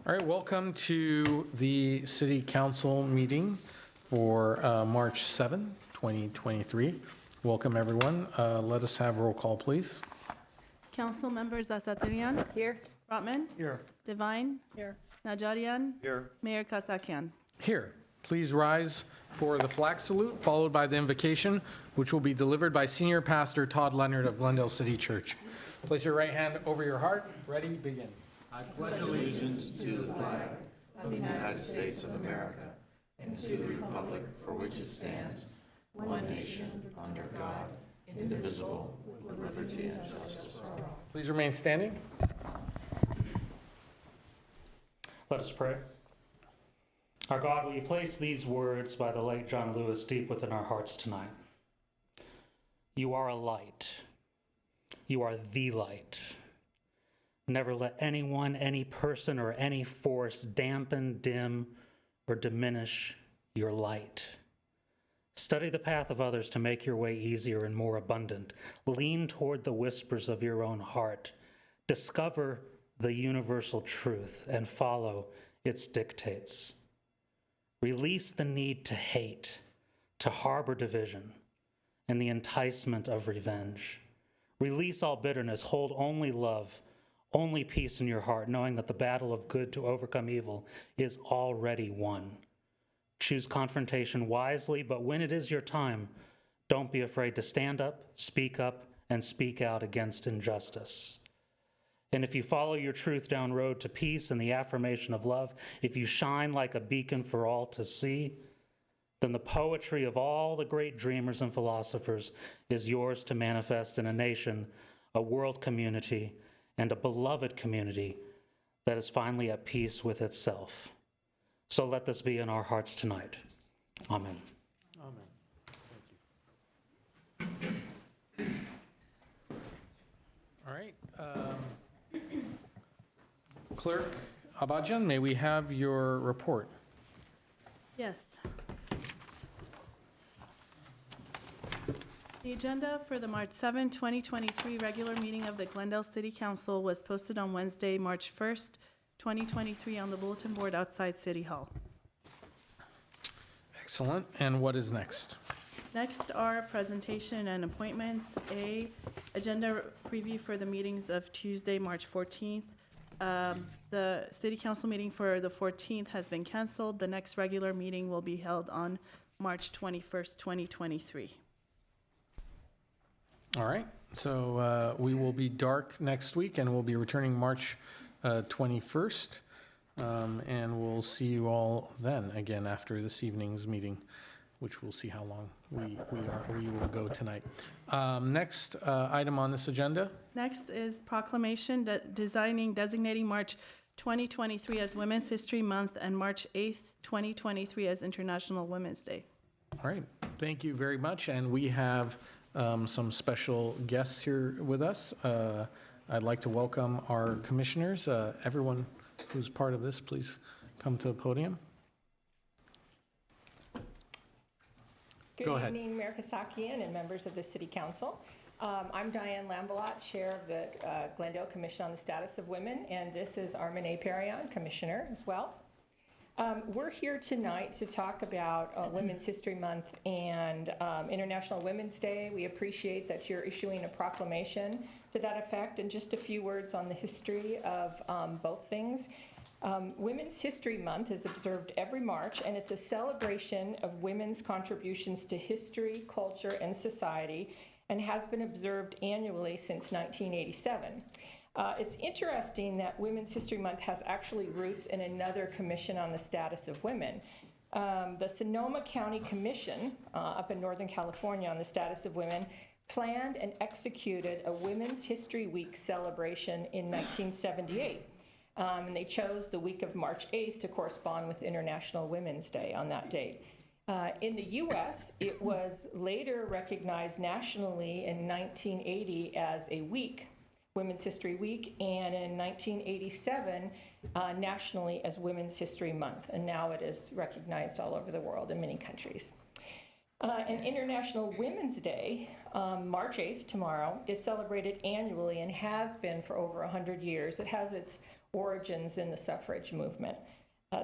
All right, welcome to the City Council meeting for March 7, 2023. Welcome, everyone. Let us have roll call, please. Council members Asatirian. Here. Rotman. Here. Divine. Here. Najarian. Here. Mayor Kasakian. Here, please rise for the flag salute, followed by the invocation, which will be delivered by Senior Pastor Todd Leonard of Glendale City Church. Place your right hand over your heart. Ready, begin. I pledge allegiance to the flag of the United States of America and to the republic for which it stands, one nation, under God, indivisible, with liberty and justice for all. Please remain standing. Let us pray. Our God, will you place these words by the late John Lewis deep within our hearts tonight? You are a light. You are the light. Never let anyone, any person, or any force dampen, dim, or diminish your light. Study the path of others to make your way easier and more abundant. Lean toward the whispers of your own heart. Discover the universal truth and follow its dictates. Release the need to hate, to harbor division, and the enticement of revenge. Release all bitterness, hold only love, only peace in your heart, knowing that the battle of good to overcome evil is already won. Choose confrontation wisely, but when it is your time, don't be afraid to stand up, and speak out against injustice. And if you follow your truth down road to peace and the affirmation of love, if you shine like a beacon for all to see, then the poetry of all the great dreamers and philosophers is yours to manifest in a nation, a world community, and a beloved community that is finally at peace with itself. So let this be in our hearts tonight. Amen. Amen. Thank you. All right. Clerk Abajan, may we have your report? Yes. The agenda for the March 7, 2023 regular meeting of the Glendale City Council was posted on Wednesday, March 1st, 2023 on the bulletin board outside City Hall. Excellent. And what is next? Next are presentation and appointments. A, agenda preview for the meetings of Tuesday, March 14th. The City Council meeting for the 14th has been canceled. The next regular meeting will be held on March 21st, 2023. All right. So we will be dark next week, and we'll be returning March 21st. And we'll see you all then, again, after this evening's meeting, which we'll see how long we will go tonight. Next item on this agenda. Next is proclamation designating March 2023 as Women's History Month and March 8th, 2023 as International Women's Day. All right. Thank you very much. And we have some special guests here with us. I'd like to welcome our commissioners. Everyone who's part of this, please come to the podium. Go ahead. Good evening, Mayor Kasakian and members of the City Council. I'm Diane Lambalot, Chair of the Glendale Commission on the Status of Women, and this is Armin A. Perion, Commissioner as well. We're here tonight to talk about Women's History Month and International Women's Day. We appreciate that you're issuing a proclamation to that effect, and just a few words on the history of both things. Women's History Month is observed every March, and it's a celebration of women's contributions to history, culture, and society, and has been observed annually since 1987. It's interesting that Women's History Month has actually roots in another commission on the status of women. The Sonoma County Commission up in Northern California on the status of women planned and executed a Women's History Week celebration in 1978. And they chose the week of March 8th to correspond with International Women's Day on that date. In the U.S., it was later recognized nationally in 1980 as a week, Women's History Week, and in 1987 nationally as Women's History Month, and now it is recognized all over the world in many countries. And International Women's Day, March 8th, tomorrow, is celebrated annually and has been for over 100 years. It has its origins in the suffrage movement.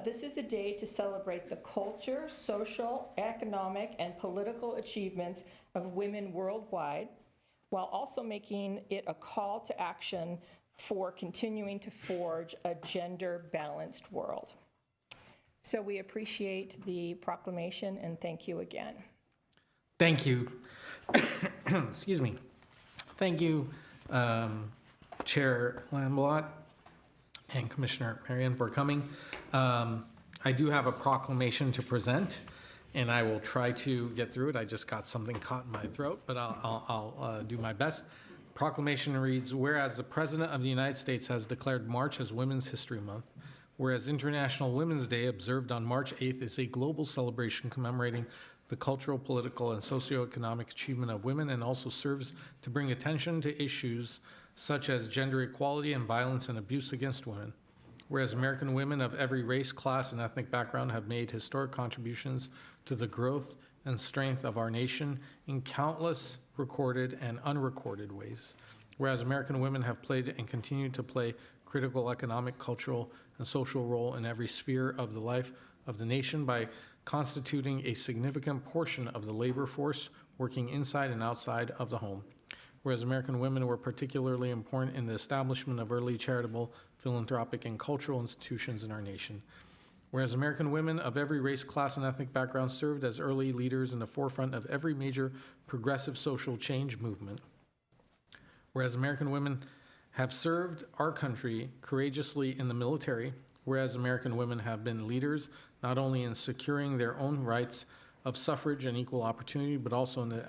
This is a day to celebrate the culture, social, economic, and political achievements of women worldwide, while also making it a call to action for continuing to forge a gender-balanced world. So we appreciate the proclamation, and thank you again. Thank you. Excuse me. Thank you, Chair Lamblot and Commissioner Marion, for coming. I do have a proclamation to present, and I will try to get through it. I just got something caught in my throat, but I'll do my best. Proclamation reads, whereas the President of the United States has declared March as Women's History Month, whereas International Women's Day, observed on March 8th, is a global celebration commemorating the cultural, political, and socioeconomic achievement of women, and also serves to bring attention to issues such as gender equality and violence and abuse against women. Whereas American women of every race, class, and ethnic background have made historic contributions to the growth and strength of our nation in countless recorded and unrecorded ways. Whereas American women have played and continue to play critical economic, cultural, and social role in every sphere of the life of the nation by constituting a significant portion of the labor force working inside and outside of the home. Whereas American women were particularly important in the establishment of early charitable, philanthropic, and cultural institutions in our nation. Whereas American women of every race, class, and ethnic background served as early leaders in the forefront of every major progressive social change movement. Whereas American women have served our country courageously in the military, whereas American women have been leaders not only in securing their own rights of suffrage and equal opportunity, but also in the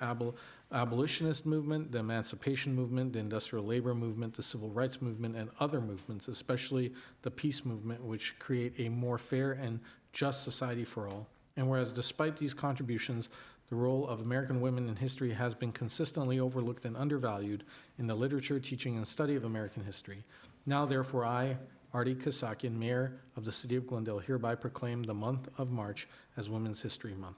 abolitionist movement, the emancipation movement, the industrial labor movement, the civil rights movement, and other movements, especially the peace movement, which create a more fair and just society for all. And whereas despite these contributions, the role of American women in history has been consistently overlooked and undervalued in the literature, teaching, and study of American history. Now, therefore, I, Artie Kasakian, Mayor of the City of Glendale, hereby proclaim the month of March as Women's History Month.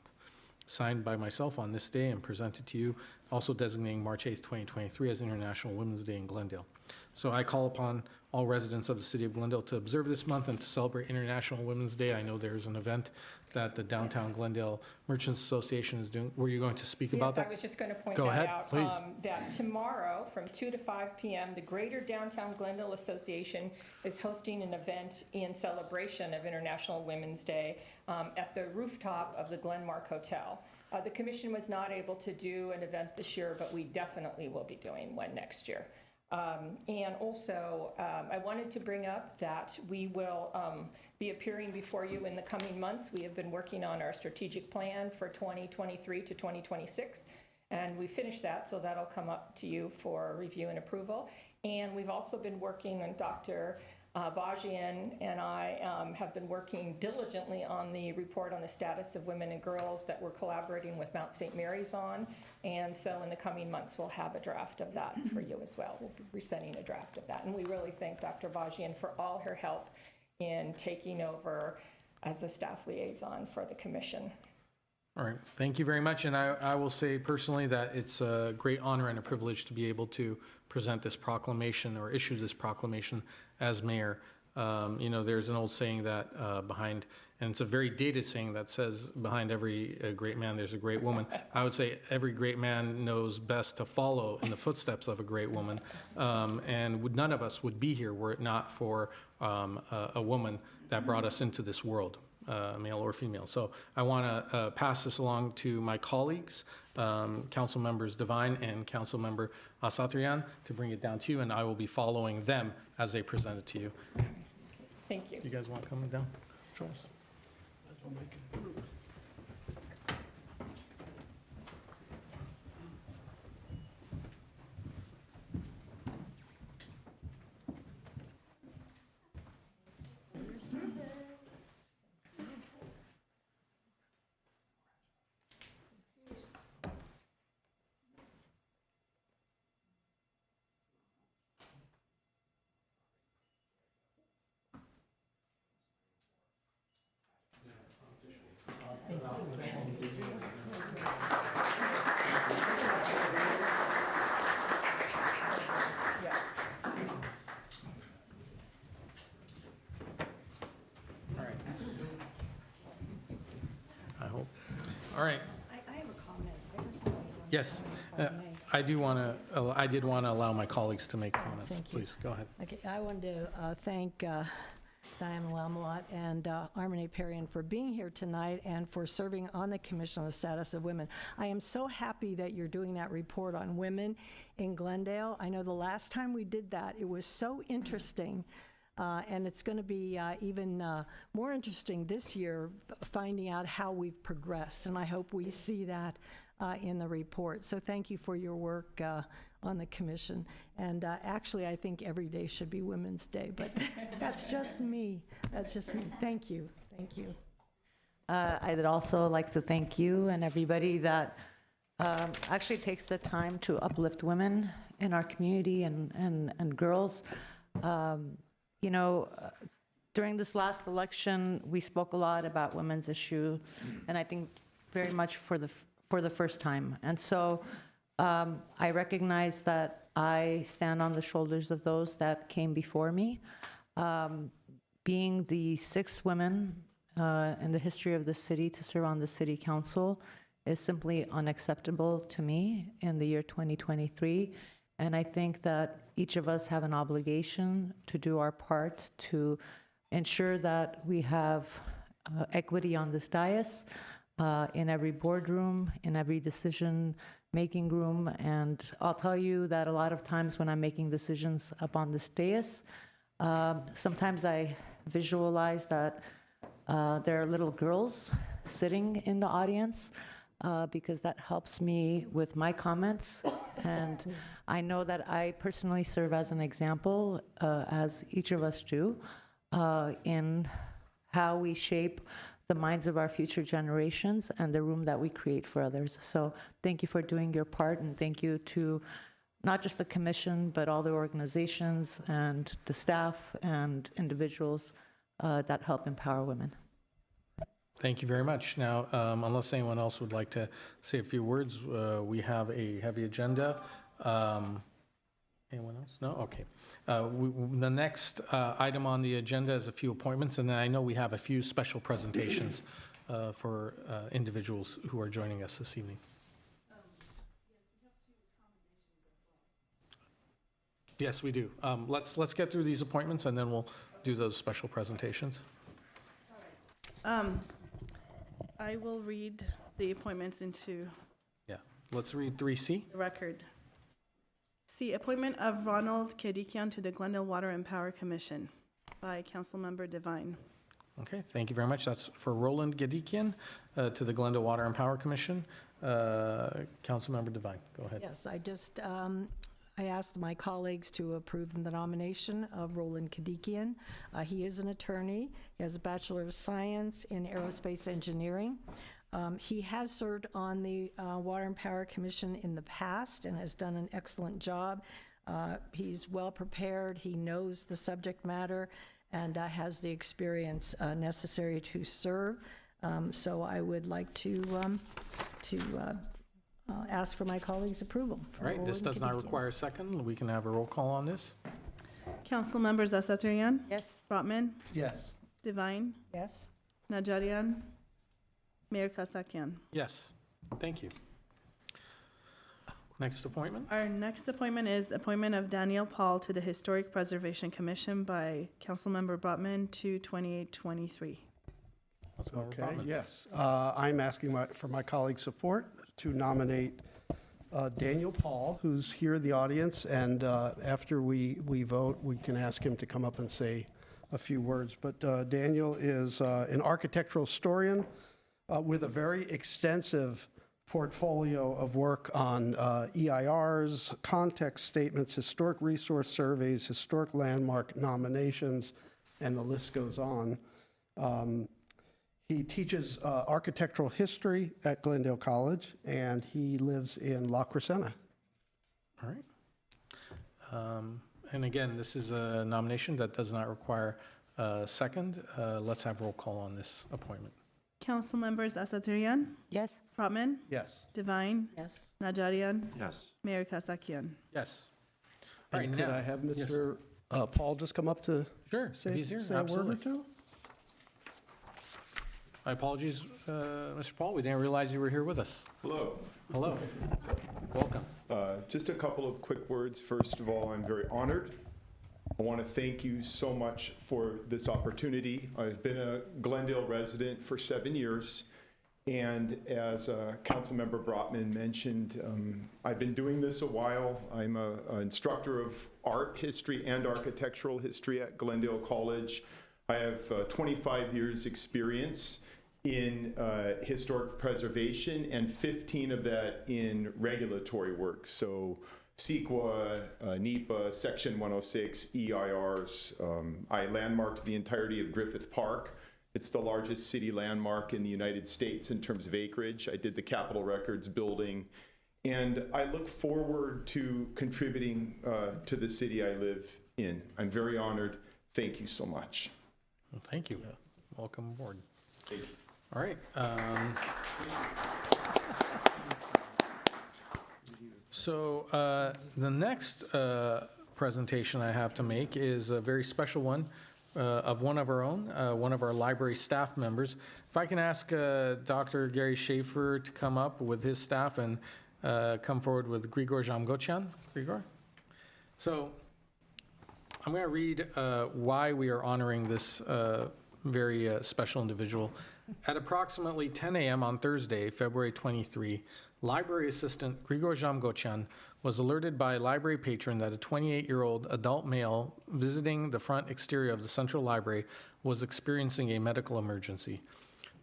Signed by myself on this day and presented to you, also designating March 8th, 2023 as International Women's Day in Glendale. So I call upon all residents of the City of Glendale to observe this month and to celebrate International Women's Day. I know there's an event that the Downtown Glendale Merchants Association is doing. Were you going to speak about Yes, that? I was just going to point Go that ahead, out. please. That tomorrow from 2 to 5 p.m., the Greater Downtown Glendale Association is hosting an event in celebration of International Women's Day at the rooftop of the Glenmark Hotel. The commission was not able to do an event this year, but we definitely will be doing one next year. And also, I wanted to bring up that we will be appearing before you in the coming months. We have been working on our strategic plan for 2023 to 2026, and we finished that, so that'll come up to you for review and approval. And we've also been working on Dr. Bajian and I have been working diligently on the report on the status of women and girls that we're collaborating with Mount St. Mary's on. And so in the coming months, we'll have a draft of that for you as well. We'll be presenting a draft of that. And we really thank Dr. Bajian for all her help in taking over as the staff liaison for the commission. All right, thank you very much. And I will say personally that it's a great honor and a privilege to be able to present this proclamation or issue this proclamation as mayor. You know, there's an old saying that behind, and it's a very dated saying that says, behind every great man, there's a great woman. I would say every great man knows best to follow in the footsteps of a great woman. And none of us would be here were it not for a woman that brought us into this world. Male or female. So I want to pass this along to my colleagues, Council Members Devine and Council Member Asatrian, to bring it down to you, and I will be following them as they present it to you. Thank you. Do you guys want to come down, Charles? All right. I have a comment. I just want to. Yes. I did want to allow my colleagues to make comments. Thank you. Please, go ahead. Okay, I wanted to thank Diane Lamlot and Armene Perrion for being here tonight and for serving on the Commission on the Status of Women. I am so happy that you're doing that report on women in Glendale. I know the last time we did that, it was so interesting. And it's going to be even more interesting this year, finding out how we've progressed. And I hope we see that in the report. So thank you for your work on the commission. And actually, I think every day should be Women's Day, but that's just me. That's just me. Thank you. Thank you. I'd also like to thank you and everybody that actually takes the time to uplift women in our community and girls. You know, during this last election, we spoke a lot about women's issue, and I think very much for the first time. And so I recognize that I stand on the shoulders of those that came before me. Being the 6th woman in the history of the city to serve on the city council is simply unacceptable to me in the year 2023. And I think that each of us have an obligation to do our part to ensure that we have equity on this dais, in every boardroom, in every decision-making room. And I'll tell you that a lot of times when I'm making decisions up on this dais, sometimes I visualize that there are little girls sitting in the audience, because that helps me with my comments. And I know that I personally serve as an example, as each of us do, in how we shape the minds of our future generations and the room that we create for others. So thank you for doing your part, and thank you to not just the commission, but all the organizations and the staff and individuals that help empower women. Thank you very much. Now, unless anyone else would like to say a few words, we have a heavy agenda. Anyone else? No? Okay. The next item on the agenda is a few appointments, and then I know we have a few special presentations for individuals who are joining us this evening. Yes, we do. Let's get through these appointments, and then we'll do those special presentations. I will read the appointments into Yeah. Let's read 3C. the record. C, appointment of Ronald Kedikian to the Glendale Water and Power Commission by Councilmember Devine. Okay, thank you very much. That's for Roland Gedikian to the Glendale Water and Power Commission. Councilmember Devine, go ahead. Yes, I asked my colleagues to approve the nomination of Roland Kedikian. He is an attorney. He has a Bachelor of Science in Aerospace Engineering. He has served on the Water and Power Commission in the past and has done an excellent job. He's well prepared. He knows the subject matter and has the experience necessary to serve. So I would like to ask for my colleagues' approval. for All right, this Roland does not Kedikian. require a second. We can have a roll call on this. Councilmembers Asatryan, Yes. Brotman, Yes. Devine, Yes. Najarian, Mayor Kasakian. Yes, thank you. Next appointment? Our next appointment is appointment of Daniel Paul to the Historic Preservation Commission by Councilmember Brotman, 2/28/23. Councilmember Okay, Baumann. yes. I'm asking for my colleagues' support to nominate Daniel Paul, who's here in the audience, and after we vote, we can ask him to come up and say a few words. But Daniel is an architectural historian with a very extensive portfolio of work on EIRs, context statements, historic resource surveys, historic landmark nominations, and the list goes on. He teaches architectural history at Glendale College, and he lives in La Crescenta. All right. And again, this is a nomination that does not require a second. Let's have roll call on this appointment. Councilmembers Asatryan, Yes. Brotman, Yes. Devine, Yes. Najarian, Yes. Mayor Kasakian. Yes. All right, And could now- I have yes. Mr. Paul just come up to Sure, if say he's here, say a word or absolutely. two? My apologies, Mr. Paul, we didn't realize you were here with us. Hello. Hello. Welcome. Just a couple of quick words. First of all, I'm very honored. I want to thank you so much for this opportunity. I've been a Glendale resident for 7 years, and as Councilmember Brotman mentioned, I've been doing this a while. I'm an instructor of art history and architectural history at Glendale College. I have 25 years experience in historic preservation, and 15 of that in regulatory work. So CEQA, NEPA, Section 106, EIRs. I landmarked the entirety of Griffith Park. It's the largest city landmark in the United States in terms of acreage. I did the Capitol Records building. And I look forward to contributing to the city I live in. I'm very honored. Thank you so much. Well, thank you. Welcome aboard. Thank you. All right. So the next presentation I have to make is a very special one of one of our own, one of our library staff members. If I can ask Dr. Gary Schaefer to come up with his staff and come forward with Grigor Zhamgotian. Grigor? So I'm going to read why we are honoring this very special individual. At approximately 10 a.m. on Thursday, February 23, library assistant Grigor Zhamgotian was alerted by a library patron that a 28-year-old adult male visiting the front exterior of the Central Library was experiencing a medical emergency.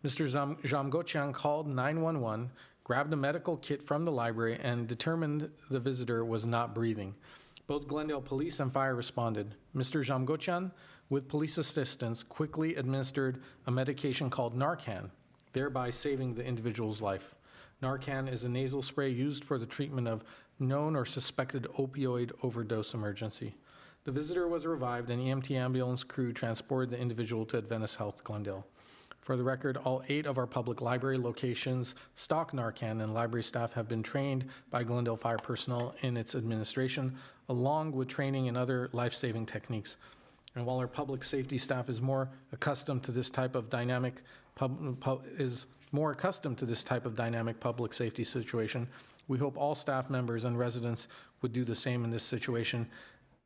Mr. Zhamgotian called 911, grabbed a medical kit from the library, and determined the visitor was not breathing. Both Glendale Police and Fire responded. Mr. Zhamgotian, with police assistance, quickly administered a medication called Narcan, thereby saving the individual's life. Narcan is a nasal spray used for the treatment of known or suspected opioid overdose emergency. The visitor was revived, and EMT ambulance crew transported the individual to Adventist Health Glendale. For the record, all 8 of our public library locations stock Narcan, and library staff have been trained by Glendale Fire personnel in its administration, along with training in other life-saving techniques. And while our public safety staff is more accustomed to this type of dynamic public safety situation, we hope all staff members and residents would do the same in this situation.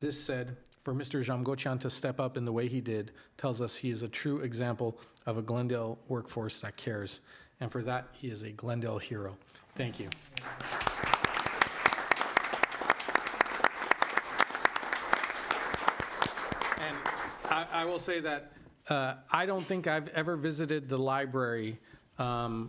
This said, for Mr. Zhamgotian to step up in the way he did tells us he is a true example of a Glendale workforce that cares. And for that, he is a Glendale hero. Thank you. And I will say that I don't think I've ever visited the library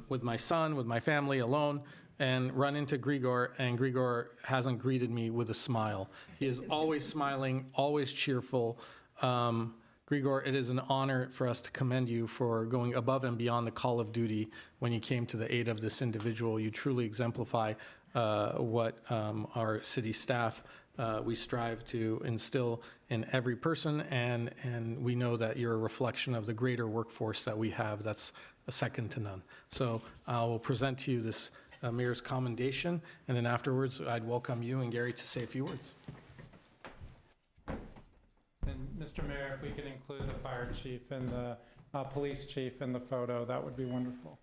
with my son, with my family alone, and run into Grigor, and Grigor hasn't greeted me with a smile. He is always smiling, always cheerful. Grigor, it is an honor for us to commend you for going above and beyond the call of duty when you came to the aid of this individual. You truly exemplify what our city staff we strive to instill in every person, and we know that you're a reflection of the greater workforce that we have that's a second to none. So I will present to you this mayor's commendation, and then afterwards I'd welcome you and Gary to say a few words. And Mr. Mayor, if we could include the fire chief and the police chief in the photo, that would be wonderful.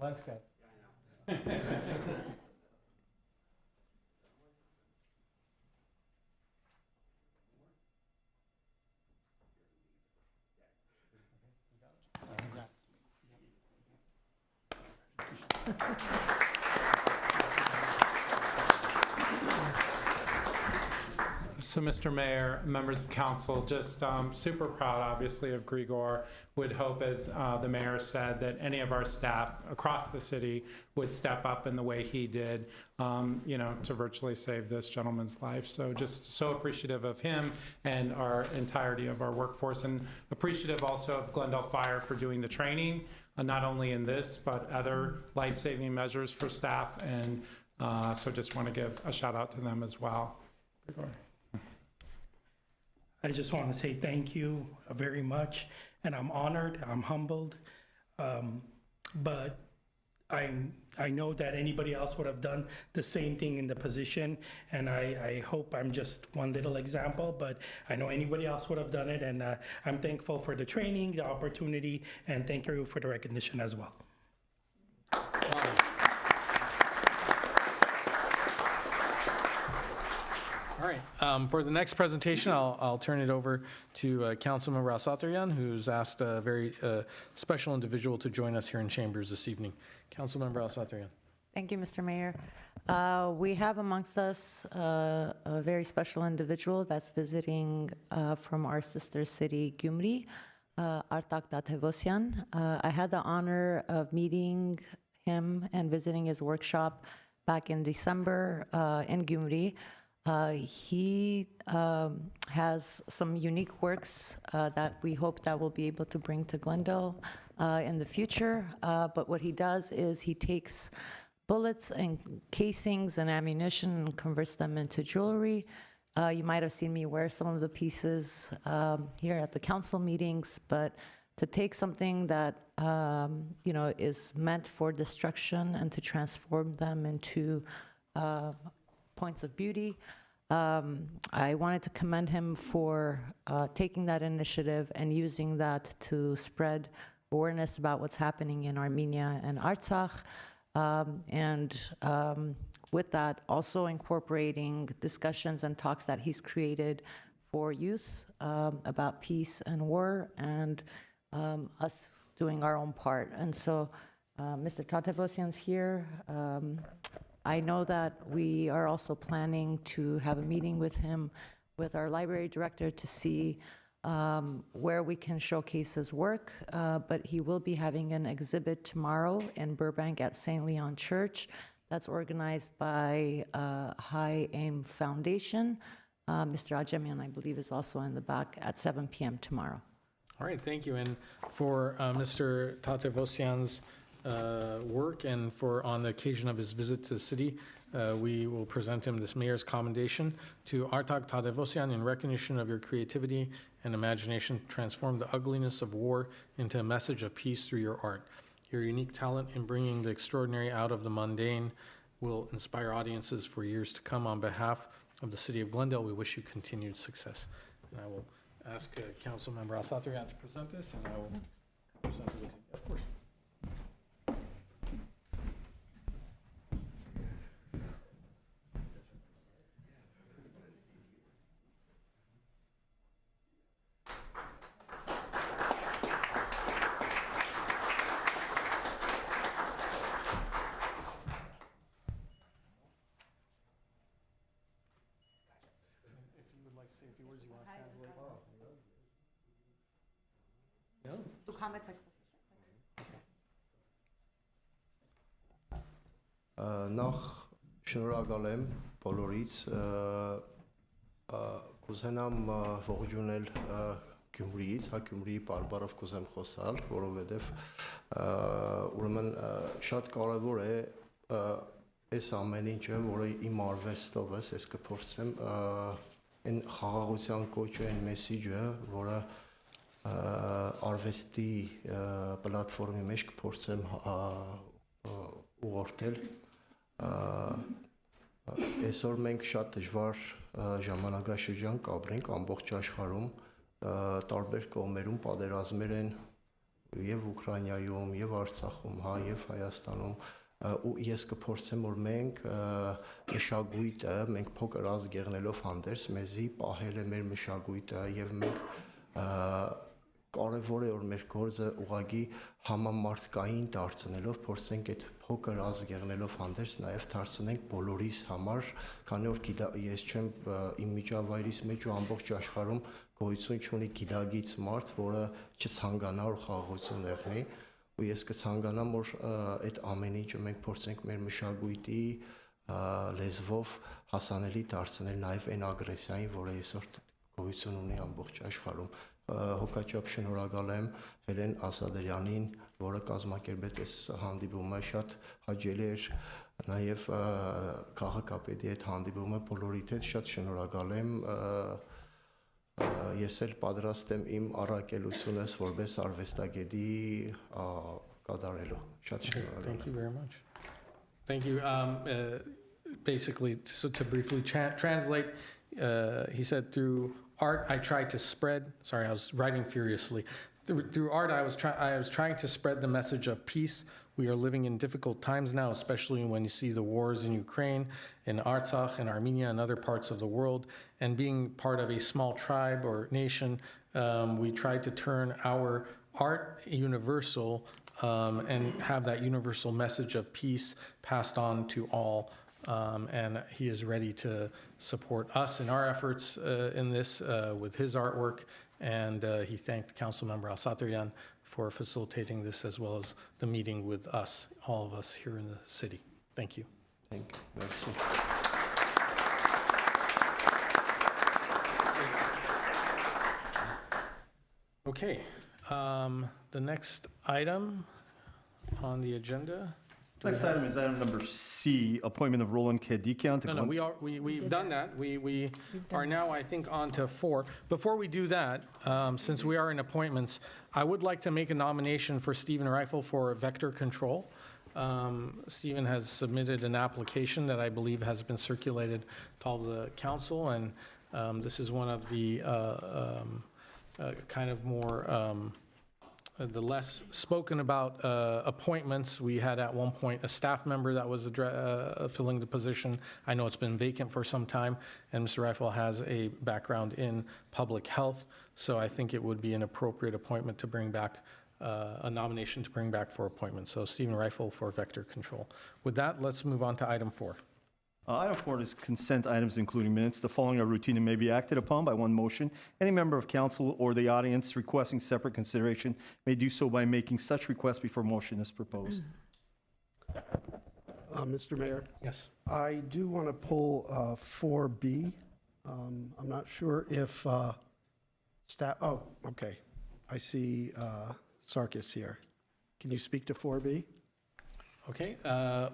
Let's go. So, Mr. Mayor, members of council, just super proud, obviously, of Grigor. Would hope, as the mayor said, that any of our staff across the city would step up in the way he did, to virtually save this gentleman's life. So just so appreciative of him and our entirety of our workforce, and appreciative also of Glendale Fire for doing the training, not only in this, but other life-saving measures for staff. And so just want to give a shout out to them as well. Grigor. I just want to say thank you very much, and I'm honored, I'm humbled, but I know that anybody else would have done the same thing in the position, and I hope I'm just one little example, but I know anybody else would have done it, and I'm thankful for the training, the opportunity, and thank you for the recognition as well. All right, for the next presentation, I'll turn it over to Councilmember Asatryan, who's asked a very special individual to join us here in Chambers this evening. Councilmember Asatryan. Thank you, Mr. Mayor. We have amongst us a very special individual that's visiting from our sister city, Gyumri, Artak Tatevosyan. I had the honor of meeting him and visiting his workshop back in December in Gyumri. He has some unique works that we hope that we'll be able to bring to Glendale in the future. But what he does is he takes bullets and casings and ammunition and converts them into jewelry. You might have seen me wear some of the pieces here at the council meetings, but to take something that is meant for destruction and to transform them into points of beauty. I wanted to commend him for taking that initiative and using that to spread awareness about what's happening in Armenia and Artsakh, and with that, also incorporating discussions and talks that he's created for youth about peace and war, and us doing our own part. And so Mr. Tatevosyan's here. I know that we are also planning to have a meeting with him, with our library director, to see where we can showcase his work, but he will be having an exhibit tomorrow in Burbank at St. Leon Church that's organized by High Aim Foundation. Mr. Ajemian, I believe, is also in the back at 7 p.m. tomorrow. All right, thank you. And for Mr. Tatevosyan's work and for on the occasion of his visit to the city, we will present him this mayor's commendation to Artak Tatevosyan in recognition of your creativity and imagination to transform the ugliness of war into a message of peace through your art. Your unique talent in bringing the extraordinary out of the mundane will inspire audiences for years to come. On behalf of the city of Glendale, we wish you continued success. And I will ask Councilmember Asatryan to present this, and I will present it with you. Of course. Նախ շնորհակալ եմ բոլորից, կուզենամ ողջունել Գյումրիից, Գյումրիի բարբառով կուզեմ խոսալ, որովհետև ուրեմն շատ կարևոր է այս ամեն ինչը, որը իմ արվեստովս ես կփորձեմ այն խաղաղության կոչը, այն մեսիջը, որը արվեստի պլատֆորմի մեջ կփորձեմ ուղղորդել։ Այսօր մենք շատ դժվար ժամանակաշրջան կապրենք ամբողջ աշխարհում, տարբեր կողմերում պատերազմներ են եւ Ուկրաինայում, եւ Արցախում, եւ Հայաստանում, ու ես կփորձեմ, որ մենք մշակույթը, մենք փոքր ազգ եղնելով հանդերձ, մեզի պահել է մեր մշակույթը եւ մենք կարևոր է որ մեր գործը ուղղակի համամարտկային դարձնելով փորձենք այդ փոքր ազգ եղնելով հանդերձ նաև դարձնենք բոլորիս համար, քանի որ ես չեմ իմ միջավայրից մեջ ու ամբողջ աշխարհում գոյություն չունի գիտագից մարդ, որը չցանկանա որ խաղաղություն եղնի, ու ես կցանկանամ որ այդ ամեն ինչը մենք փորձենք մեր մշակույթի լեզվով հասանելի դարձնել նաև այն ագրեսիային, որը այսօր գոյություն ունի ամբողջ աշխարհում։ Հոգաչափ շնորհակալ եմ Հելեն Ասադրյանին, որը կազմակերպեց այս հանդիպումը, շատ հաճելի էր նաև քաղաքապետի հետ հանդիպումը բոլորիդ հետ, շատ շնորհակալ եմ Ես էլ պատրաստ եմ իմ առաքելությունս որպես արվեստագետի կատարելու։ Շատ շնորհակալ եմ։ Thank you very much. Thank you. Basically, so to briefly translate, he said, through art, I tried to spread, sorry, I was writing furiously. Through art, I was trying to spread the message of peace. We are living in difficult times now, especially when you see the wars in Ukraine, in Artsakh, in Armenia, and other parts of the world. And being part of a small tribe or nation, we tried to turn our art universal and have that universal message of peace passed on to all. And he is ready to support us in our efforts in this with his artwork. And he thanked Councilmember Al-Satrian for facilitating this, as well as the meeting with us, all of us here in the city. Thank you. Thank you. Merci. Okay, the next item on the agenda. Next item is item number C, appointment of Roland Kedikian to No, we've done that. We are now, I think, on to 4. Before we do that, since we are in appointments, I would like to make a nomination for Stephen Rifle for vector control. Stephen has submitted an application that I believe has been circulated to all the council, and this is one of the kind of more the less spoken about appointments. We had at one point a staff member that was filling the position. I know it's been vacant for some time, and Mr. Rifle has a background in public health, so I think it would be an appropriate appointment to bring back, a nomination to bring back for appointment. So Stephen Rifle for vector control. With that, let's move on to item 4. Item 4 is consent items, including minutes. The following are routine and may be acted upon by one motion. Any member of council or the audience requesting separate consideration may do so by making such request before motion is proposed. Mr. Mayor, Yes. I do want to pull 4B. I'm not sure if staff, oh, okay. I see Sarkis here. Can you speak to 4B? Okay,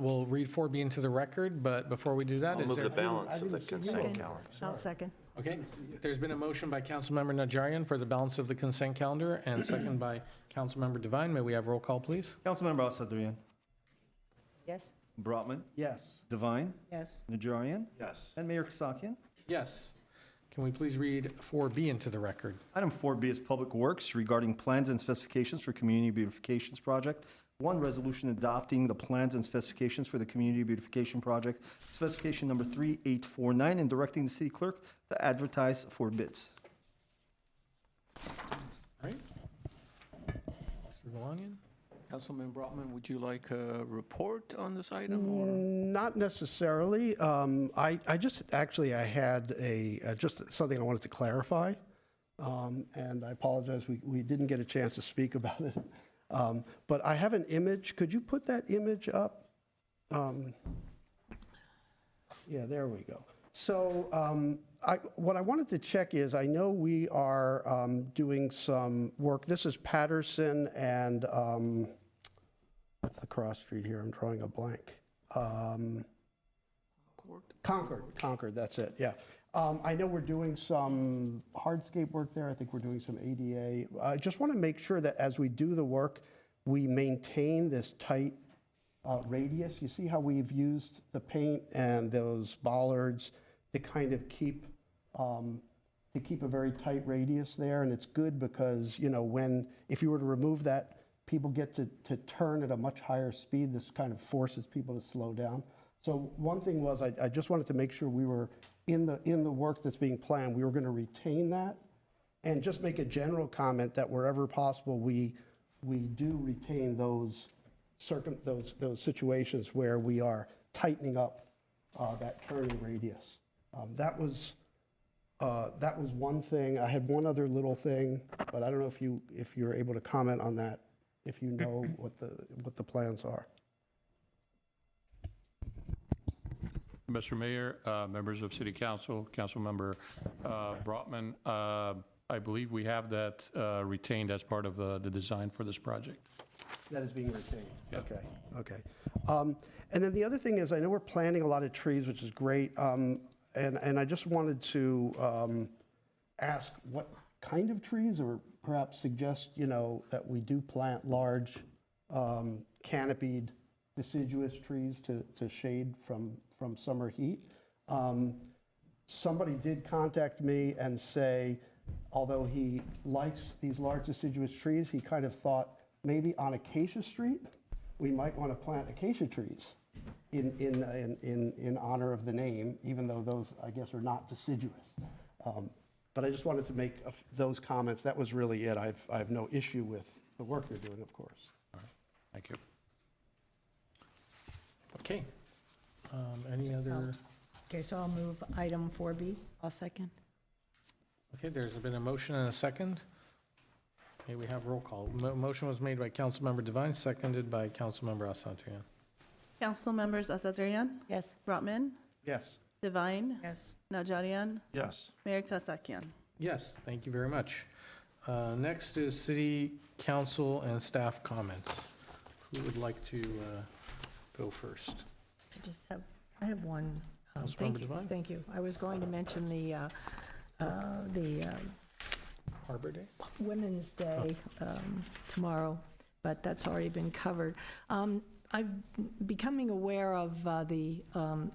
we'll read 4B into the record, but before we do that, I'll is move there... the balance of the consent Okay. calendar. I'll second. Okay, there's been a motion by Councilmember Najarian for the balance of the consent calendar, and second by Councilmember Devine. May we have roll call, please? Councilmember Al-Sadrian, Yes? Brotman, Yes. Devine, Yes. Najarian, Yes. and Mayor Kasakian. Yes. Can we please read 4B into the record? Item 4B is Public Works regarding plans and specifications for Community Beautifications Project. One resolution adopting the plans and specifications for the Community Beautification Project, specification number 3849, and directing the city clerk to advertise for bids. All right. Mr. Galanian? Councilman Brotman, would you like a report on this item? Or? Not necessarily. I had just something I wanted to clarify, and I apologize, we didn't get a chance to speak about it. But I have an image. Could you put that image up? Yeah, there we go. So what I wanted to check is, I know we are doing some work. This is Patterson and, what's the cross street here? I'm drawing a blank. Concord, that's it, yeah. I know we're doing some hardscape work there. I think we're doing some ADA. I just want to make sure that as we do the work, we maintain this tight radius. You see how we've used the paint and those bollards to kind of keep a very tight radius there, and it's good because, you know, if you were to remove that, people get to turn at a much higher speed. This kind of forces people to slow down. So one thing was, I just wanted to make sure we were in the work that's being planned, we were going to retain that, and just make a general comment that wherever possible, we do retain those situations where we are tightening up that turning radius. That was one thing. I had one other little thing, but I don't know if you're able to comment on that, if you know what the plans are. Mr. Mayor, members of City Council, Councilmember Brotman, I believe we have that retained as part of the design for this project. That is being retained? Yeah. Okay. And then the other thing is, I know we're planting a lot of trees, which is great, and I just wanted to ask what kind of trees, or perhaps suggest, that we do plant large canopied deciduous trees to shade from summer heat. Somebody did contact me and say, although he likes these large deciduous trees, he kind of thought maybe on Acacia Street, we might want to plant acacia trees in honor of the name, even though those, I guess, are not deciduous. But I just wanted to make those comments. That was really it. I have no issue with the work they're doing, of course. Thank you. Okay. Any other? Okay, so I'll move item 4B. I'll second. Okay, there's been a motion and a second. May we have roll call? Motion was made by Councilmember Devine, seconded by Councilmember Asatryan. Council members Asatryan, Yes. Brotman, Yes. Divine, Yes. Najarian, Yes. Mayor Kasakian. Yes, thank you very much. Next is city council and staff comments. Who would like to go first? I have one. Councilmember Thank you. Devine? Thank you. I was going to mention the Arbor Day? Women's Day tomorrow, but that's already been covered. I'm becoming aware of the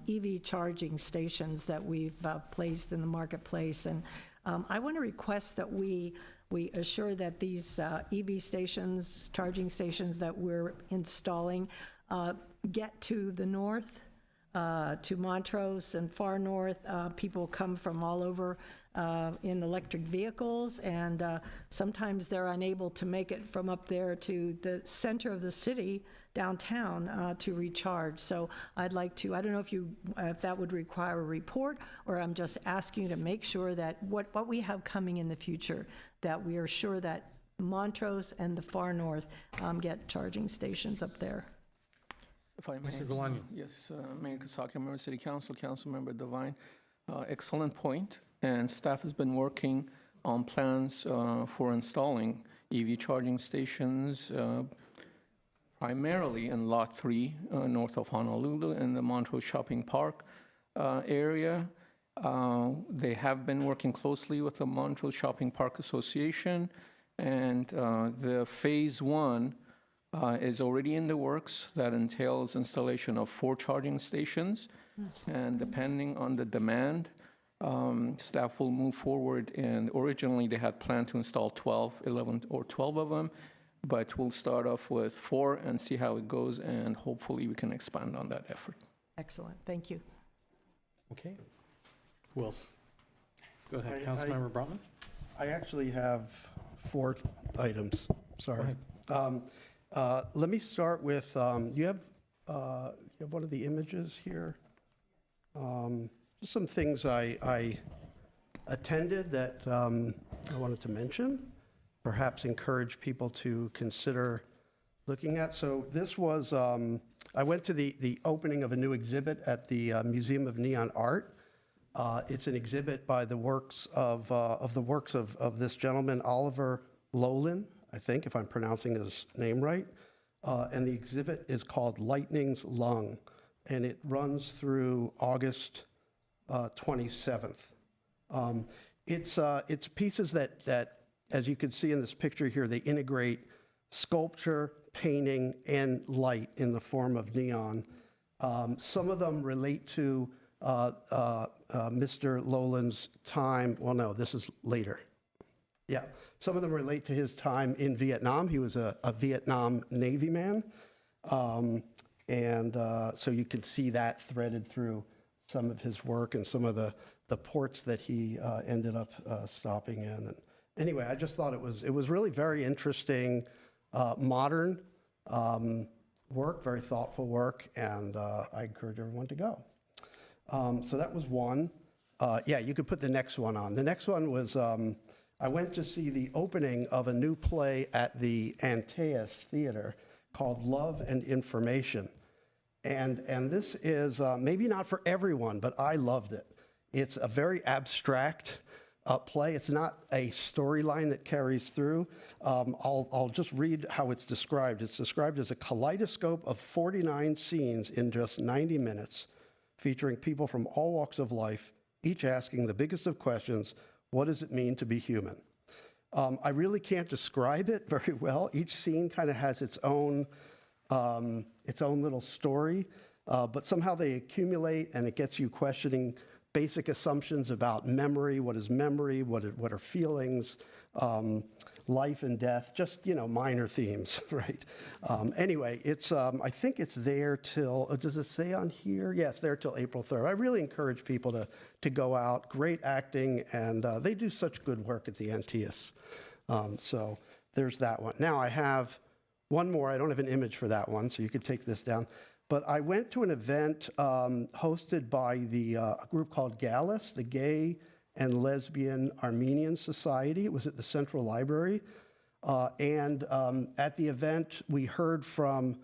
EV charging stations that we've placed in the marketplace, and I want to request that we assure that these EV stations, charging stations that we're installing, get to the north, to Montrose and far north. People come from all over in electric vehicles, and sometimes they're unable to make it from up there to the center of the city, downtown, to recharge. So I'd like to, I don't know if that would require a report, or I'm just asking you to make sure that what we have coming in the future, that we are sure that Montrose and the far north get charging stations up there. If I may. Mr. Galani. Yes, Mayor Kasakian, member of City Council, Councilmember Devine. Excellent point, and staff has been working on plans for installing EV charging stations primarily in Lot 3, north of Honolulu, in the Montrose Shopping Park area. They have been working closely with the Montrose Shopping Park Association, and the Phase 1 is already in the works. That entails installation of 4 charging stations, and depending on the demand, staff will move forward. And originally, they had planned to install 11 or 12 of them, but we'll start off with 4 and see how it goes, and hopefully we can expand on that effort. Excellent, thank you. Okay. Who else? Go ahead, I- Councilmember Brotman. I actually have 4 items. Sorry. Go Let me start with, you have one of the images here. Just some things I attended that I wanted to mention, perhaps encourage people to consider looking at. So this was, I went to the opening of a new exhibit at the Museum of Neon Art. It's an exhibit by the works of this gentleman, Oliver Lowland, I think, if I'm pronouncing his name right. And the exhibit is called Lightning's Lung, and it runs through August 27th. It's pieces that, as you can see in this picture here, they integrate sculpture, painting, and light in the form of neon. Some of them relate to Mr. Lowland's time. Well, no, this is later. Yeah, some of them relate to his time in Vietnam. He was a Vietnam Navy man. So you can see that threaded through some of his work and some of the ports that he ended up stopping in. And anyway, I just thought it was really very interesting, modern work, very thoughtful work, and I encourage everyone to go. So that was one. Yeah, you could put the next one on. The next one was, I went to see the opening of a new play at the Antaeus Theater called Love and Information. And this is maybe not for everyone, but I loved it. It's a very abstract play. It's not a storyline that carries through. I'll just read how it's described. It's described as a kaleidoscope of 49 scenes in just 90 minutes, featuring people from all walks of life, each asking the biggest of questions: What does it mean to be human? I really can't describe it very well. Each scene kind of has its own little story, but somehow they accumulate, and it gets you questioning basic assumptions about memory. What is memory? What are feelings? Life and death, just, minor themes, right? Anyway, it's, I think it's there till, does it say on here? Yeah, it's there till April 3rd. I really encourage people to go out. Great acting, and they do such good work at the Antaeus. So there's that one. Now I have one more. I don't have an image for that one, so you could take this down. But I went to an event hosted by a group called GALAS, the Gay and Lesbian Armenian Society. It was at the Central Library. And at the event, we heard from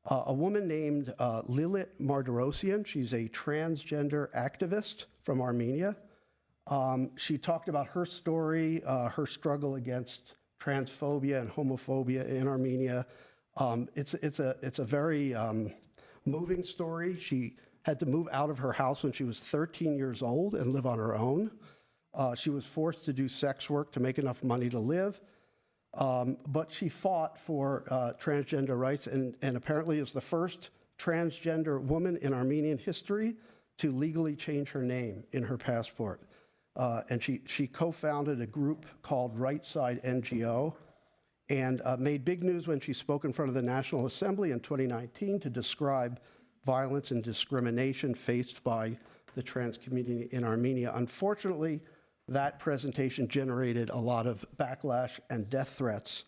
a woman named Lilit Mardirosyan. She's a transgender activist from Armenia. She talked about her story, her struggle against transphobia and homophobia in Armenia. It's a very moving story. She had to move out of her house when she was 13 years old and live on her own. She was forced to do sex work to make enough money to live. But she fought for transgender rights and apparently is the first transgender woman in Armenian history to legally change her name in her passport. And she co-founded a group called Right Side NGO and made big news when she spoke in front of the National Assembly in 2019 to describe violence and discrimination faced by the trans community in Armenia. Unfortunately, that presentation generated a lot of backlash and death threats,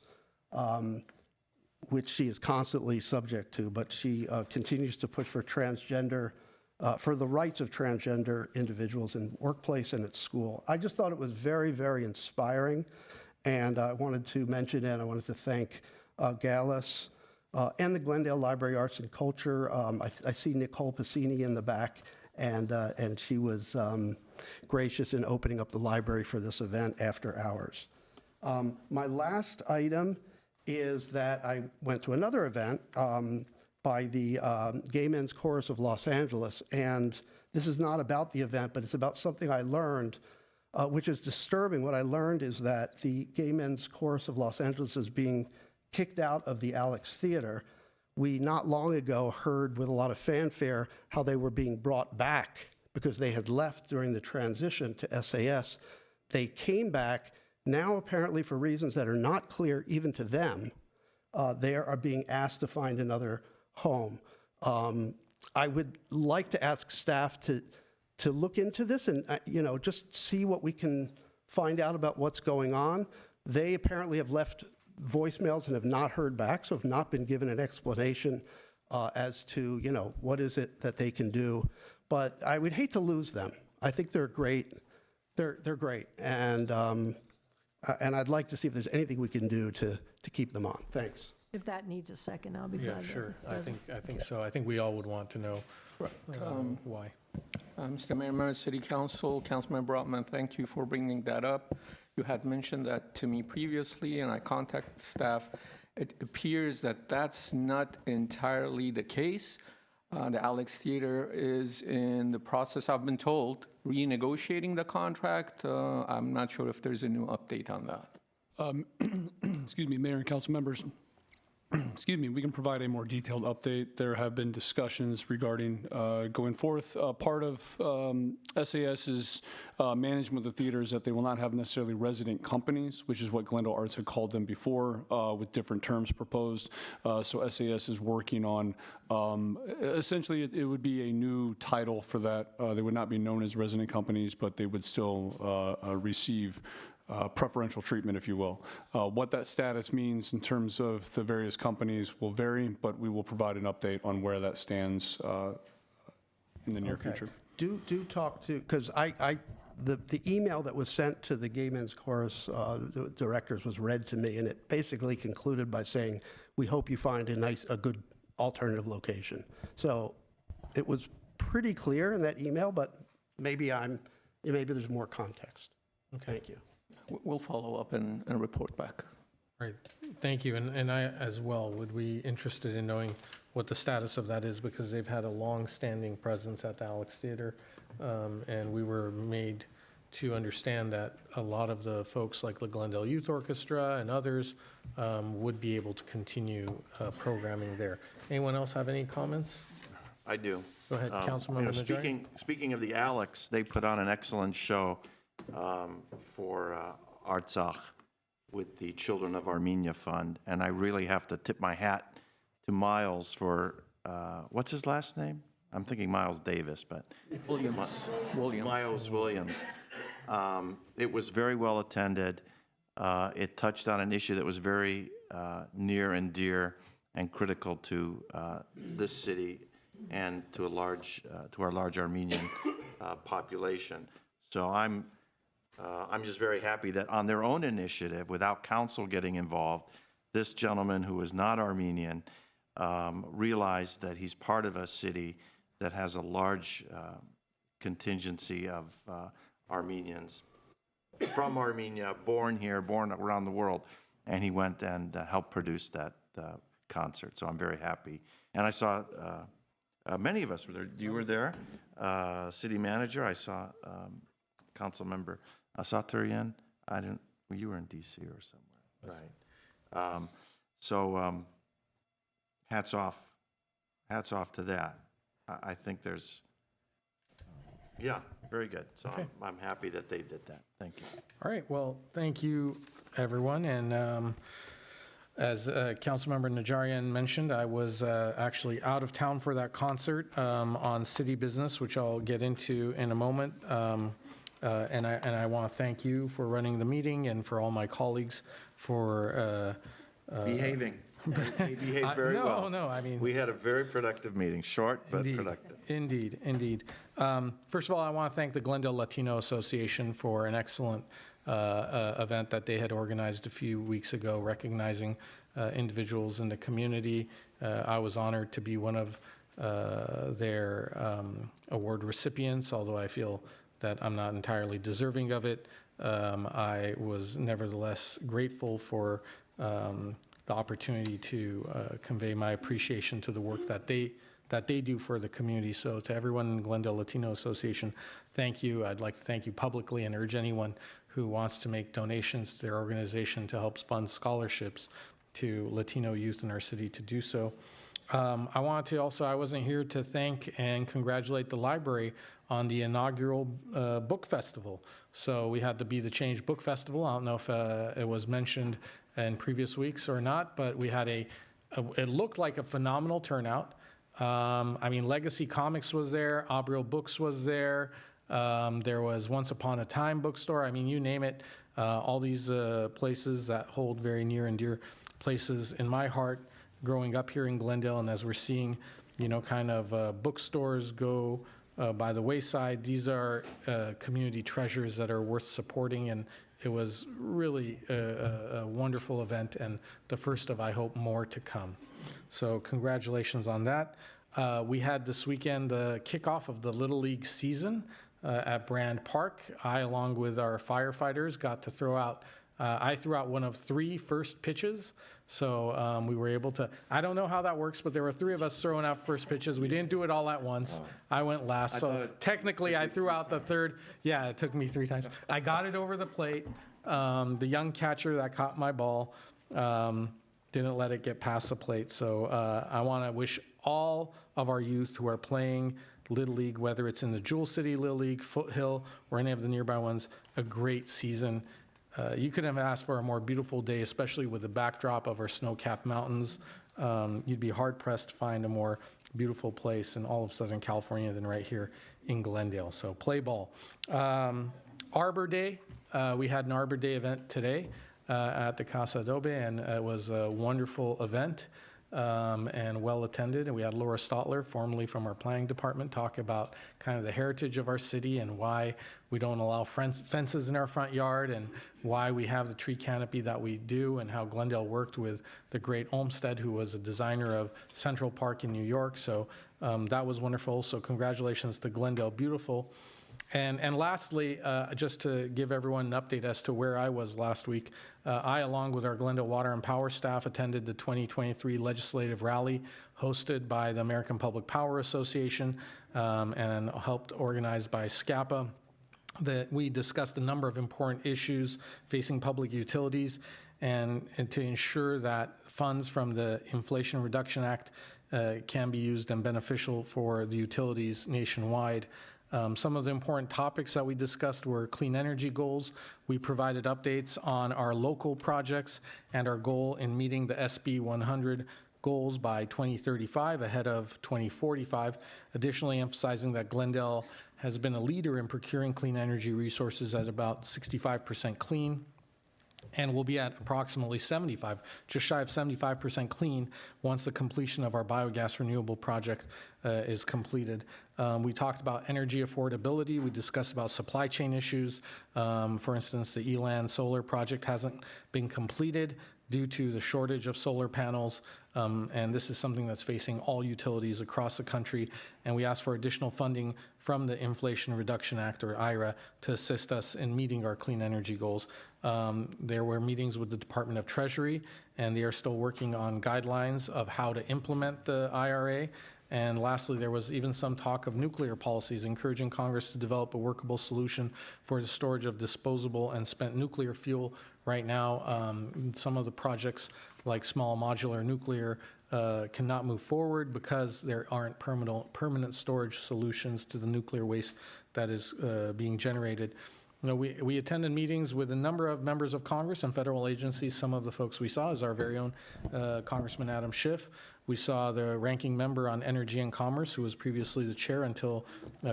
which she is constantly subject to, but she continues to push for for the rights of transgender individuals in workplace and at school. I just thought it was very, very inspiring, and I wanted to mention it. I wanted to thank GALAS and the Glendale Library Arts and Culture. I see Nicole Pacini in the back, and she was gracious in opening up the library for this event after hours. My last item is that I went to another event by the Gay Men's Chorus of Los Angeles, and this is not about the event, but it's about something I learned, which is disturbing. What I learned is that the Gay Men's Chorus of Los Angeles is being kicked out of the Alex Theater. We not long ago heard with a lot of fanfare how they were being brought back because they had left during the transition to SAS. They came back. Now, apparently, for reasons that are not clear even to them, they are being asked to find another home. I would like to ask staff to look into this and just see what we can find out about what's going on. They apparently have left voicemails and have not heard back, so have not been given an explanation as to what is it that they can do. But I would hate to lose them. I think they're great. They're great, and I'd like to see if there's anything we can do to keep them on. Thanks. If that needs a second, I'll be Yeah, glad. sure. I think so. I think we all would want to know why. Mr. Mayor, Mayor, City Council, Councilman Brotman, thank you for bringing that up. You had mentioned that to me previously, and I contacted staff. It appears that that's not entirely the case. The Alex Theater is in the process, I've been told, renegotiating the contract. I'm not sure if there's a new update on that. Excuse me, Mayor and council members. Excuse me, we can provide a more detailed update. There have been discussions regarding going forth. Part of SAS's management of the theater is that they will not have necessarily resident companies, which is what Glendale Arts had called them before, with different terms proposed. So SAS is working on, essentially it would be a new title for that. They would not be known as resident companies, but they would still receive preferential treatment, if you will. What that status means in terms of the various companies will vary, but we will provide an update on where that stands in the near future. Do talk to, because the email that was sent to the Gay Men's Chorus directors was read to me, and it basically concluded by saying, we hope you find a good alternative location. So it was pretty clear in that email, but maybe there's more context. Okay. Thank you. We'll follow up and report back. Right. Thank you. And I as well would be interested in knowing what the status of that is, because they've had a long-standing presence at the Alex Theater, and we were made to understand that a lot of the folks like the Glendale Youth Orchestra and others would be able to continue programming there. Anyone else have any comments? I do. Go ahead, Councilmember Najarian. Speaking of the Alex, they put on an excellent show for Artsakh with the Children of Armenia Fund, and I really have to tip my hat to Miles for, what's his last name? I'm thinking Miles Davis, but. Williams. Miles Williams. It was very well attended. It touched on an issue that was very near and dear and critical to this city and to our large Armenian population. So I'm just very happy that on their own initiative, without council getting involved, this gentleman who is not Armenian realized that he's part of a city that has a large contingency of Armenians from Armenia, born here, born around the world, and he went and helped produce that concert. So I'm very happy. And I saw many of us were there. You were there, city manager. I saw council member Asaturian. You were in D.C. or somewhere, right? So hats off to that. I think there's, yeah, very good. So Okay. I'm happy that they did that. Thank you. All right, well, thank you, everyone. And as Councilmember Najarian mentioned, I was actually out of town for that concert on city business, which I'll get into in a moment. And I want to thank you for running the meeting and for all my colleagues for Behaving. He behaved very well. No, I mean. We had a very productive meeting, short but Indeed, productive. Indeed. First of all, I want to thank the Glendale Latino Association for an excellent event that they had organized a few weeks ago, recognizing individuals in the community. I was honored to be one of their award recipients, although I feel that I'm not entirely deserving of it. I was nevertheless grateful for the opportunity to convey my appreciation to the work that they do for the community. So to everyone in Glendale Latino Association, thank you. I'd like to thank you publicly and urge anyone who wants to make donations to their organization to help fund scholarships to Latino youth in our city to do so. I wanted to also, I wasn't here to thank and congratulate the library on the inaugural book festival. So we had the Be the Change Book Festival. I don't know if it was mentioned in previous weeks or not, but we had it looked like a phenomenal turnout. I mean, Legacy Comics was there, Abril Books was there, there was Once Upon a Time bookstore. I mean, you name it, all these places that hold very near and dear places in my heart growing up here in Glendale. And as we're seeing, kind of bookstores go by the wayside, these are community treasures that are worth supporting. And it was really a wonderful event, and the first of, I hope, more to come. So congratulations on that. We had this weekend the kickoff of the Little League season at Brand Park. I, along with our firefighters, got to throw out, I threw out one of 3 first pitches. So we were able to, I don't know how that works, but there were 3 of us throwing out first pitches. We didn't do it all at once. I went last. So technically I threw out the third. Yeah, it took me 3 times. I got it over the plate. The young catcher that caught my ball didn't let it get past the plate. So I want to wish all of our youth who are playing Little League, whether it's in the Jewel City Little League, Foothill, or any of the nearby ones, a great season. You couldn't have asked for a more beautiful day, especially with the backdrop of our snow-capped mountains. You'd be hard-pressed to find a more beautiful place in all of Southern California than right here in Glendale. So play ball. Arbor Day. We had an Arbor Day event today at the Casa Adobe, and it was a wonderful event and well attended. And we had Laura Stotler, formerly from our planning department, talk about kind of the heritage of our city and why we don't allow fences in our front yard and why we have the tree canopy that we do, and how Glendale worked with the great Olmsted, who was a designer of Central Park in New York. So that was wonderful. So congratulations to Glendale Beautiful. And lastly, just to give everyone an update as to where I was last week, I, along with our Glendale Water and Power staff, attended the 2023 legislative rally hosted by the American Public Power Association and helped organized by SCAPA. that we discussed a number of important issues facing public utilities and to ensure that funds from the Inflation Reduction Act can be used and beneficial for the utilities nationwide. Some of the important topics that we discussed were clean energy goals. We provided updates on our local projects and our goal in meeting the SB 100 goals by 2035 ahead of 2045, additionally emphasizing that Glendale has been a leader in procuring clean energy resources at about 65% clean, and we'll be at approximately 75, just shy of 75% clean once the completion of our biogas renewable project is completed. We talked about energy affordability. We discussed about supply chain issues. For instance, the Elan solar project hasn't been completed due to the shortage of solar panels, and this is something that's facing all utilities across the country. And we asked for additional funding from the Inflation Reduction Act, or IRA, to assist us in meeting our clean energy goals. There were meetings with the Department of Treasury, and they are still working on guidelines of how to implement the IRA. And lastly, there was even some talk of nuclear policies, encouraging Congress to develop a workable solution for the storage of disposable and spent nuclear fuel. Right now, some of the projects like small modular nuclear cannot move forward because there aren't permanent storage solutions to the nuclear waste that is being generated. You know, we attended meetings with a number of members of Congress and federal agencies. Some of the folks we saw is our very own Congressman Adam Schiff. We saw the ranking member on Energy and Commerce, who was previously the chair until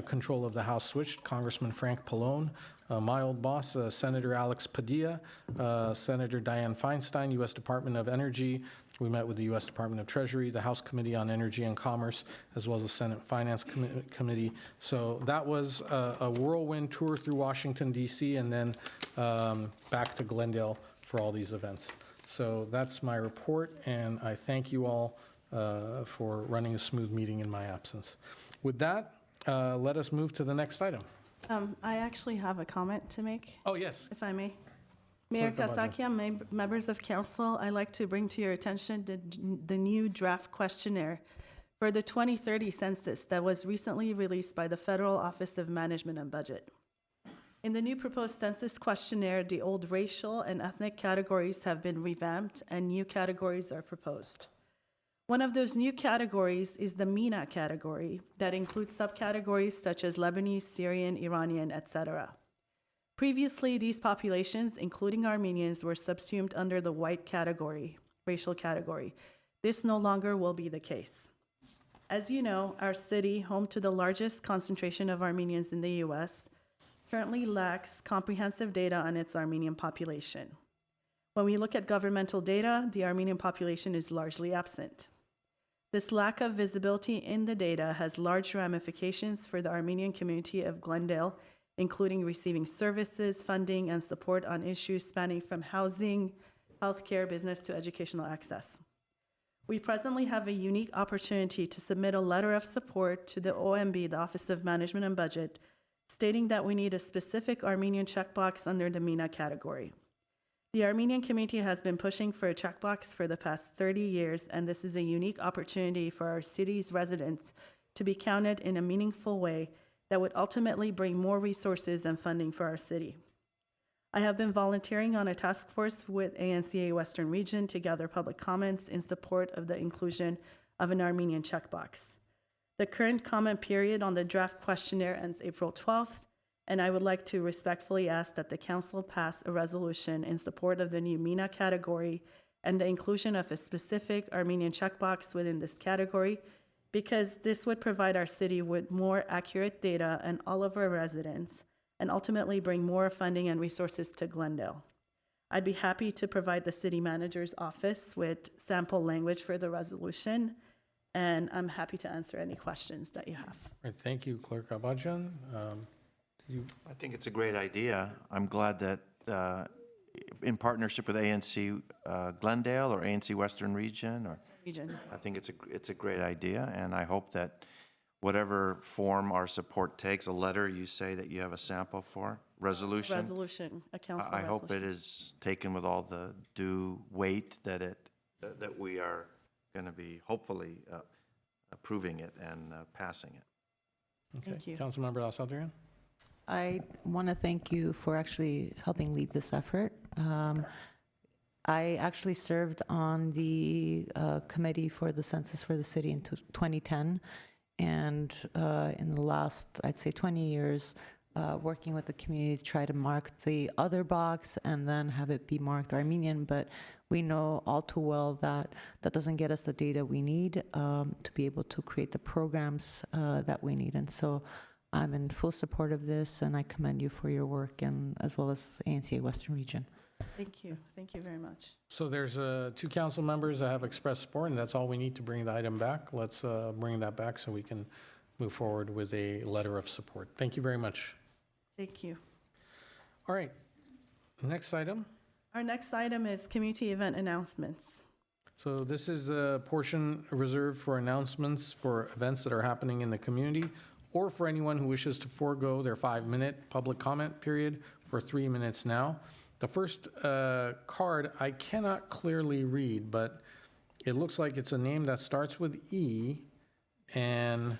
control of the House switched, Congressman Frank Pallone. My old boss, Senator Alex Padilla, Senator Dianne Feinstein, U.S. Department of Energy. We met with the U.S. Department of Treasury, the House Committee on Energy and Commerce, as well as the Senate Finance Committee. So that was a whirlwind tour through Washington, D.C., and then back to Glendale for all these events. So that's my report, and I thank you all for running a smooth meeting in my absence. With that, let us move to the next item. I actually have a comment to make. Oh, yes. If I may. Mayor Clerk Abajian. Kasakian, members of council, I'd like to bring to your attention the new draft questionnaire for the 2030 census that was recently released by the Federal Office of Management and Budget. In the new proposed census questionnaire, the old racial and ethnic categories have been revamped and new categories are proposed. One of those new categories is the MENA category that includes subcategories such as Lebanese, Syrian, Iranian, etc. Previously, these populations, including Armenians, were subsumed under the white category, racial category. This no longer will be the case. As you know, our city, home to the largest concentration of Armenians in the U.S., currently lacks comprehensive data on its Armenian population. When we look at governmental data, the Armenian population is largely absent. This lack of visibility in the data has large ramifications for the Armenian community of Glendale, including receiving services, funding, and support on issues spanning from housing, healthcare, business, to educational access. We presently have a unique opportunity to submit a letter of support to the OMB, the Office of Management and Budget, stating that we need a specific Armenian checkbox under the MENA category. The Armenian community has been pushing for a checkbox for the past 30 years, and this is a unique opportunity for our city's residents to be counted in a meaningful way that would ultimately bring more resources and funding for our city. I have been volunteering on a task force with ANCA Western Region to gather public comments in support of the inclusion of an Armenian checkbox. The current comment period on the draft questionnaire ends April 12th, and I would like to respectfully ask that the council pass a resolution in support of the new MENA category and the inclusion of a specific Armenian checkbox within this category, because this would provide our city with more accurate data and all of our residents, and ultimately bring more funding and resources to Glendale. I'd be happy to provide the city manager's office with sample language for the resolution, and I'm happy to answer any questions that you have. All right, thank you, Clerk Abajian. I think it's a great idea. I'm glad that in partnership with ANC Glendale or ANC Western Region, or I think it's a great idea, and I hope that whatever form our support takes, a letter you say that you have a sample for, resolution. Resolution, a council I resolution. hope it is taken with all the due weight that we are going to be hopefully approving it and passing it. Okay. Thank you. Councilmember El Salvadorian? I want to thank you for actually helping lead this effort. I actually served on the committee for the census for the city in 2010, and in the last, I'd say 20 years, working with the community to try to mark the other box and then have it be marked Armenian, but we know all too well that that doesn't get us the data we need to be able to create the programs that we need. And so I'm in full support of this, and I commend you for your work, and as well as ANCA Western Region. Thank you. Thank you very much. So there's 2 council members that have expressed support, and that's all we need to bring the item back. Let's bring that back so we can move forward with a letter of support. Thank you very much. Thank you. All right, next item. Our next item is community event announcements. So this is a portion reserved for announcements for events that are happening in the community, or for anyone who wishes to forego their 5-minute public comment period for 3 minutes now. The first card I cannot clearly read, but it looks like it's a name that starts with E, and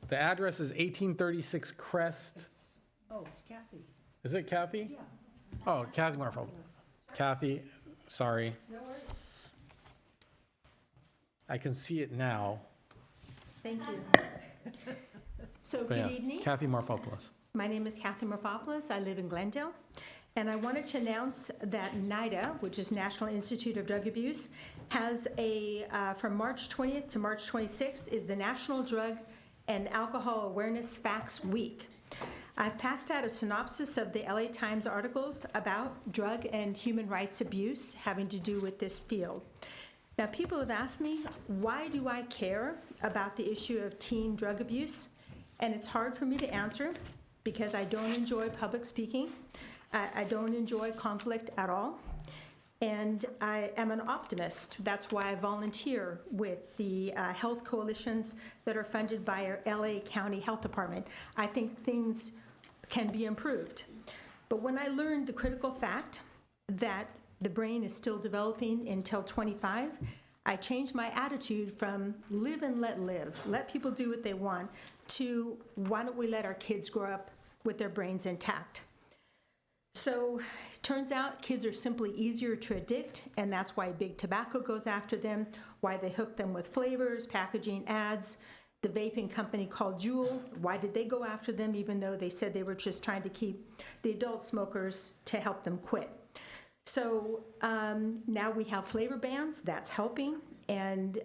the address is 1836 Crest. Oh, it's Kathy. Is it Kathy? Yeah. Oh, Kathy Marfo. Kathy, sorry. No worries. I can see it now. Thank you. So, But good yeah, evening. Kathy Marfopoulos. My name is Kathy Morphopoulos. I live in Glendale. And I wanted to announce that NIDA, which is National Institute of Drug Abuse, has from March 20th to March 26th is the National Drug and Alcohol Awareness Facts Week. I've passed out a synopsis of the LA Times articles about drug and human rights abuse having to do with this field. Now, people have asked me, why do I care about the issue of teen drug abuse? And it's hard for me to answer because I don't enjoy public speaking. I don't enjoy conflict at all. And I am an optimist. That's why I volunteer with the health coalitions that are funded by our LA County Health Department. I think things can be improved. But when I learned the critical fact that the brain is still developing until 25, I changed my attitude from live and let people do what they want, to why don't we let our kids grow up with their brains intact. So it turns out kids are simply easier to addict, and that's why Big Tobacco goes after them, why they hook them with flavors, packaging, ads. The vaping company called Juul, why did they go after them even though they said they were just trying to keep the adult smokers to help them quit? So now we have flavor bans, that's helping, and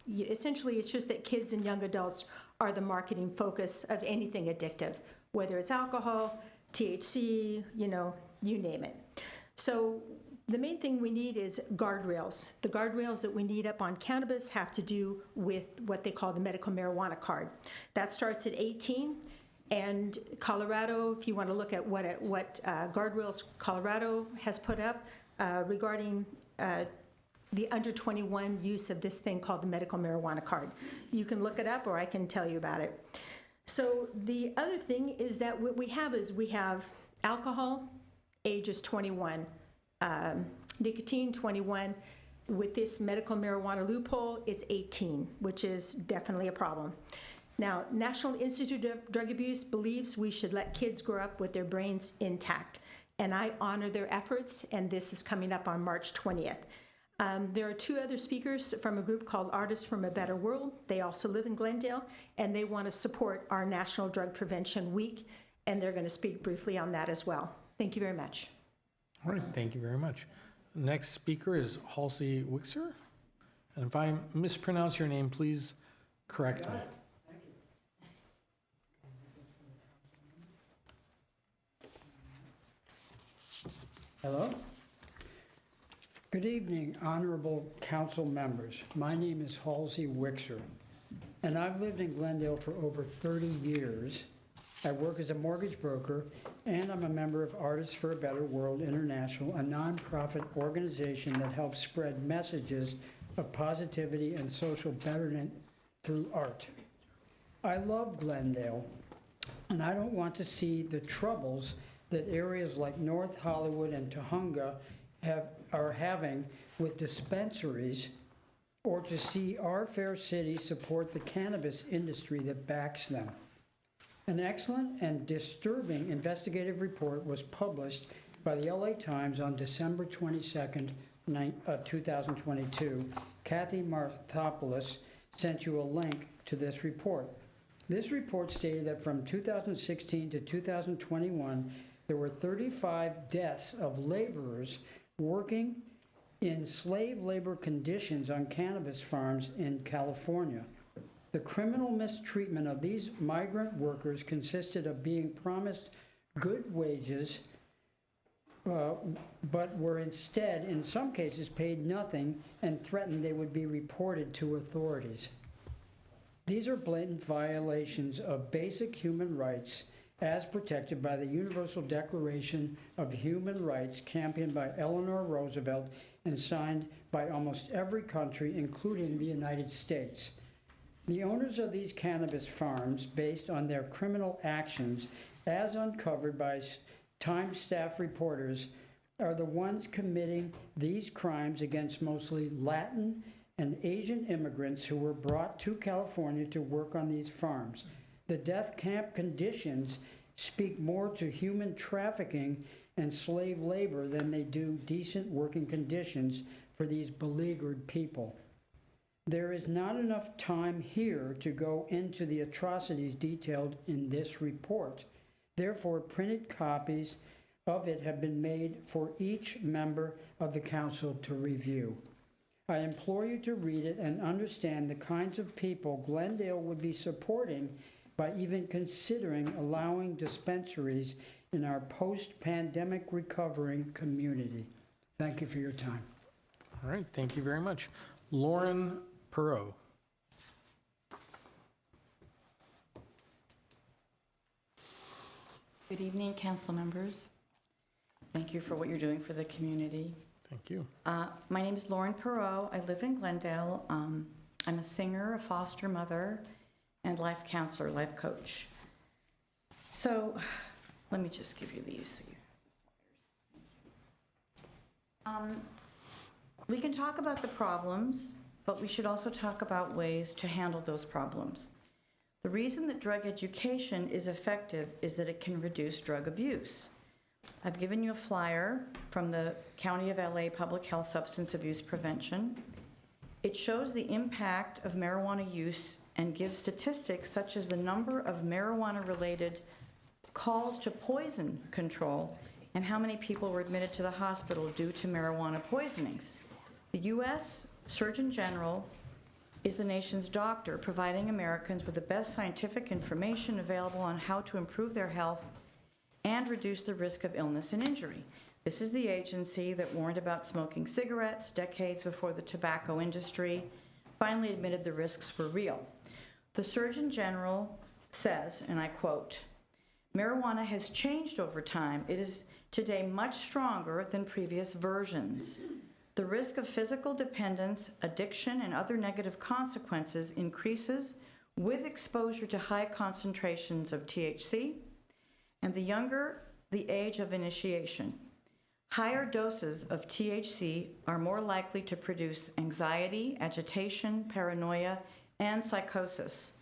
essentially it's just that kids and young adults are the marketing focus of anything addictive, whether it's alcohol, THC, you name it. So the main thing we need is guardrails. The guardrails that we need up on cannabis have to do with what they call the medical marijuana card. That starts at 18, and Colorado, if you want to look at what guardrails Colorado has put up regarding the under 21 use of this thing called the medical marijuana card. You can look it up, or I can tell you about it. So the other thing is that what we have alcohol, ages 21, nicotine 21. With this medical marijuana loophole, it's 18, which is definitely a problem. Now, National Institute of Drug Abuse believes we should let kids grow up with their brains intact, and I honor their efforts, and this is coming up on March 20th. There are 2 other speakers from a group called Artists from a Better World. They also live in Glendale, and they want to support our National Drug Prevention Week, and they're going to speak briefly on that as well. Thank you very much. All right, thank you very much. Next speaker is Halsey Wixer. And if I mispronounce your name, please correct me. Hello. Good evening, honorable council members. My name is Halsey Wixer, and I've lived in Glendale for over 30 years. I work as a mortgage broker, and I'm a member of Artists for a Better World International, a nonprofit organization that helps spread messages of positivity and social betterment through art. I love Glendale, and I don't want to see the troubles that areas like North Hollywood and Tujunga are having with dispensaries, or to see our fair city support the cannabis industry that backs them. An excellent and disturbing investigative report was published by the LA Times on December 22nd, 2022. Kathy Marthopoulos sent you a link to this report. This report stated that from 2016 to 2021, there were 35 deaths of laborers working in slave labor conditions on cannabis farms in California. The criminal mistreatment of these migrant workers consisted of being promised good wages, but were instead, in some cases, paid nothing and threatened they would be reported to authorities. These are blatant violations of basic human rights as protected by the Universal Declaration of Human Rights, championed by Eleanor Roosevelt and signed by almost every country, including the United States. The owners of these cannabis farms, based on their criminal actions, as uncovered by Time staff reporters, are the ones committing these crimes against mostly Latin and Asian immigrants who were brought to California to work on these farms. The death camp conditions speak more to human trafficking and slave labor than they do decent working conditions for these beleaguered people. There is not enough time here to go into the atrocities detailed in this report. Therefore, printed copies of it have been made for each member of the council to review. I implore you to read it and understand the kinds of people Glendale would be supporting by even considering allowing dispensaries in our post-pandemic recovering community. Thank you for your time. All right, thank you very much. Lauren Perot. Good evening, council members. Thank you for what you're doing for the community. Thank you. My name is Lauren Perot. I live in Glendale. I'm a singer, a foster mother, and life counselor, life coach. So let me just give you these. We can talk about the problems, but we should also talk about ways to handle those problems. The reason that drug education is effective is that it can reduce drug abuse. I've given you a flyer from the County of LA Public Health Substance Abuse Prevention. It shows the impact of marijuana use and gives statistics such as the number of marijuana-related calls to poison control and how many people were admitted to the hospital due to marijuana poisonings. The U.S. Surgeon General is the nation's doctor, providing Americans with the best scientific information available on how to improve their health and reduce the risk of illness and injury. This is the agency that warned about smoking cigarettes decades before the tobacco industry finally admitted the risks were real. The Surgeon General says, and I quote, "Marijuana has changed over time. It is today much stronger than previous versions. The risk of physical dependence, addiction, and other negative consequences increases with exposure to high concentrations of THC, and the younger the age of initiation. Higher doses of THC are more likely to produce anxiety, agitation, paranoia, and psychosis.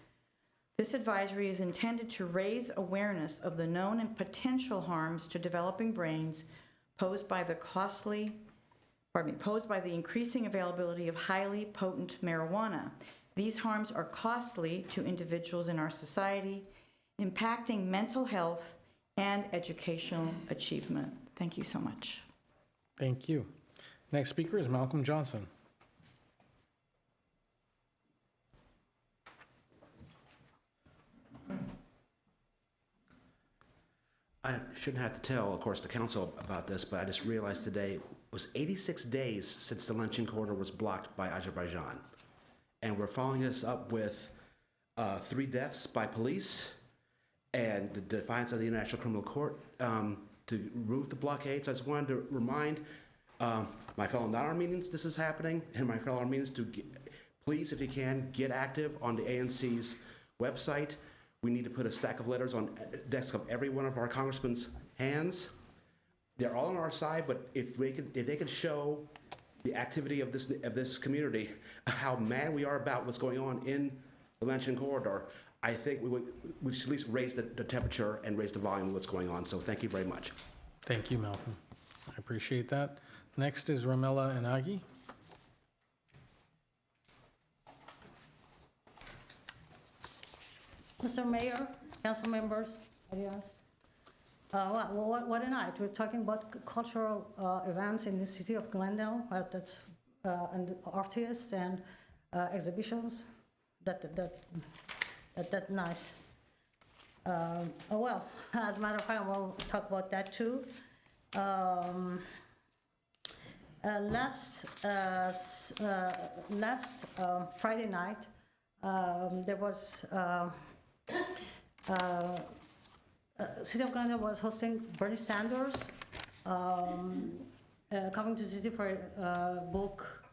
This advisory is intended to raise awareness of the known and potential harms to developing brains posed by the increasing availability of highly potent marijuana. These harms are costly to individuals in our society, impacting mental health and educational achievement." Thank you so much. Thank you. Next speaker is Malcolm Johnson. I shouldn't have to tell, of course, the council about this, but I just realized today it was 86 days since the lynching corridor was blocked by Azerbaijan. And we're following this up with 3 deaths by police and the defiance of the International Criminal Court to remove the blockade. So I just wanted to remind my fellow non-Armenians this is happening, and my fellow Armenians to please, if you can, get active on the ANC's website. We need to put a stack of letters on the desk of every one of our congressmen's hands. They're all on our side, but if they can show the activity of this community, how mad we are about what's going on in the lynching corridor, I think we should at least raise the temperature and raise the volume of what's going on. So thank you very much. Thank you, Malcolm. I appreciate that. Next is Ramela Inagi. Mr. Mayor, council members, audience. What a night. We're talking about cultural events in the city of Glendale, and artists and exhibitions. That's nice. Well, as a matter of fact, I will talk about that too. Last Friday night, there was City of Glendale was hosting Bernie Sanders coming to the city for a book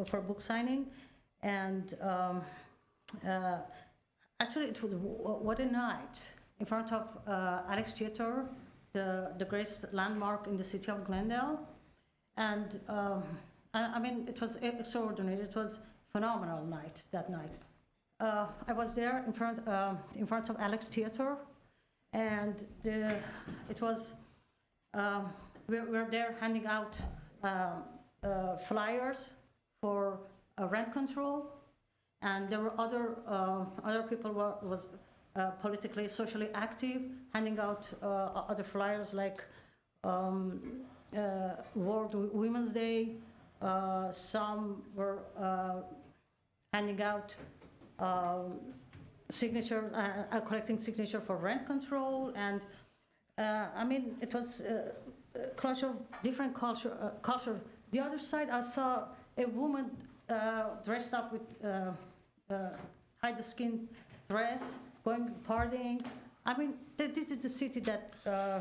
for book signing, and actually it was what a night in front of Alex Theater, the greatest landmark in the city of Glendale, and I mean it was extraordinary. It was phenomenal night that night. I was there in front of Alex Theater, and it was we were there handing out flyers for rent control, and there were other people who was politically, socially active, handing out other flyers like World Women's Day. Some were handing out signature, collecting signature for rent control, and I mean it was culture, different culture. The other side, I saw a woman dressed up with hide the skin dress, going partying. I mean, this is the city that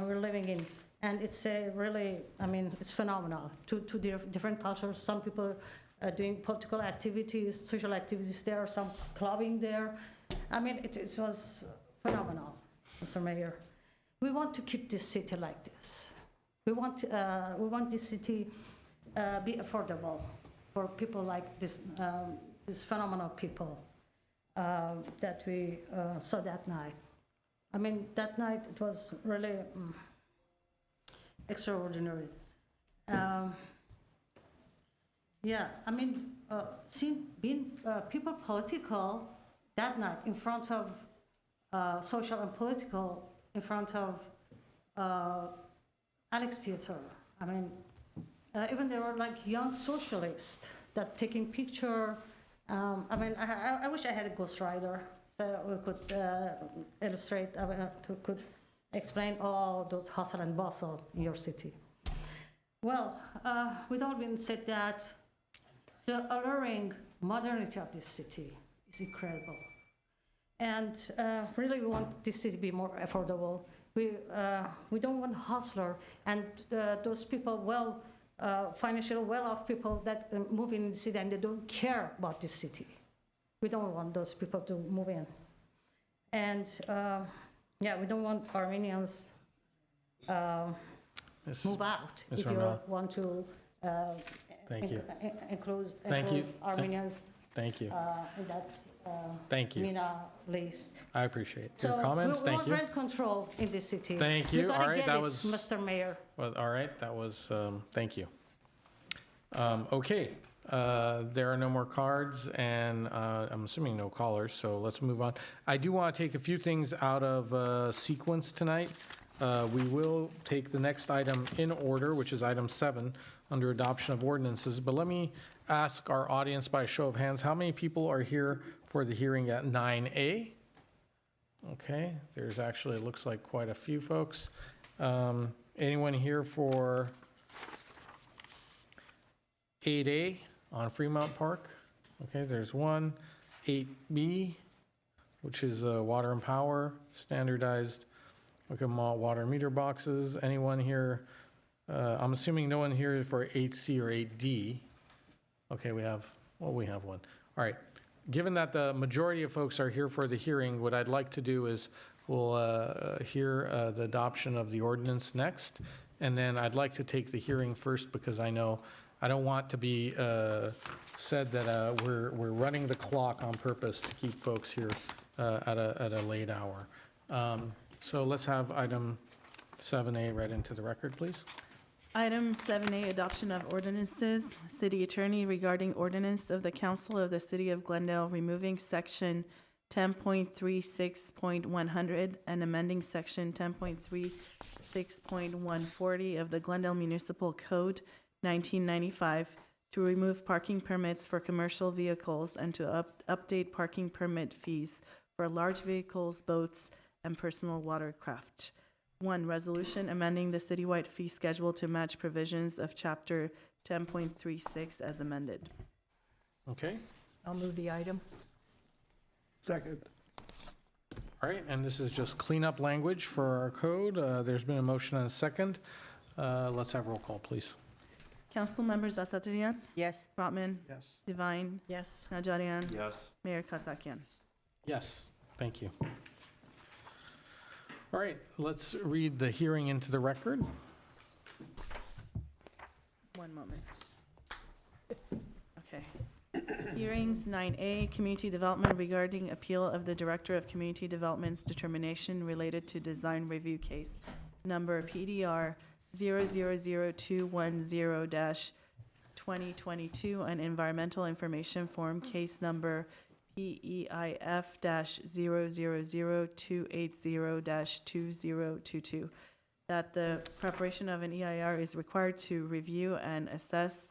we're living in, and it's really, I mean, it's phenomenal. Two different cultures. Some people doing political activities, social activities there, some clubbing there. I mean, it was phenomenal, Mr. Mayor. We want to keep this city like this. We want this city be affordable for people like this, these phenomenal people that we saw that night. I mean, that night it was really extraordinary. Yeah, I mean, being people political that night in front of social and political in front of Alex Theater. I mean, even there were like young socialists that taking picture. I mean, I wish I had a ghostwriter so we could illustrate, could explain all those hustle and bustle in your city. Well, with all being said that, the alluring modernity of this city is incredible. And really we want this city to be more affordable. We don't want hustler and those people, financially well-off people that move in the city and they don't care about this city. We don't want those people to move in. And yeah, we don't want Armenians move out. Ms. If you Ramel. want to include Armenians Thank you. in that Thank you. MENA list. I appreciate So your comments. we Thank want you. rent control in this city. Thank you. You gotta All right, get that it, was- Mr. Mayor. Well, all right, that was, thank you. Okay, there are no more cards, and I'm assuming no callers, so let's move on. I do want to take a few things out of sequence tonight. We will take the next item in order, which is item 7, under adoption of ordinances. But let me ask our audience by a show of hands, how many people are here for the hearing at 9A? Okay, there's actually, it looks like quite a few folks. Anyone here for 8A on Fremont Park? Okay, there's one. 8B, which is water and power, standardized water meter boxes. Anyone here? I'm assuming no one here for 8C or 8D. Okay, we have one. All right. Given that the majority of folks are here for the hearing, what I'd like to do is we'll hear the adoption of the ordinance next, and then I'd like to take the hearing first because I know I don't want to be said that we're running the clock on purpose to keep folks here at a late hour. So let's have item 7A read into the record, please. Item 7A, adoption of ordinances. City Attorney regarding ordinance of the Council of the City of Glendale removing section 10.36.100 and amending section 10.36.140 of the Glendale Municipal Code 1995 to remove parking permits for commercial vehicles and to update parking permit fees for large vehicles, boats, and personal watercraft. 1, resolution amending the citywide fee schedule to match provisions of Chapter 10.36 as amended. Okay, I'll move the item. Second. all right, and this is just cleanup language for our code. There's been a motion and a second. Let's have roll call, please. Council members Asatryan? Yes. Brotman? Yes. Divine? Yes. Najarian? Yes. Mayor Kasakian? Yes, thank you. All right, let's read the hearing into the record. One moment. Okay. Hearings 9A, Community Development regarding appeal of the Director of Community Development's determination related to design review case number PDR 000210-2022 and environmental information form case number PEIF-000280-2022, that the preparation of an EIR is required to review and assesses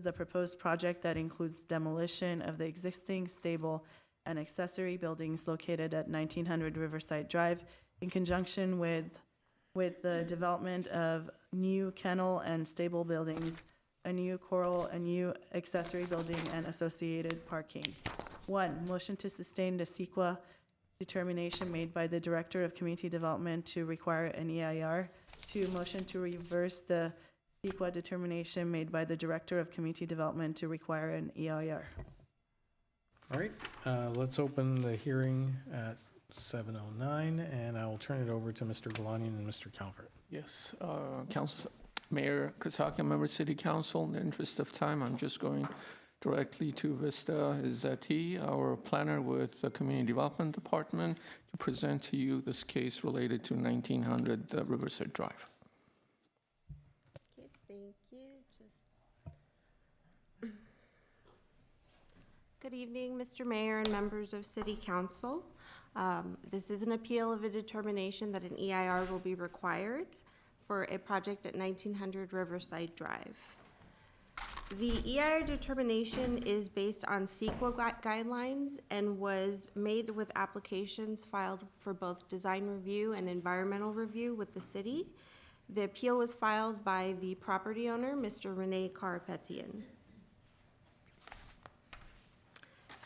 the proposed project that includes demolition of the existing stable and accessory buildings located at 1900 Riverside Drive in conjunction with the development of new kennel and stable buildings, a new coral, a new accessory building, and associated parking. 1, motion to sustain the CEQA determination made by the Director of Community Development to require an EIR. 2, motion to reverse the CEQA determination made by the Director of Community Development to require an EIR. All right, let's open the hearing at 7:09, and I will turn it over to Mr. Galanian and Mr. Calvert. Yes, Council, Mayor Kasakian, member City Council, in the interest of time, I'm just going directly to Vista Izzati, our planner with the Community Development Department, to present to you this case related to 1900 Riverside Drive. Okay, thank you. Good evening, Mr. Mayor and members of City Council. This is an appeal of a determination that an EIR will be required for a project at 1900 Riverside Drive. The EIR determination is based on CEQA guidelines and was made with applications filed for both design review and environmental review with the city. The appeal was filed by the property owner, Mr. Rene Karapetian.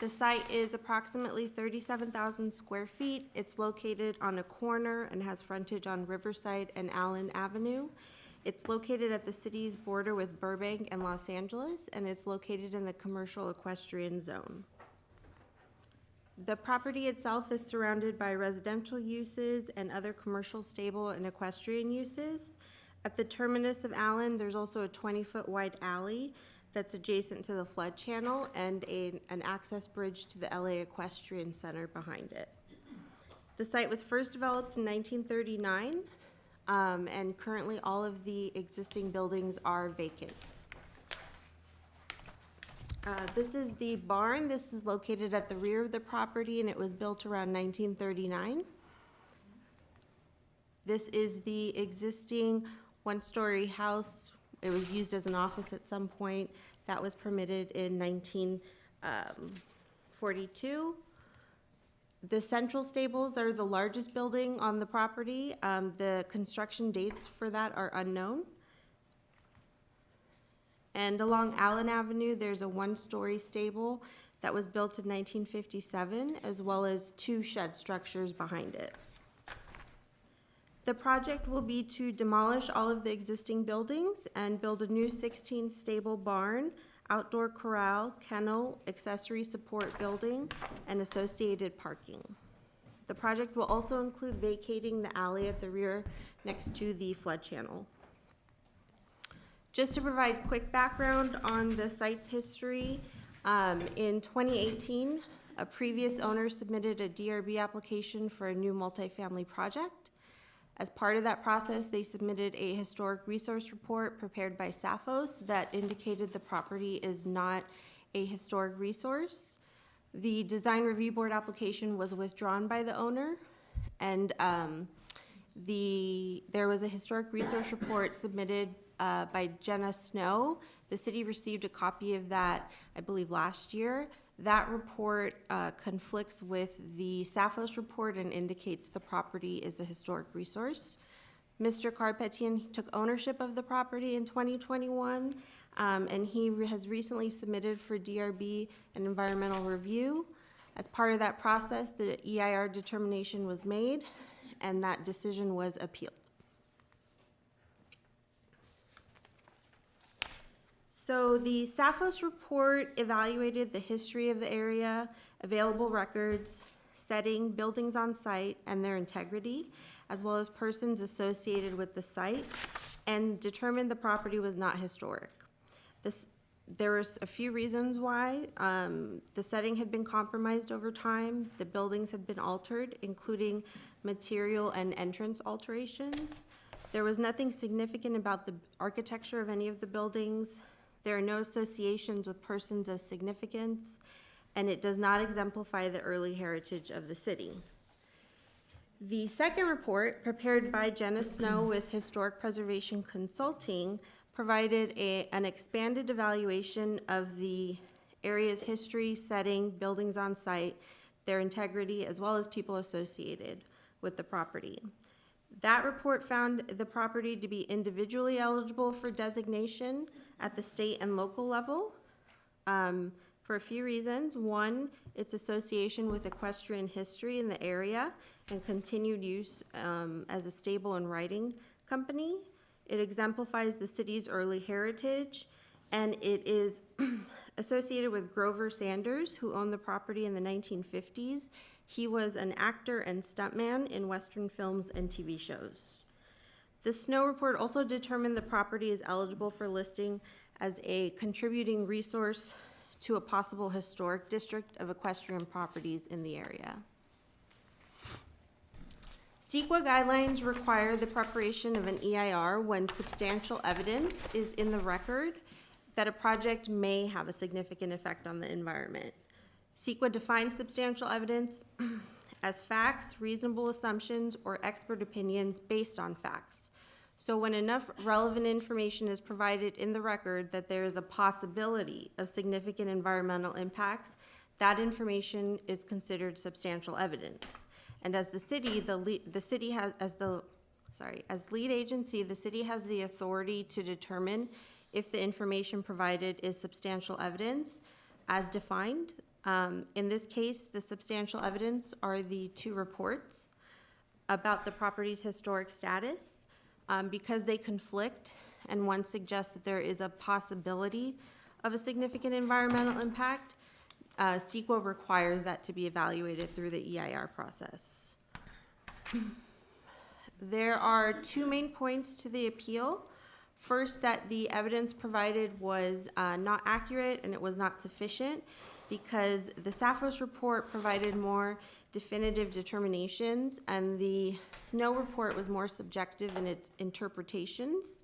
The site is approximately 37,000 square feet. It's located on a corner and has frontage on Riverside and Allen Avenue. It's located at the city's border with Burbank and Los Angeles, and it's located in the commercial equestrian zone. The property itself is surrounded by residential uses and other commercial, stable, and equestrian uses. At the terminus of Allen, there's also a 20-foot wide alley that's adjacent to the flood channel and an access bridge to the LA Equestrian Center behind it. The site was first developed in 1939, and currently all of the existing buildings are vacant. This is the barn. This is located at the rear of the property, and it was built around 1939. This is the existing one-story house. It was used as an office at some point. That was permitted in 1942. The central stables are the largest building on the property. The construction dates for that are unknown. And along Allen Avenue, there's a one-story stable that was built in 1957, as well as 2 shed structures behind it. The project will be to demolish all of the existing buildings and build a new 16-stable barn, outdoor corral, kennel, accessory support building, and associated parking. The project will also include vacating the alley at the rear next to the flood channel. Just to provide quick background on the site's history, in 2018, a previous owner submitted a DRB application for a new multifamily project. As part of that process, they submitted a historic resource report prepared by Saphos that indicated the property is not a historic resource. The design review board application was withdrawn by the owner, and there was a historic resource report submitted by Jenna Snow. The city received a copy of that, I believe, last year. That report conflicts with the Saphos report and indicates the property is a historic resource. Mr. Karpetian took ownership of the property in 2021, and he has recently submitted for DRB an environmental review. As part of that process, the EIR determination was made, and that decision was appealed. So the Saphos report evaluated the history of the area, available records, setting, buildings on site, and their integrity, as well as persons associated with the site, and determined the property was not historic. There was a few reasons why. The setting had been compromised over time, the buildings had been altered, including material and entrance alterations. There was nothing significant about the architecture of any of the buildings. There are no associations with persons of significance, and it does not exemplify the early heritage of the city. The second report, prepared by Jenna Snow with Historic Preservation Consulting, provided an expanded evaluation of the area's history, setting, buildings on site, their integrity, as well as people associated with the property. That report found the property to be individually eligible for designation at the state and local level for a few reasons. One, its association with equestrian history in the area and continued use as a stable and writing company. It exemplifies the city's early heritage, and it is associated with Grover Sanders, who owned the property in the 1950s. He was an actor and stuntman in Western films and TV shows. The Snow report also determined the property is eligible for listing as a contributing resource to a possible historic district of equestrian properties in the area. CEQA guidelines require the preparation of an EIR when substantial evidence is in the record that a project may have a significant effect on the environment. CEQA defines substantial evidence as facts, reasonable assumptions, or expert opinions based on facts. So when enough relevant information is provided in the record that there is a possibility of significant environmental impacts, that information is considered substantial evidence. And as the city, as lead agency, the city has the authority to determine if the information provided is substantial evidence as defined. In this case, the substantial evidence are the two reports about the property's historic status. Because they conflict and one suggests that there is a possibility of a significant environmental impact, CEQA requires that to be evaluated through the EIR process. There are two main points to the appeal. First, that the evidence provided was not accurate and it was not sufficient because the Saphos report provided more definitive determinations and the Snow report was more subjective in its interpretations.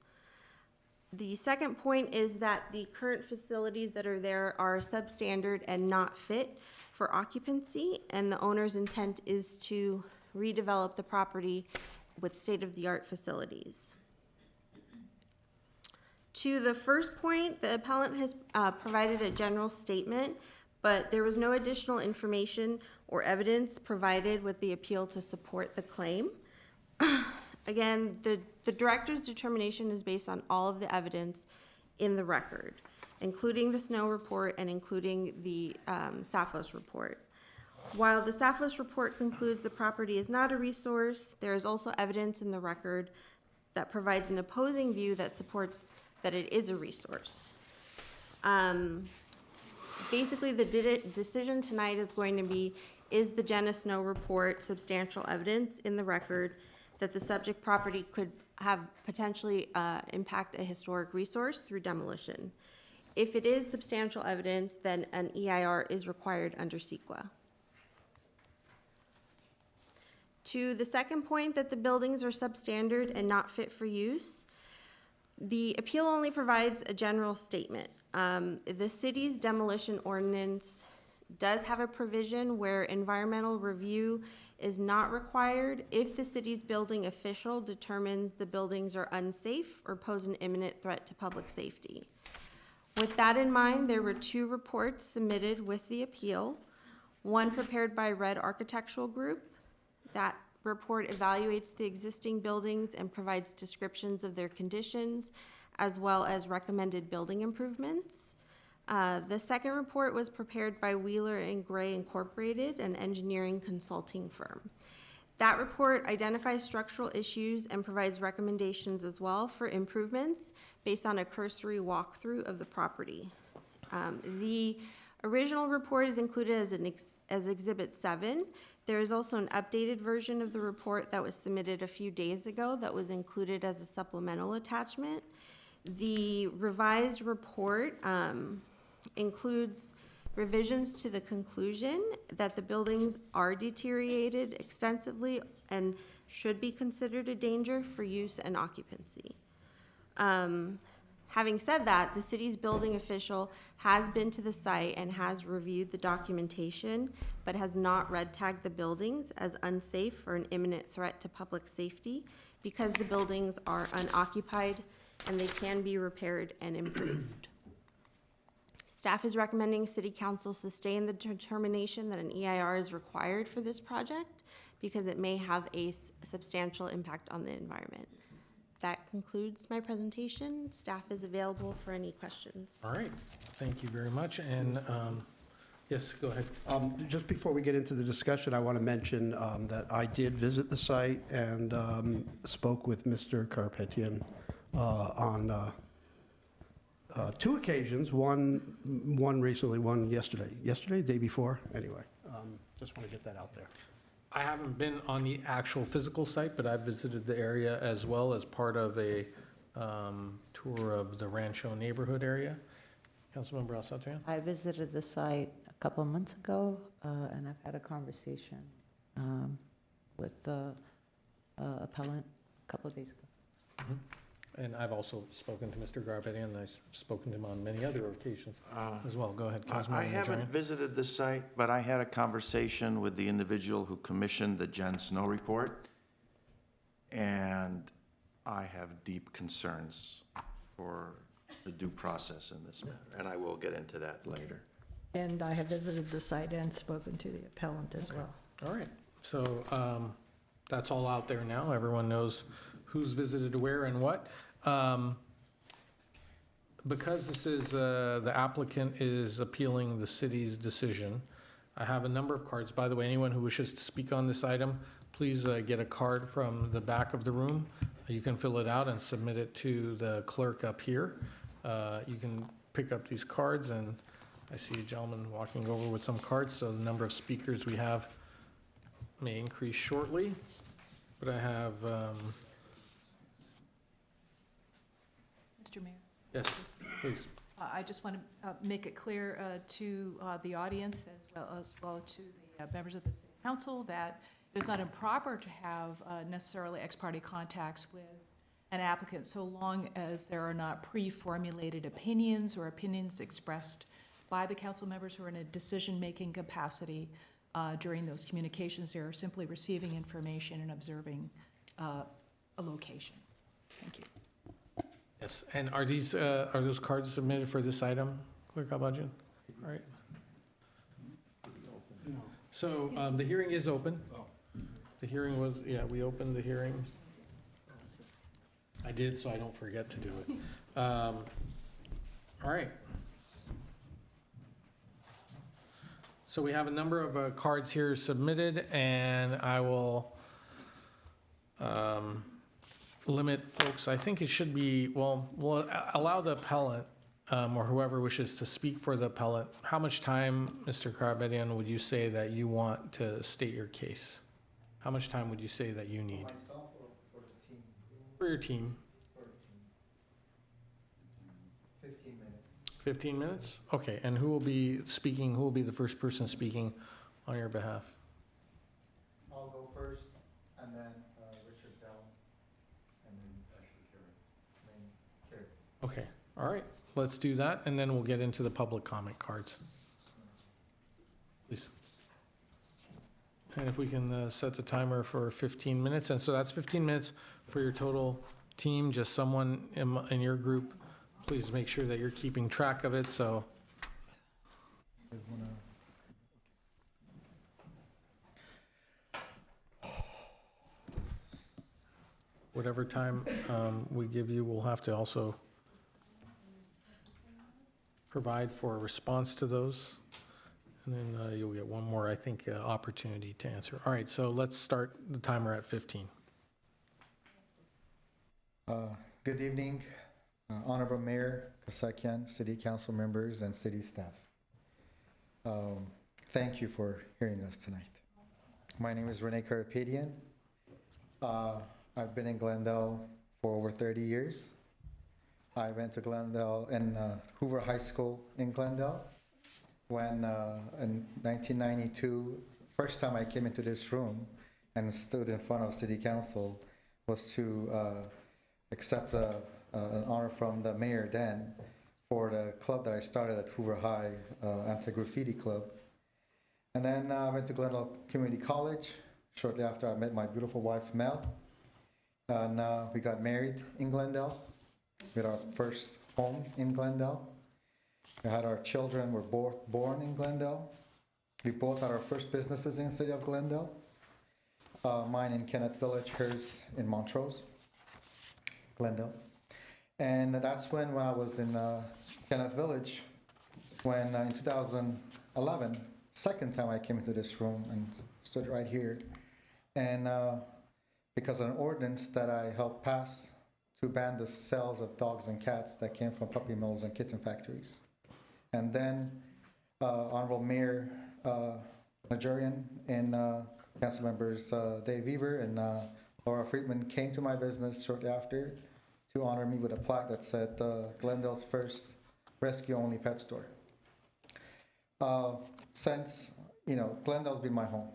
The second point is that the current facilities that are there are substandard and not fit for occupancy, and the owner's intent is to redevelop the property with state-of-the-art facilities. To the first point, the appellant has provided a general statement, but there was no additional information or evidence provided with the appeal to support the claim. Again, the director's determination is based on all of the evidence in the record, including the Snow report and including the Saphos report. While the Saphos report concludes the property is not a resource, there is also evidence in the record that provides an opposing view that supports that it is a resource. Basically, the decision tonight is going to be, is the Jenna Snow report substantial evidence in the record that the subject property could have potentially impact a historic resource through demolition. If it is substantial evidence, then an EIR is required under CEQA. To the second point, that the buildings are substandard and not fit for use, the appeal only provides a general statement. The city's demolition ordinance does have a provision where environmental review is not required if the city's building official determines the buildings are unsafe or pose an imminent threat to public safety. With that in mind, there were 2 reports submitted with the appeal, one prepared by Red Architectural Group. That report evaluates the existing buildings and provides descriptions of their conditions, as well as recommended building improvements. The second report was prepared by Wheeler and Gray Incorporated, an engineering consulting firm. That report identifies structural issues and provides recommendations as well for improvements based on a cursory walkthrough of the property. The original report is included as Exhibit 7. There is also an updated version of the report that was submitted a few days ago that was included as a supplemental attachment. The revised report includes revisions to the conclusion that the buildings are deteriorated extensively and should be considered a danger for use and occupancy. Having said that, the city's building official has been to the site and has reviewed the documentation, but has not red tagged the buildings as unsafe or an imminent threat to public safety because the buildings are unoccupied and they can be repaired and improved. Staff is recommending City Council sustain the determination that an EIR is required for this project because it may have a substantial impact on the environment. That concludes my presentation. Staff is available for any questions. All right, thank you very much. And yes, go ahead. Just before we get into the discussion, I want to mention that I did visit the site and spoke with Mr. Karapetian on 2 occasions, one recently, one yesterday, day before, anyway. Just want to get that out there. I haven't been on the actual physical site, but I've visited the area as well as part of a tour of the Rancho neighborhood area. Councilmember Al Satrian? I visited the site a couple of months ago, and I've had a conversation with the appellant a couple of days ago. Mm-hmm. And I've also spoken to Mr. Garbetti, and I've spoken to him on many other occasions as well. Go ahead, Councilmember I haven't Najarian. visited the site, but I had a conversation with the individual who commissioned the Jen Snow report, and I have deep concerns for the due process in this matter, and I will get into that later. And I have visited the site and spoken to the appellant as well. All right, so that's all out there now. Everyone knows who's visited where and what. Because this is, the applicant is appealing the city's decision, I have a number of cards. By the way, anyone who wishes to speak on this item, please get a card from the back of the room. You can fill it out and submit it to the clerk up here. You can pick up these cards, and I see a gentleman walking over with some cards, so the number of speakers we have may increase shortly. But I have, Mr. Mayor? yes, please. I just want to make it clear to the audience as well to the members of the City Council that it is not improper to have necessarily ex parte contacts with an applicant so long as there are not pre-formulated opinions or opinions expressed by the council members who are in a decision-making capacity during those communications. They are simply receiving information and observing a location. Thank you. Yes, and are these, are those cards submitted for this item, Clerk Albajian? All right. So the hearing is open. The hearing was, yeah, we opened the hearing. I did, so I don't forget to do it. All right. So we have a number of cards here submitted, and I will limit folks. I think it should be, well, we'll allow the appellant or whoever wishes to speak for the appellant. How much time, Mr. Karabedian, would you say that you want to state your case? How much time would you say that you need? For your team? 15 minutes. 15 minutes? Okay, and who will be speaking, who will be the first person speaking on your behalf? I'll go first, and then Richard Bell, and then Ashley Carey. Okay, all right, let's do that, and then we'll get into the public comment cards. Please. And if we can set the timer for 15 minutes, and so that's 15 minutes for your total team, just someone in your group, please make sure that you're keeping track of it, so. Whatever time we give you, we'll have to also provide for a response to those. And then you'll get one more, I think, opportunity to answer. All right, so let's start the timer at 15. Good evening, Honorable Mayor Kasakian, City Council members, and city staff. Thank you for hearing us tonight. My name is Rene Karapetian. I've been in Glendale for over 30 years. I went to Glendale and Hoover High School in Glendale. When in 1992, first time I came into this room and stood in front of City Council was to accept an honor from the mayor then for the club that I started at Hoover High, Anti-Graffiti Club. And then I went to Glendale Community College. Shortly after, I met my beautiful wife, Mel. And we got married in Glendale. We had our first home in Glendale. We had our children were both born in Glendale. We both had our first businesses in the city of Glendale. Mine in Kenneth Village, hers in Montrose, Glendale. And that's when I was in Kenneth Village, when in 2011, second time I came into this room and stood right here. And because of an ordinance that I helped pass to ban the sales of dogs and cats that came from puppy mills and kitten factories. And then Honorable Mayor Najarian and Council members Dave Weaver and Laura Friedman came to my business shortly after to honor me with a plaque that said Glendale's first rescue-only pet store. Since, Glendale's been my home.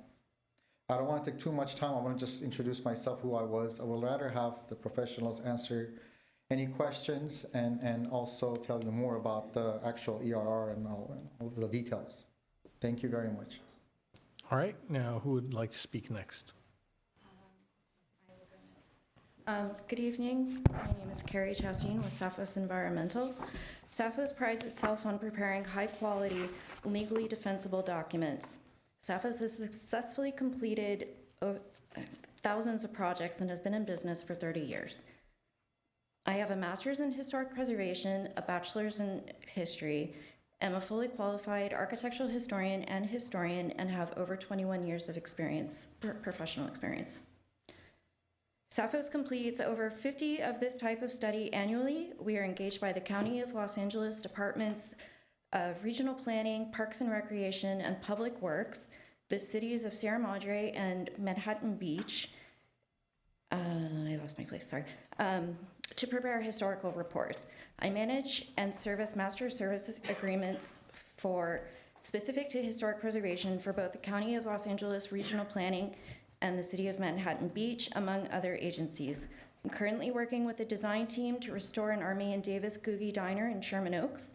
I don't want to take too much time. I want to just introduce myself, who I was. I would rather have the professionals answer any questions and also tell you more about the actual ERR and all the details. Thank you very much. All right, now who would like to speak next? Good evening. My name is Carrie Chastain with Safos Environmental. Safos prides itself on preparing high-quality, legally defensible documents. Safos has successfully completed thousands of projects and has been in business for 30 years. I have a master's in historic preservation, a bachelor's in history, am a fully qualified architectural historian, and have over 21 years of experience, professional experience. Safos completes over 50 of this type of study annually. We are engaged by the County of Los Angeles Departments of Regional Planning, Parks and Recreation, and Public Works, the cities of Sierra Madre and Manhattan Beach, I lost my place, sorry, to prepare historical reports. I manage and service master services agreements specific to historic preservation for both the County of Los Angeles Regional Planning and the City of Manhattan Beach, among other agencies. I'm currently working with the design team to restore an Army and Davis Googie Diner in Sherman Oaks,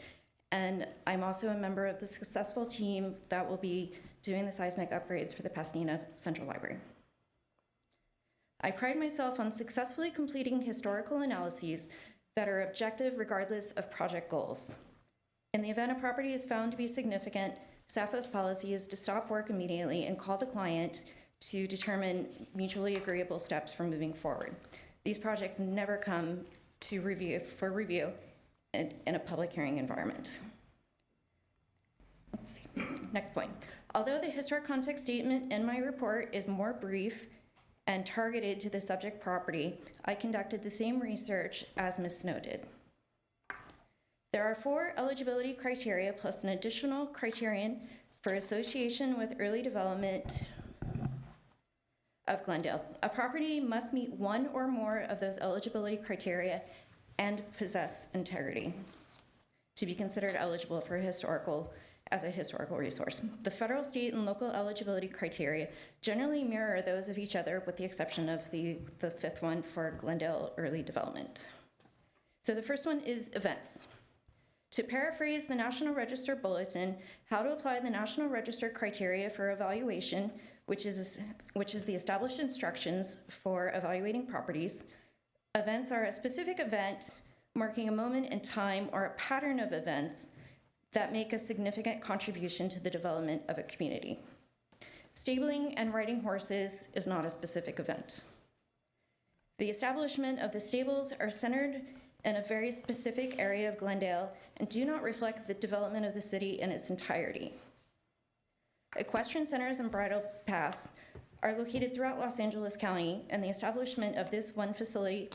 and I'm also a member of the successful team that will be doing the seismic upgrades for the Pasadena Central Library. I pride myself on successfully completing historical analyses that are objective regardless of project goals. In the event a property is found to be significant, Safos policy is to stop work immediately and call the client to determine mutually agreeable steps for moving forward. These projects never come to review in a public hearing environment. Let's see, next point. Although the historic context statement in my report is more brief and targeted to the subject property, I conducted the same research as Ms. Snow did. There are 4 eligibility criteria plus an additional criterion for association with early development of Glendale. A property must meet one or more of those eligibility criteria and possess integrity to be considered eligible for as a historical resource. The federal, state, and local eligibility criteria generally mirror those of each other, with the exception of the fifth one for Glendale early development. So the first one is events. To paraphrase the National Register Bulletin, how to apply the National Register criteria for evaluation, which is the established instructions for evaluating properties. Events are a specific event marking a moment in time or a pattern of events that make a significant contribution to the development of a community. Stabling and riding horses is not a specific event. The establishment of the stables are centered in a very specific area of Glendale and do not reflect the development of the city in its entirety. Equestrian centers and bridle paths are located throughout Los Angeles County, and the establishment of this one facility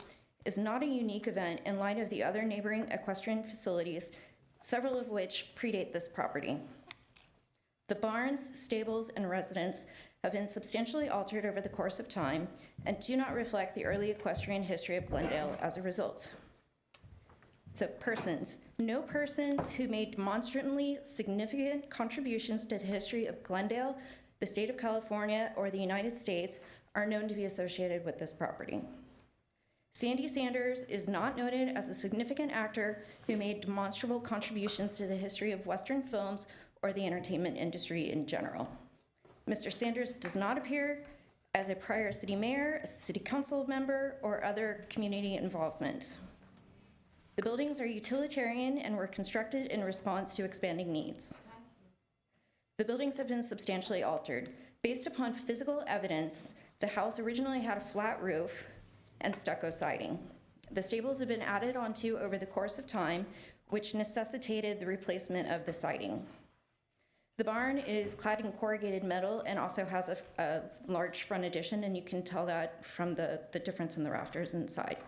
is not a unique event in light of the other neighboring equestrian facilities, several of which predate this property. The barns, stables, and residents have been substantially altered over the course of time and do not reflect the early equestrian history of Glendale as a result. So persons. No persons who made demonstrably significant contributions to the history of Glendale, the state of California, or the United States are known to be associated with this property. Sandy Sanders is not noted as a significant actor who made demonstrable contributions to the history of Western films or the entertainment industry in general. Mr. Sanders does not appear as a prior city mayor, a city council member, or other community involvement. The buildings are utilitarian and were constructed in response to expanding needs. The buildings have been substantially altered. Based upon physical evidence, the house originally had a flat roof and stucco siding. The stables have been added onto over the course of time, which necessitated the replacement of the siding. The barn is clad in corrugated metal and also has a large front addition, and you can tell that from the difference in the rafters inside.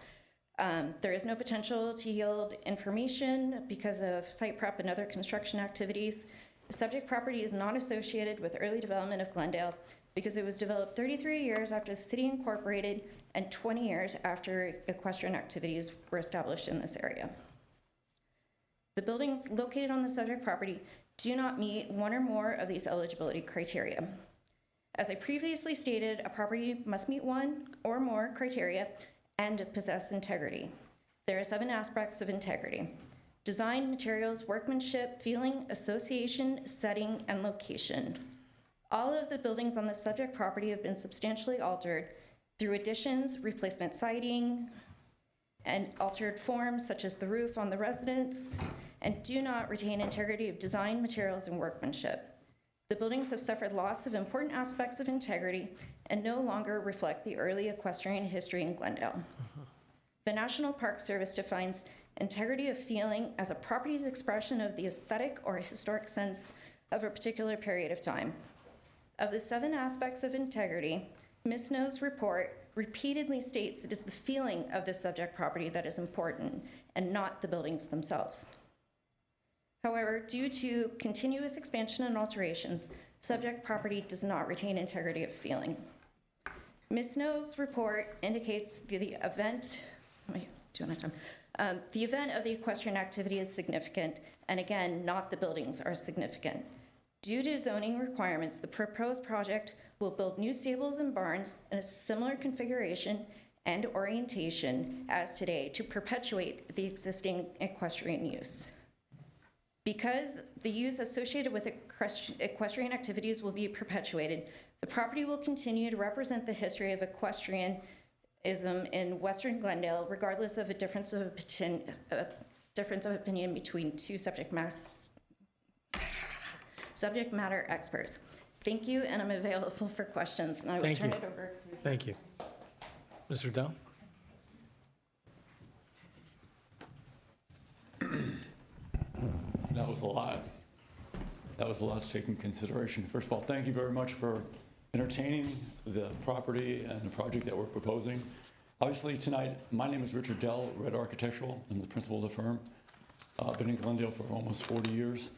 There is no potential to yield information because of site prep and other construction activities. The subject property is not associated with early development of Glendale because it was developed 33 years after the city incorporated and 20 years after equestrian activities were established in this area. The buildings located on the subject property do not meet one or more of these eligibility criteria. As I previously stated, a property must meet one or more criteria and possess integrity. There are 7 aspects of integrity: design, materials, workmanship, feeling, association, setting, and location. All of the buildings on the subject property have been substantially altered through additions, replacement siding, and altered forms such as the roof on the residence, and do not retain integrity of design, materials, and workmanship. The buildings have suffered loss of important aspects of integrity and no longer reflect the early equestrian history in Glendale. The National Park Service defines integrity of feeling as a property's expression of the aesthetic or historic sense of a particular period of time. Of the 7 aspects of integrity, Ms. Snow's report repeatedly states it is the feeling of the subject property that is important and not the buildings themselves. However, due to continuous expansion and alterations, subject property does not retain integrity of feeling. Ms. Snow's report indicates the event of the equestrian activity is significant, and again, not the buildings are significant. Due to zoning requirements, the proposed project will build new stables and barns in a similar configuration and orientation as today to perpetuate the existing equestrian use. Because the use associated with equestrian activities will be perpetuated, the property will continue to represent the history of equestrianism in Western Glendale, regardless of a difference of opinion between 2 subject matter experts. Thank you, and I'm available for questions, and I will turn it over to... Thank you. Mr. Dell? That was a lot. That was a lot to take into consideration. First of all, thank you very much for entertaining the property and the project that we're proposing. Obviously tonight, my name is Richard Dell, Red Architectural. I'm the principal of the firm. I've been in Glendale for almost 40 years.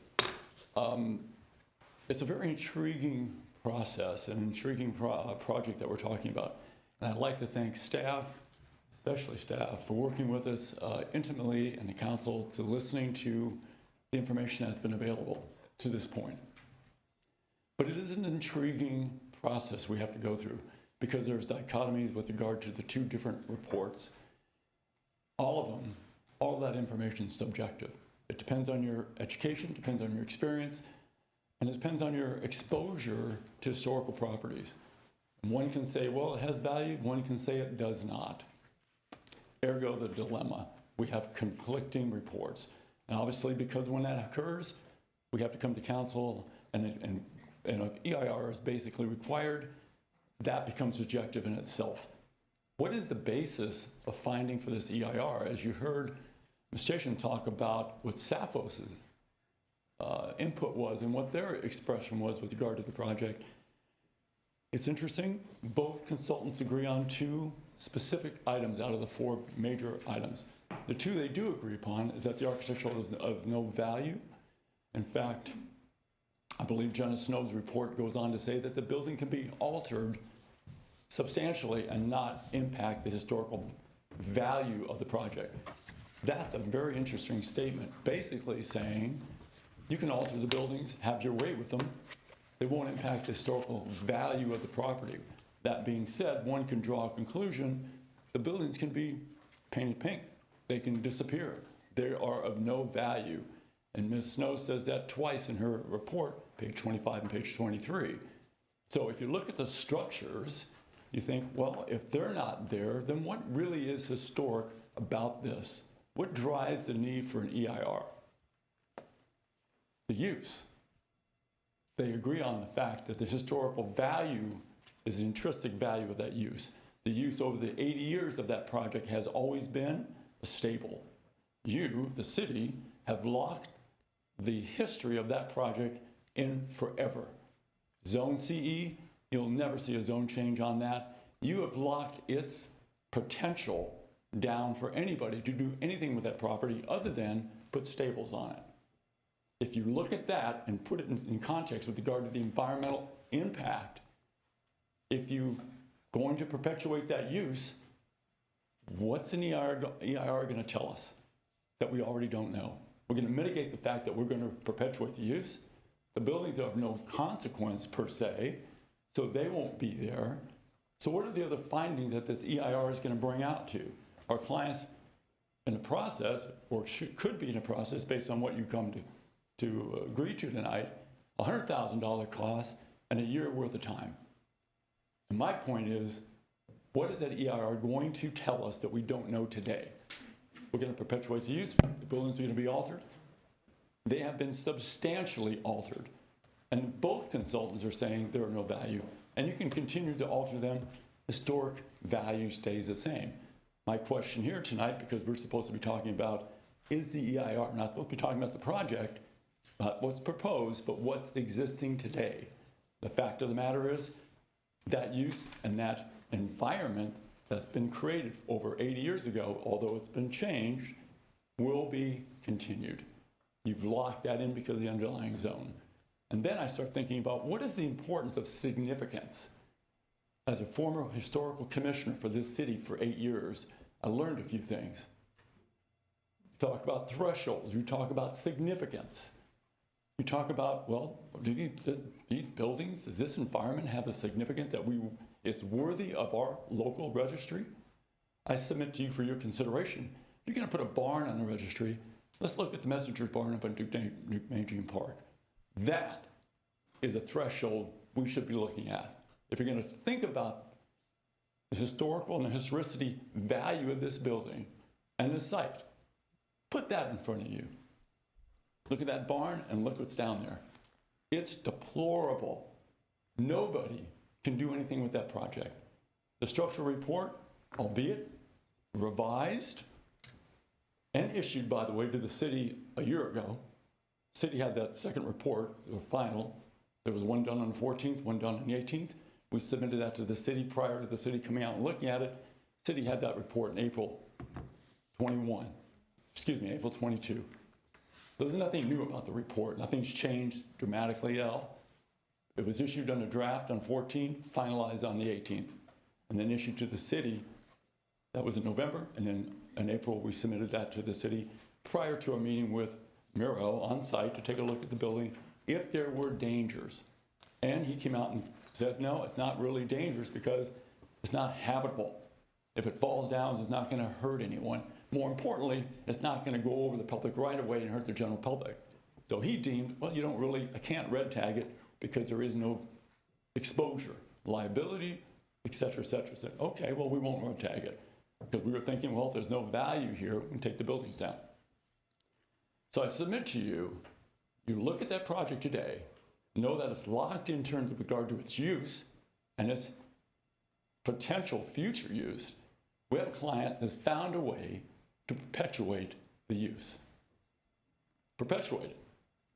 It's a very intriguing process, an intriguing project that we're talking about. And I'd like to thank staff, especially staff, for working with us intimately and the council to listening to the information that's been available to this point. But it is an intriguing process we have to go through because there's dichotomies with regard to the two different reports. All of them, all of that information is subjective. It depends on your education, depends on your experience, and it depends on your exposure to historical properties. And one can say, well, it has value, one can say it does not. Ergo, the dilemma. We have conflicting reports. And obviously, because when that occurs, we have to come to council, and an EIR is basically required. That becomes subjective in itself. What is the basis of finding for this EIR? As you heard Ms. Station talk about what Saphos' input was and what their expression was with regard to the project, it's interesting. Both consultants agree on two specific items out of the four major items. The two they do agree upon is that the architectural is of no value. In fact, I believe Jenna Snow's report goes on to say that the building can be altered substantially and not impact the historical value of the project. That's a very interesting statement, basically saying you can alter the buildings, have your way with them. They won't impact the historical value of the property. That being said, one can draw a conclusion. The buildings can be painted pink. They can disappear. They are of no value. And Ms. Snow says that twice in her report, page 25 and page 23. So if you look at the structures, you think, well, if they're not there, then what really is historic about this? What drives the need for an EIR? The use. They agree on the fact that the historical value is the intrinsic value of that use. The use over the 80 years of that project has always been stable. You, the city, have locked the history of that project in forever. Zone CE, you'll never see a zone change on that. You have locked its potential down for anybody to do anything with that property other than put stables on it. If you look at that and put it in context with regard to the environmental impact, if you're going to perpetuate that use, what's an EIR going to tell us that we already don't know? We're going to mitigate the fact that we're going to perpetuate the use. The buildings are of no consequence per se, so they won't be there. So what are the other findings that this EIR is going to bring out to? Our clients in the process, or could be in a process based on what you come to agree to tonight, $100,000 cost and a year worth of time. And my point is, what is that EIR going to tell us that we don't know today? We're going to perpetuate the use. The buildings are going to be altered. They have been substantially altered. And both consultants are saying they're of no value. And you can continue to alter them. Historic value stays the same. My question here tonight, because we're supposed to be talking about, is the EIR, we're not supposed to be talking about the project, not what's proposed, but what's existing today. The fact of the matter is that use and that environment that's been created over 80 years ago, although it's been changed, will be continued. You've locked that in because of the underlying zone. And then I start thinking about what is the importance of significance. As a former historical commissioner for this city for 8 years, I learned a few things. You talk about thresholds, you talk about significance. You talk about, well, do these buildings, does this environment have the significance that it's worthy of our local registry? I submit to you for your consideration. If you're going to put a barn on the registry, let's look at the Messenger's barn up in Duke Park. That is a threshold we should be looking at. If you're going to think about the historical and the historicity value of this building and the site, put that in front of you. Look at that barn and look what's down there. It's deplorable. Nobody can do anything with that project. The structural report, albeit revised and issued, by the way, to the city a year ago. City had that second report, the final. There was one done on the 14th, one done on the 18th. We submitted that to the city prior to the city coming out and looking at it. City had that report in April 22. So there's nothing new about the report. Nothing's changed dramatically at all. It was issued on a draft on 14, finalized on the 18th, and then issued to the city. That was in November, and then in April, we submitted that to the city prior to a meeting with Miro on site to take a look at the building if there were dangers. And he came out and said, no, it's not really dangerous because it's not habitable. If it falls down, it's not going to hurt anyone. More importantly, it's not going to go over the public right of way and hurt the general public. So he deemed, well, I can't red tag it because there is no exposure, liability, et cetera, et cetera. Said, okay, well, we won't red tag it. Because we were thinking, well, if there's no value here, we can take the buildings down. So I submit to you, you look at that project today, know that it's locked in terms of regard to its use and its potential future use. We have a client that's found a way to perpetuate the use. Perpetuate it.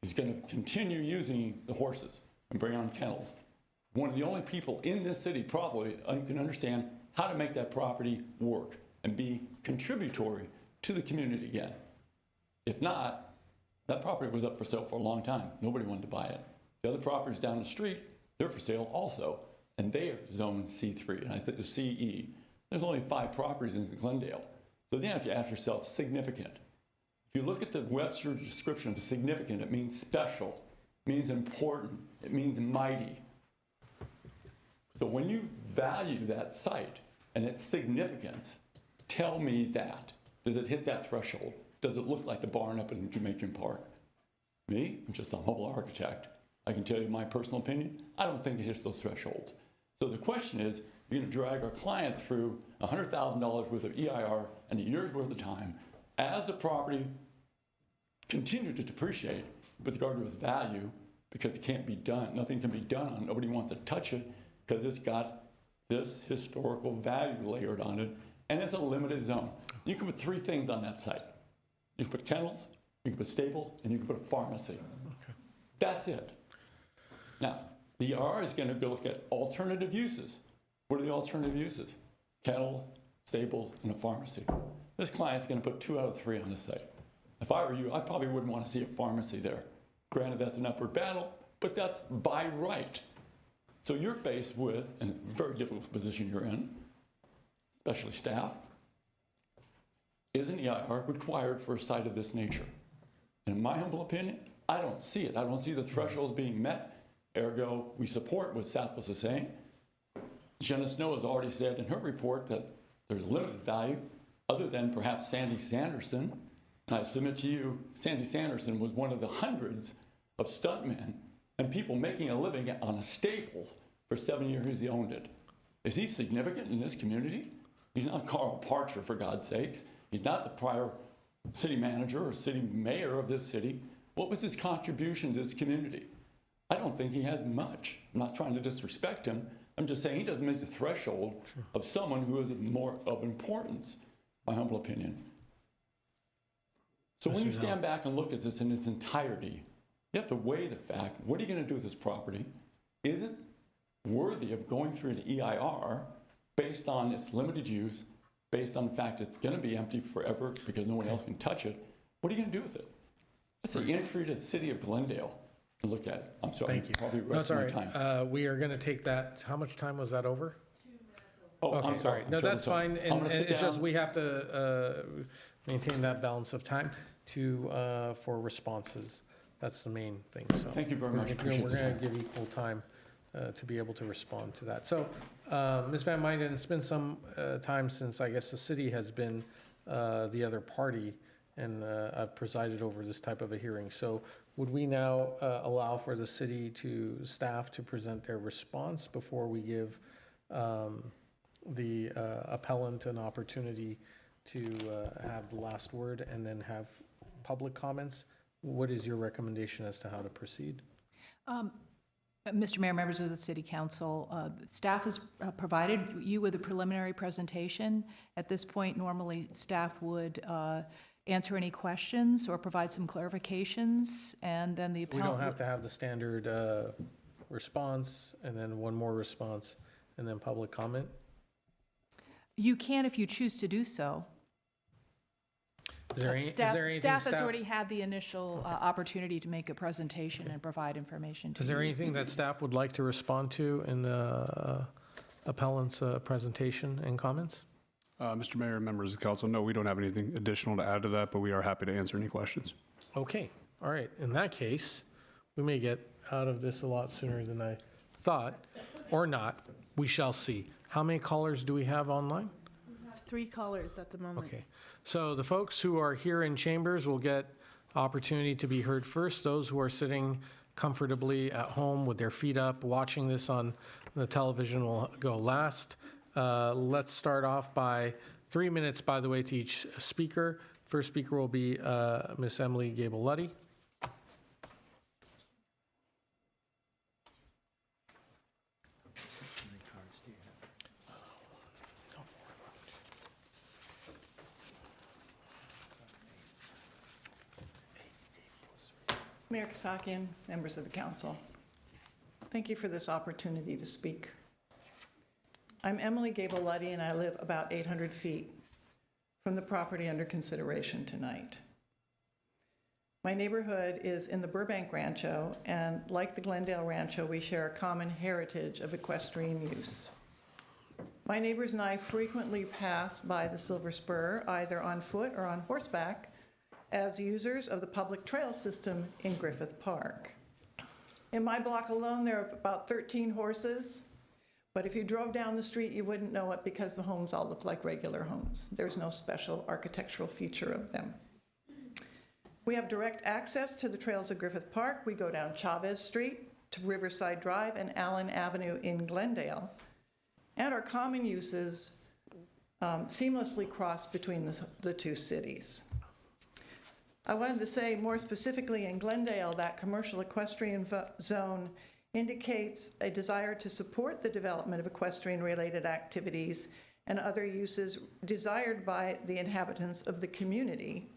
He's going to continue using the horses and bring on kennels. One of the only people in this city probably can understand how to make that property work and be contributory to the community again. If not, that property was up for sale for a long time. Nobody wanted to buy it. The other properties down the street, they're for sale also, and they are zoned C3, and I think the CE. There's only 5 properties in Glendale. So then you have to ask yourself, significant. If you look at the Webster description of significant, it means special, it means important, it means mighty. So when you value that site and its significance, tell me that. Does it hit that threshold? Does it look like the barn up in Jamaican Park? Me, I'm just a humble architect. I can tell you my personal opinion. I don't think it hits those thresholds. So the question is, you're going to drag our client through $100,000 worth of EIR and a year's worth of time as the property continues to depreciate with regard to its value because it can't be done. Nothing can be done on it. Nobody wants to touch it because it's got this historical value layered on it, and it's a limited zone. You can put 3 things on that site. You can put kennels, you can put stables, and you can put a pharmacy. Okay. That's it. Now, the EIR is going to go look at alternative uses. What are the alternative uses? Kennels, stables, and a pharmacy. This client's going to put 2 out of 3 on the site. If I were you, I probably wouldn't want to see a pharmacy there. Granted, that's an upward battle, but that's by right. So you're faced with, and a very difficult position you're in, especially staff, is an EIR required for a site of this nature? In my humble opinion, I don't see it. I don't see the thresholds being met. Ergo, we support what Sappho's is saying. Jenna Snow has already said in her report that there's limited value other than perhaps Sandy Sanderson. And I submit to you, Sandy Sanderson was one of the hundreds of stuntmen and people making a living on a stables for 7 years he owned it. Is he significant in this community? He's not Carl Parcher, for God's sakes. He's not the prior city manager or city mayor of this city. What was his contribution to this community? I don't think he has much. I'm not trying to disrespect him. I'm just saying he doesn't meet the threshold of someone who is more of importance, my humble opinion. So when you stand back and look at this in its entirety, you have to weigh the fact, what are you going to do with this property? Is it worthy of going through the EIR based on its limited use, based on the fact it's going to be empty forever because no one else can touch it? What are you going to do with it? That's the entry to the city of Glendale. Look at it. I'm sorry. Thank you. Probably No, it's all wasting my right. time. We are going to take that. How much time was that over? 2 minutes over. Oh, Okay, I'm sorry. No, I'm that's sorry. fine. I'm And gonna sit it's just down. we have to maintain that balance of time for responses. That's the main thing. So Thank you very much. We're Appreciate the going to time. give equal time to be able to respond to that. So, Ms. Van Meyden, it's been some time since I guess the city has been the other party, and I've presided over this type of a hearing. So would we now allow for the city staff to present their response before we give the appellant an opportunity to have the last word and then have public comments? What is your recommendation as to how to proceed? Mr. Mayor, members of the City Council, staff has provided you with a preliminary presentation. At this point, normally staff would answer any questions or provide some clarifications, and then the We appellant... don't have to have the standard response, and then one more response, and then public comment? You can if you choose to do so. Is there Staff anything staff has already had the initial opportunity to make a presentation and provide information to you. Is there anything that staff would like to respond to in the appellant's presentation and comments? Mr. Mayor, members of the council, no, we don't have anything additional to add to that, but we are happy to answer any questions. Okay, all right. In that case, we may get out of this a lot sooner than I thought, or not. We shall see. How many callers do we have online? We have 3 callers at the moment. Okay, so the folks who are here in chambers will get opportunity to be heard first. Those who are sitting comfortably at home with their feet up, watching this on the television will go last. Let's start off by 3 minutes, by the way, to each speaker. First speaker will be Miss Emily Gable-Luddy. Mayor Kasakian, members of the council, thank you for this opportunity to speak. I'm Emily Gable-Luddy, and I live about 800 feet from the property under consideration tonight. My neighborhood is in the Burbank Rancho, and like the Glendale Rancho, we share a common heritage of equestrian use. My neighbors and I frequently pass by the Silver Spur, either on foot or on horseback, as users of the public trail system in Griffith Park. In my block alone, there are about 13 horses, but if you drove down the street, you wouldn't know it because the homes all look like regular homes. There's no special architectural feature of them. We have direct access to the trails of Griffith Park. We go down Chavez Street to Riverside Drive and Allen Avenue in Glendale, and our common uses seamlessly cross between the two cities. I wanted to say more specifically in Glendale, that commercial equestrian zone indicates a desire to support the development of equestrian-related activities and other uses desired by the inhabitants of the community.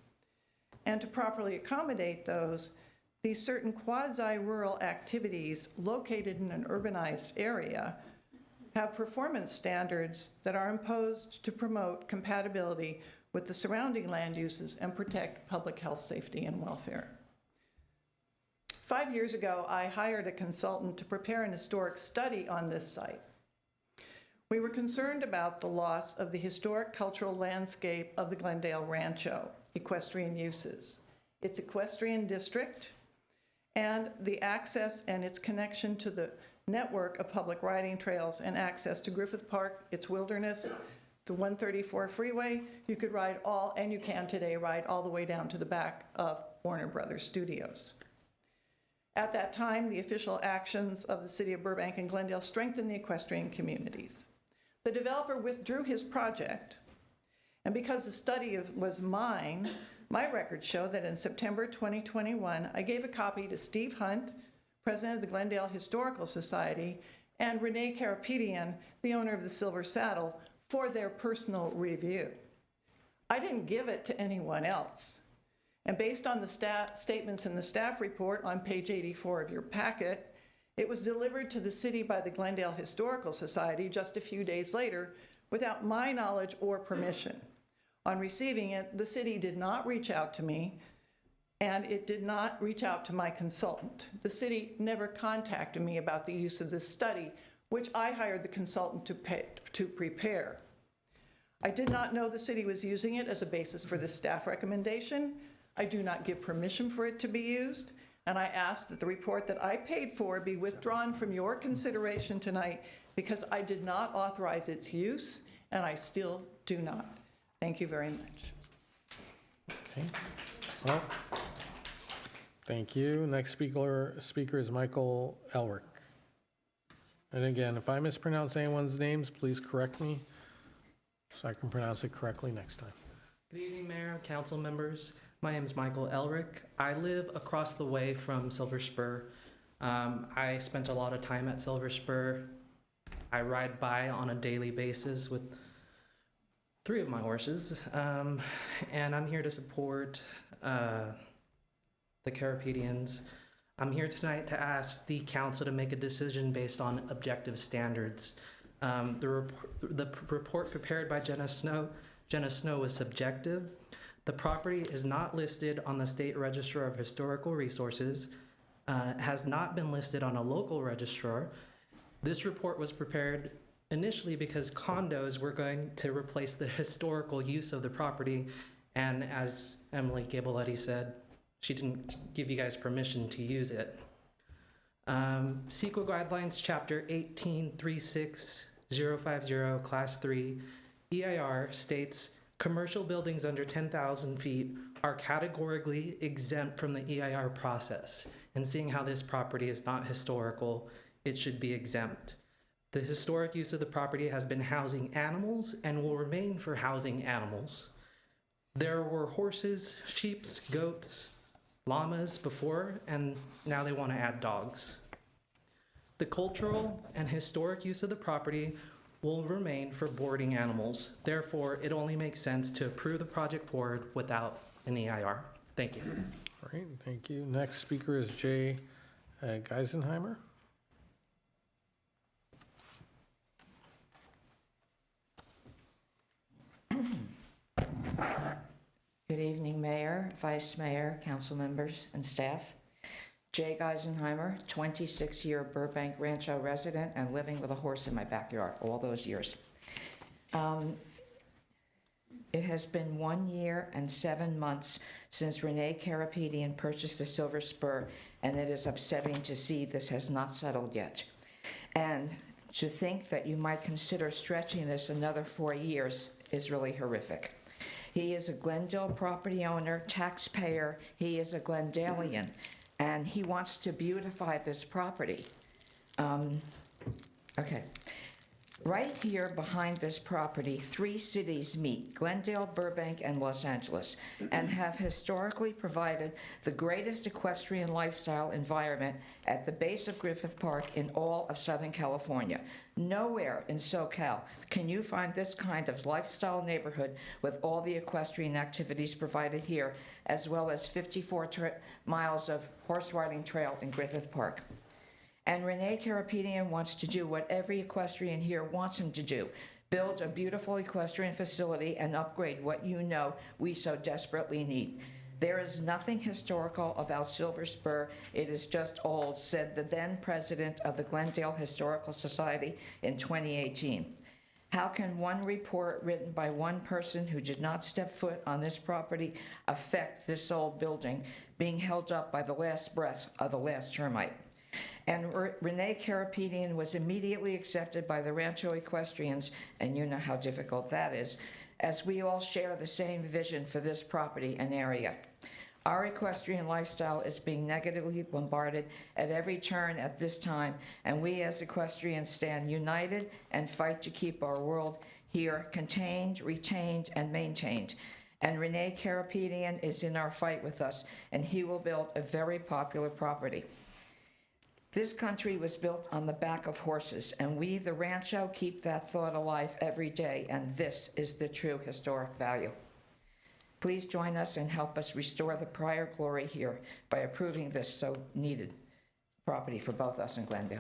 And to properly accommodate those, these certain quasi-rural activities located in an urbanized area have performance standards that are imposed to promote compatibility with the surrounding land uses and protect public health, safety, and welfare. 5 years ago, I hired a consultant to prepare an historic study on this site. We were concerned about the loss of the historic cultural landscape of the Glendale Rancho, equestrian uses, its equestrian district, and the access and its connection to the network of public riding trails and access to Griffith Park, its wilderness, the 134 freeway. You could ride and you can today ride all the way down to the back of Warner Brothers Studios. At that time, the official actions of the city of Burbank and Glendale strengthened the equestrian communities. The developer withdrew his project, and because the study was mine, my records show that in September 2021, I gave a copy to Steve Hunt, president of the Glendale Historical Society, and Renee Karapetian, the owner of the Silver Saddle, for their personal review. I didn't give it to anyone else. And based on the statements in the staff report on page 84 of your packet, it was delivered to the city by the Glendale Historical Society just a few days later without my knowledge or permission. On receiving it, the city did not reach out to me, and it did not reach out to my consultant. The city never contacted me about the use of this study, which I hired the consultant to prepare. I did not know the city was using it as a basis for the staff recommendation. I do not give permission for it to be used, and I ask that the report that I paid for be withdrawn from your consideration tonight because I did not authorize its use, and I still do not. Thank you very much. Okay. Well, thank you. Next speaker is Michael Elric. And again, if I mispronounce anyone's names, please correct me so I can pronounce it correctly next time. Good evening, Mayor, council members. My name is Michael Elric. I live across the way from Silver Spur. I spent a lot of time at Silver Spur. I ride by on a daily basis with 3 of my horses, and I'm here to support the Karapetians. I'm here tonight to ask the council to make a decision based on objective standards. The report prepared by Jenna Snow was subjective, The property is not listed on the State Register of Historical Resources, has not been listed on a local registrar. This report was prepared initially because condos were going to replace the historical use of the property, and as Emily Gabeletti said, she didn't give you guys permission to use it. CEQA Guidelines, Chapter 1836050, Class 3, EIR states, commercial buildings under 10,000 feet are categorically exempt from the EIR process. And seeing how this property is not historical, it should be exempt. The historic use of the property has been housing animals and will remain for housing animals. There were horses, sheep, goats, llamas before, and now they want to add dogs. The cultural and historic use of the property will remain for boarding animals. Therefore, it only makes sense to approve the project forward without an EIR. Thank you. All right, thank you. Next speaker is Jay Geisenheimer. Good evening, Mayor, Vice Mayor, council members, and staff. Jay Geisenheimer, 26-year Burbank Rancho resident and living with a horse in my backyard all those years. It has been 1 year and 7 months since Renee Karapetian purchased the Silver Spur, and it is upsetting to see this has not settled yet. And to think that you might consider stretching this another 4 years is really horrific. He is a Glendale property owner, taxpayer. He is a Glendalian, and he wants to beautify this property. Okay. Right here behind this property, 3 cities meet, Glendale, Burbank, and Los Angeles, and have historically provided the greatest equestrian lifestyle environment at the base of Griffith Park in all of Southern California. Nowhere in SoCal can you find this kind of lifestyle neighborhood with all the equestrian activities provided here, as well as 54 miles of horse riding trail in Griffith Park. And Renee Karapetian wants to do what every equestrian here wants him to do, build a beautiful equestrian facility and upgrade what you know we so desperately need. There is nothing historical about Silver Spur. It is just old, said the then president of the Glendale Historical Society in 2018. How can one report written by one person who did not step foot on this property affect this old building being held up by the last breath of the last termite? And Renee Karapetian was immediately accepted by the Rancho Equestrians, and you know how difficult that is, as we all share the same vision for this property and area. Our equestrian lifestyle is being negatively bombarded at every turn at this time, and we as equestrians stand united and fight to keep our world here contained, retained, and maintained. And Renee Karapetian is in our fight with us, and he will build a very popular property. This country was built on the back of horses, and we, the Rancho, keep that thought alive every day, and this is the true historic value. Please join us and help us restore the prior glory here by approving this so needed property for both us and Glendale.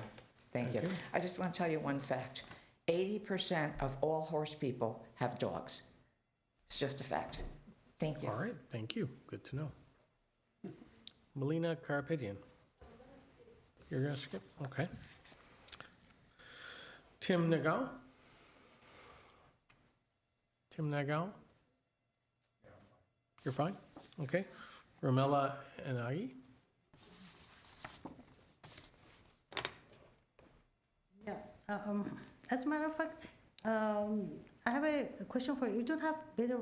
Thank you. I just want to tell you one fact. 80% of all horse people have dogs. It's just a fact. Thank you. All right, thank you. Good to know. Melina Karapetian. You're going to skip? Okay. Tim Nagel? Tim Nagel? You're fine? Okay. Romella Enagi? Yeah. As a matter of fact, I have a question for you. You don't have better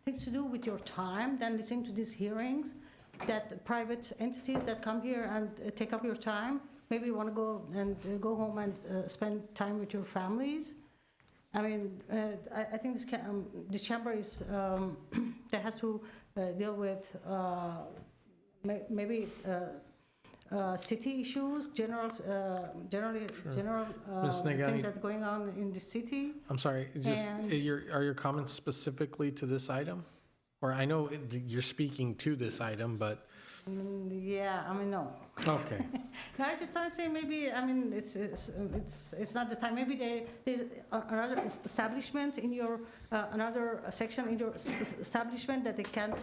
things to do with your time than listening to these hearings? That private entities that come here and take up your time, maybe you want to go go home and spend time with your families. I mean, I think this chamber is that has to deal with maybe city issues, general things that's going on in the city. I'm sorry, just are your comments specifically to this item? Or I know you're speaking to this item, but Yeah, I mean, no. Okay. No, I just want to say maybe, I mean, it's not the time. Maybe there's another establishment in your, another section in your establishment that they can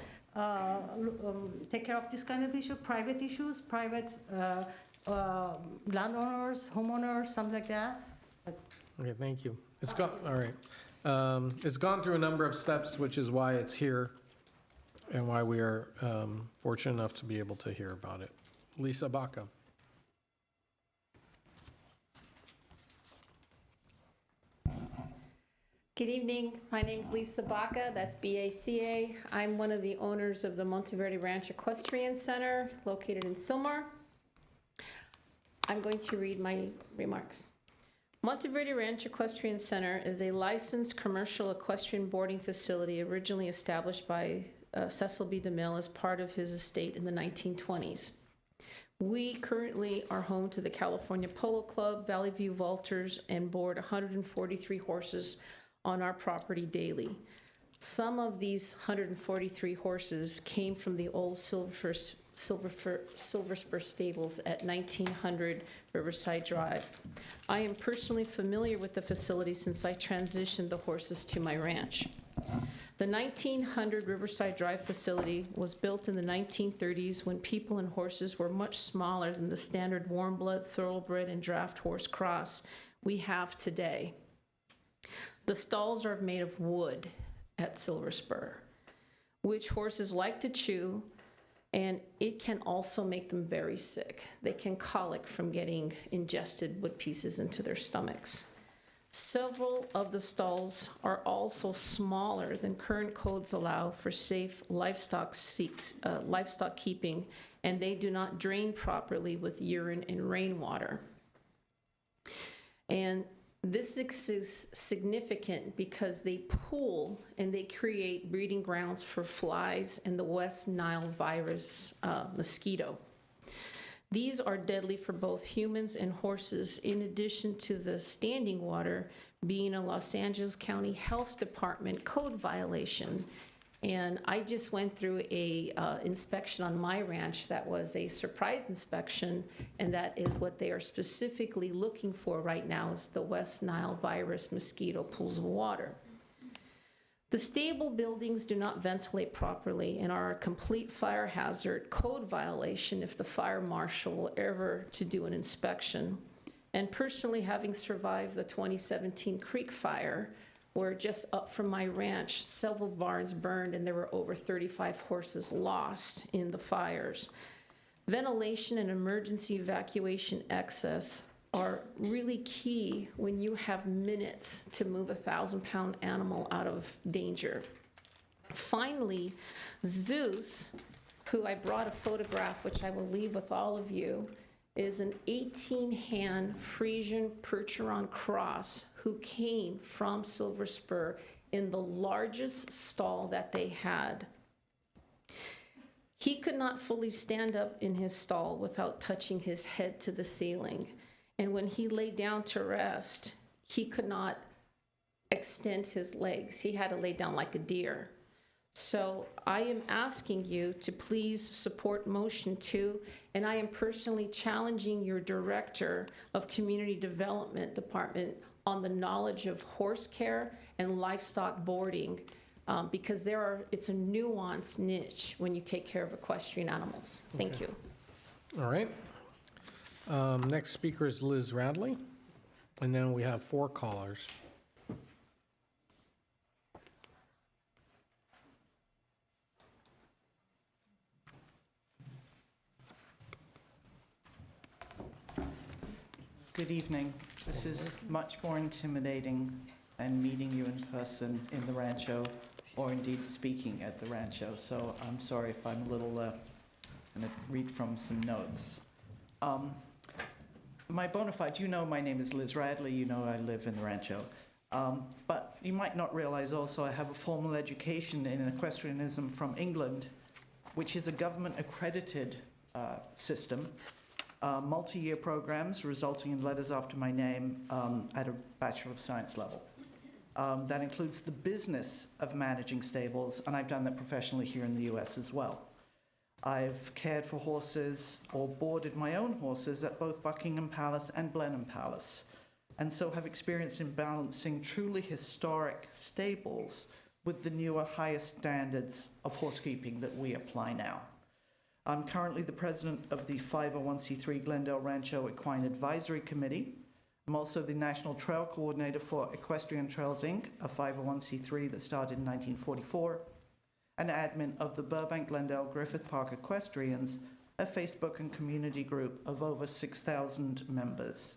take care of this kind of issue, private issues, private landowners, homeowners, something like that. Okay, thank you. It's gone, all right. It's gone through a number of steps, which is why it's here and why we are fortunate enough to be able to hear about it. Lisa Baca. Good evening. My name's Lisa Baca. That's B-A-C-A. I'm one of the owners of the Monteverde Ranch Equestrian Center located in Sylmar. I'm going to read my remarks. Monteverde Ranch Equestrian Center is a licensed commercial equestrian boarding facility originally established by Cecil B. DeMille as part of his estate in the 1920s. We currently are home to the California Polo Club, Valley View Vaulters, and board 143 horses on our property daily. Some of these 143 horses came from the old Silver Spur stables at 1900 Riverside Drive. I am personally familiar with the facility since I transitioned the horses to my ranch. The 1900 Riverside Drive facility was built in the 1930s when people and horses were much smaller than the standard warm blood, thoroughbred, and draft horse cross we have today. The stalls are made of wood at Silver Spur, which horses like to chew, and it can also make them very sick. They can colic from getting ingested wood pieces into their stomachs. Several of the stalls are also smaller than current codes allow for safe livestock keeping, and they do not drain properly with urine and rainwater. And this is significant because they pool and they create breeding grounds for flies and the West Nile virus mosquito. These are deadly for both humans and horses, in addition to the standing water being a Los Angeles County Health Department code violation. And I just went through a inspection on my ranch that was a surprise inspection, and that is what they are specifically looking for right now is the West Nile virus mosquito pools of water. The stable buildings do not ventilate properly and are a complete fire hazard code violation if the fire marshal will ever to do an inspection. And personally, having survived the 2017 Creek Fire, where just up from my ranch, several barns burned and there were over 35 horses lost in the fires. Ventilation and emergency evacuation access are really key when you have minutes to move a 1,000-pound animal out of danger. Finally, Zeus, who I brought a photograph, which I will leave with all of you, is an 18-hand Frisian Percheron cross who came from Silver Spur in the largest stall that they had. He could not fully stand up in his stall without touching his head to the ceiling. And when he lay down to rest, he could not extend his legs. He had to lay down like a deer. So I am asking you to please support motion 2, and I am personally challenging your director of Community Development Department on the knowledge of horse care and livestock boarding, because it's a nuanced niche when you take care of equestrian animals. Thank you. All right. Next speaker is Liz Radley, and then we have 4 callers. Good evening. This is much more intimidating than meeting you in person in the Rancho, or indeed speaking at the Rancho, so I'm sorry if I'm a little, going to read from some notes. My bona fides, you know my name is Liz Radley, you know I live in the Rancho. But you might not realize also I have a formal education in equestrianism from England, which is a government-accredited system. Multi-year programs resulting in letters after my name at a Bachelor of Science level. That includes the business of managing stables, and I've done that professionally here in the US as well. I've cared for horses or boarded my own horses at both Buckingham Palace and Blenheim Palace, and so have experience in balancing truly historic stables with the newer, higher standards of horsekeeping that we apply now. I'm currently the president of the 501c3 Glendale Rancho Equine Advisory Committee. I'm also the National Trail Coordinator for Equestrian Trails, Inc., a 501c3 that started in 1944, and admin of the Burbank Glendale Griffith Park Equestrians, a Facebook and community group of over 6,000 members.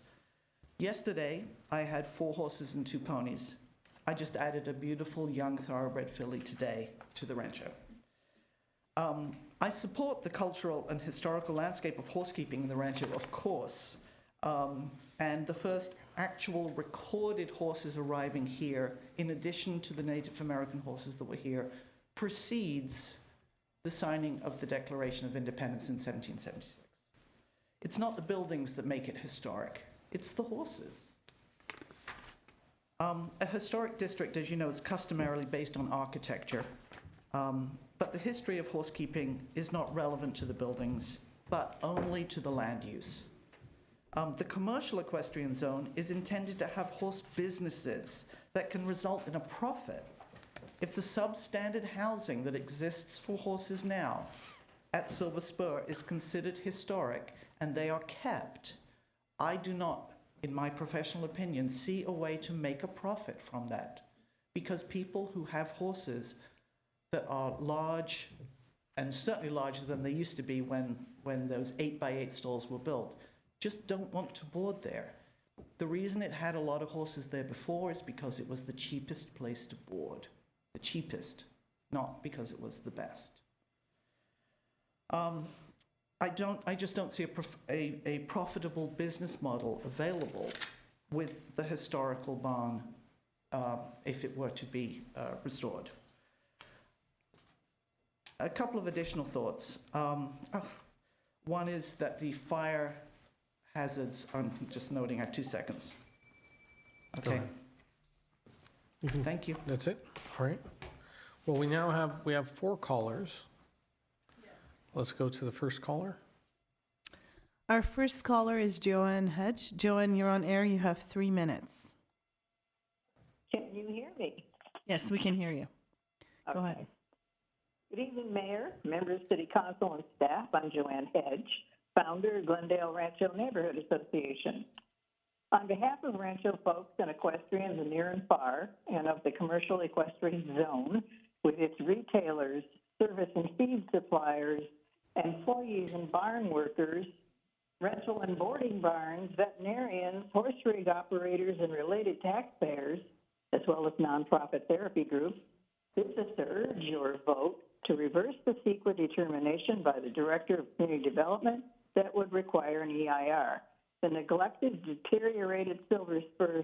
Yesterday, I had 4 horses and 2 ponies. I just added a beautiful young thoroughbred filly today to the rancho. I support the cultural and historical landscape of horsekeeping in the rancho, of course. And the first actual recorded horses arriving here, in addition to the Native American horses that were here, precedes the signing of the Declaration of Independence in 1776. It's not the buildings that make it historic, it's the horses. A historic district, as you know, is customarily based on architecture, but the history of horsekeeping is not relevant to the buildings, but only to the land use. The commercial equestrian zone is intended to have horse businesses that can result in a profit. If the substandard housing that exists for horses now at Silver Spur is considered historic and they are kept, I do not, in my professional opinion, see a way to make a profit from that, because people who have horses that are large, and certainly larger than they used to be when those 8x8 stalls were built, just don't want to board there. The reason it had a lot of horses there before is because it was the cheapest place to board. The cheapest, not because it was the best. I just don't see a profitable business model available with the historical barn if it were to be restored. A couple of additional thoughts. One is that the fire hazards, I'm just noting, I have 2 seconds. Okay. Thank you. That's it? All right. Well, we have 4 callers. Let's go to the first caller. Our first caller is Joanne Hedge. Joanne, you're on air. You have 3 minutes. Can you hear me? Yes, we can hear you. Go ahead. Good evening, Mayor, members, City Council, and staff. I'm Joanne Hedge, founder of Glendale Rancho Neighborhood Association. On behalf of Rancho folks and equestrians near and far, and of the commercial equestrian zone, with its retailers, service and feed suppliers, employees and barn workers, rental and boarding barns, veterinarians, horse rig operators, and related taxpayers, as well as nonprofit therapy groups, this is to urge your vote to reverse the CEQA determination by the Director of Community Development that would require an EIR. The neglected, deteriorated Silver Spur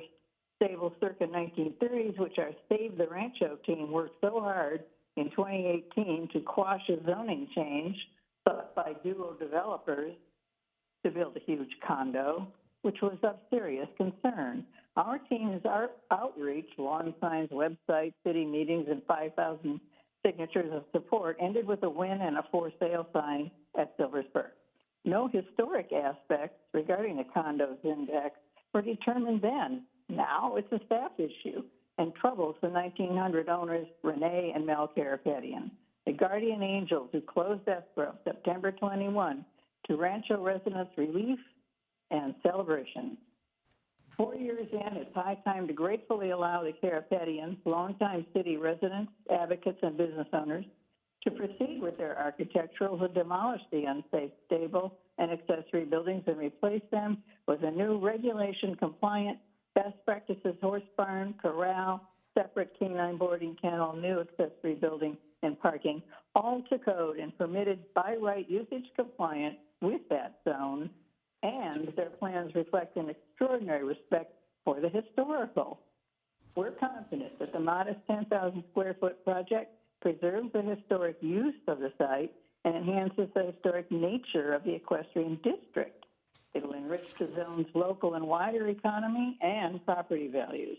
stable circa 1930s, which our Save the Rancho team worked so hard in 2018 to quash a zoning change sought by duo developers to build a huge condo, which was of serious concern. Our team's outreach, lawn signs, website, city meetings, and 5,000 signatures of support ended with a win and a for sale sign at Silver Spur. No historic aspects regarding the condos index were determined then. Now it's a staff issue and troubles the 1900 owners, Renee and Mel Karapetian, the guardian angels who closed escrow September 21 to Rancho residents' relief and celebration. 4 years in, it's high time to gratefully allow the Karapetians, longtime city residents, advocates, and business owners to proceed with their architecturals and demolish the unsafe stable and accessory buildings and replace them with a new regulation-compliant, best practices horse barn, corral, separate canine boarding kennel, new accessory building and parking, all to code and permitted by right usage compliant with that zone, and their plans reflect an extraordinary respect for the historical. We're confident that the modest 10,000 square foot project preserves the historic use of the site and enhances the historic nature of the equestrian district. It'll enrich the zone's local and wider economy and property values.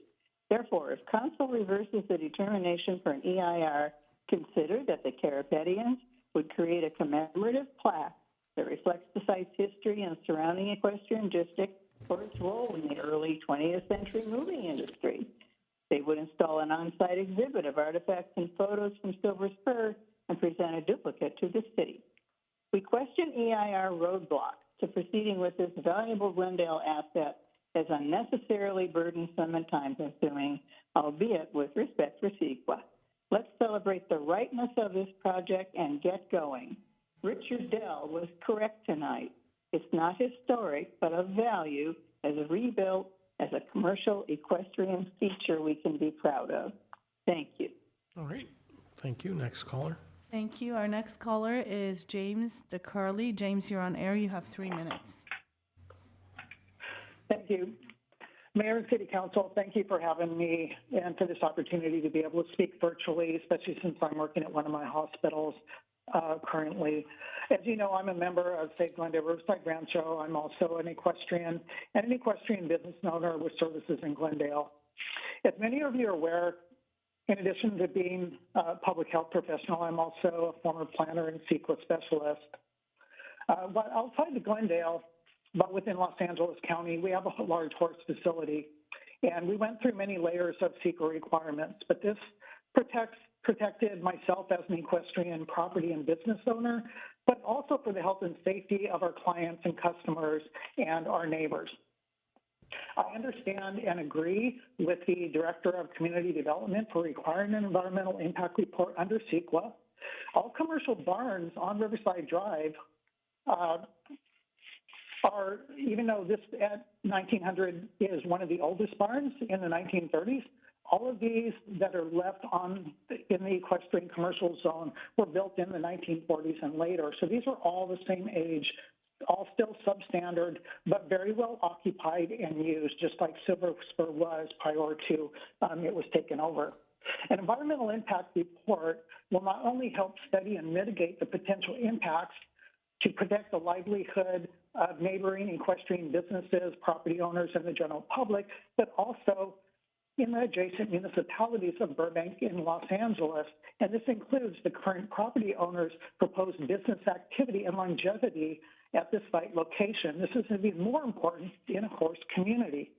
Therefore, if council reverses the determination for an EIR, consider that the Karapetians would create a commemorative plaque that reflects the site's history and surrounding equestrian district for its role in the early 20th century moving industry. They would install an on-site exhibit of artifacts and photos from Silver Spur and present a duplicate to the city. We question EIR roadblocks to proceeding with this valuable Glendale asset as unnecessarily burdensome and time-consuming, albeit with respect for CEQA. Let's celebrate the rightness of this project and get going. Richard Dell was correct tonight. It's not historic, but of value as a rebuilt, as a commercial equestrian feature we can be proud of. Thank you. All right. Thank you. Next caller. Thank you. Our next caller is James DeCarly. James, you're on air. You have 3 minutes. Thank you. Mayor and City Council, thank you for having me and for this opportunity to be able to speak virtually, especially since I'm working at one of my hospitals currently. As you know, I'm a member of Save Glendale Riverside Rancho. I'm also an equestrian and an equestrian business owner with services in Glendale. As many of you are aware, in addition to being a public health professional, I'm also a former planner and CEQA specialist. But outside of Glendale, but within Los Angeles County, we have a large horse facility, and we went through many layers of CEQA requirements, but this protected myself as an equestrian property and business owner, but also for the health and safety of our clients and customers and our neighbors. I understand and agree with the Director of Community Development for requiring an environmental impact report under CEQA. All commercial barns on Riverside Drive are, even though this at 1900 is one of the oldest barns in the 1930s, all of these that are left in the equestrian commercial zone were built in the 1940s and later. So these are all the same age, all still substandard, but very well occupied and used, just like Silver Spur was prior to it was taken over. An environmental impact report will not only help study and mitigate the potential impacts to protect the livelihood of neighboring equestrian businesses, property owners, and the general public, but also in the adjacent municipalities of Burbank and Los Angeles. And this includes the current property owners' proposed business activity and longevity at this site location. This is even more important in a horse community.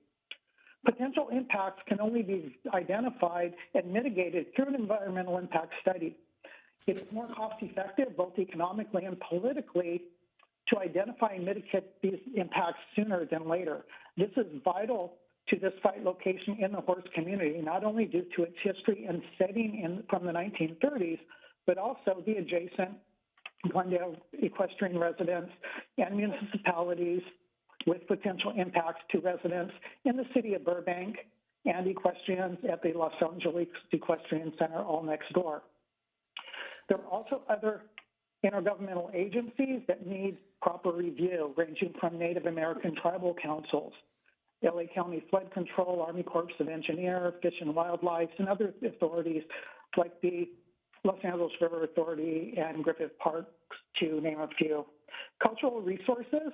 Potential impacts can only be identified and mitigated through an environmental impact study. It's more cost-effective, both economically and politically, to identify and mitigate these impacts sooner than later. This is vital to this site location in the horse community, not only due to its history and setting from the 1930s, but also the adjacent Glendale equestrian residents and municipalities with potential impacts to residents in the city of Burbank and equestrians at the Los Angeles Equestrian Center all next door. There are also other intergovernmental agencies that need proper review, ranging from Native American tribal councils, LA County Flood Control, Army Corps of Engineers, Fish and Wildlife, and other authorities like the Los Angeles River Authority and Griffith Park, to name a few. Cultural resources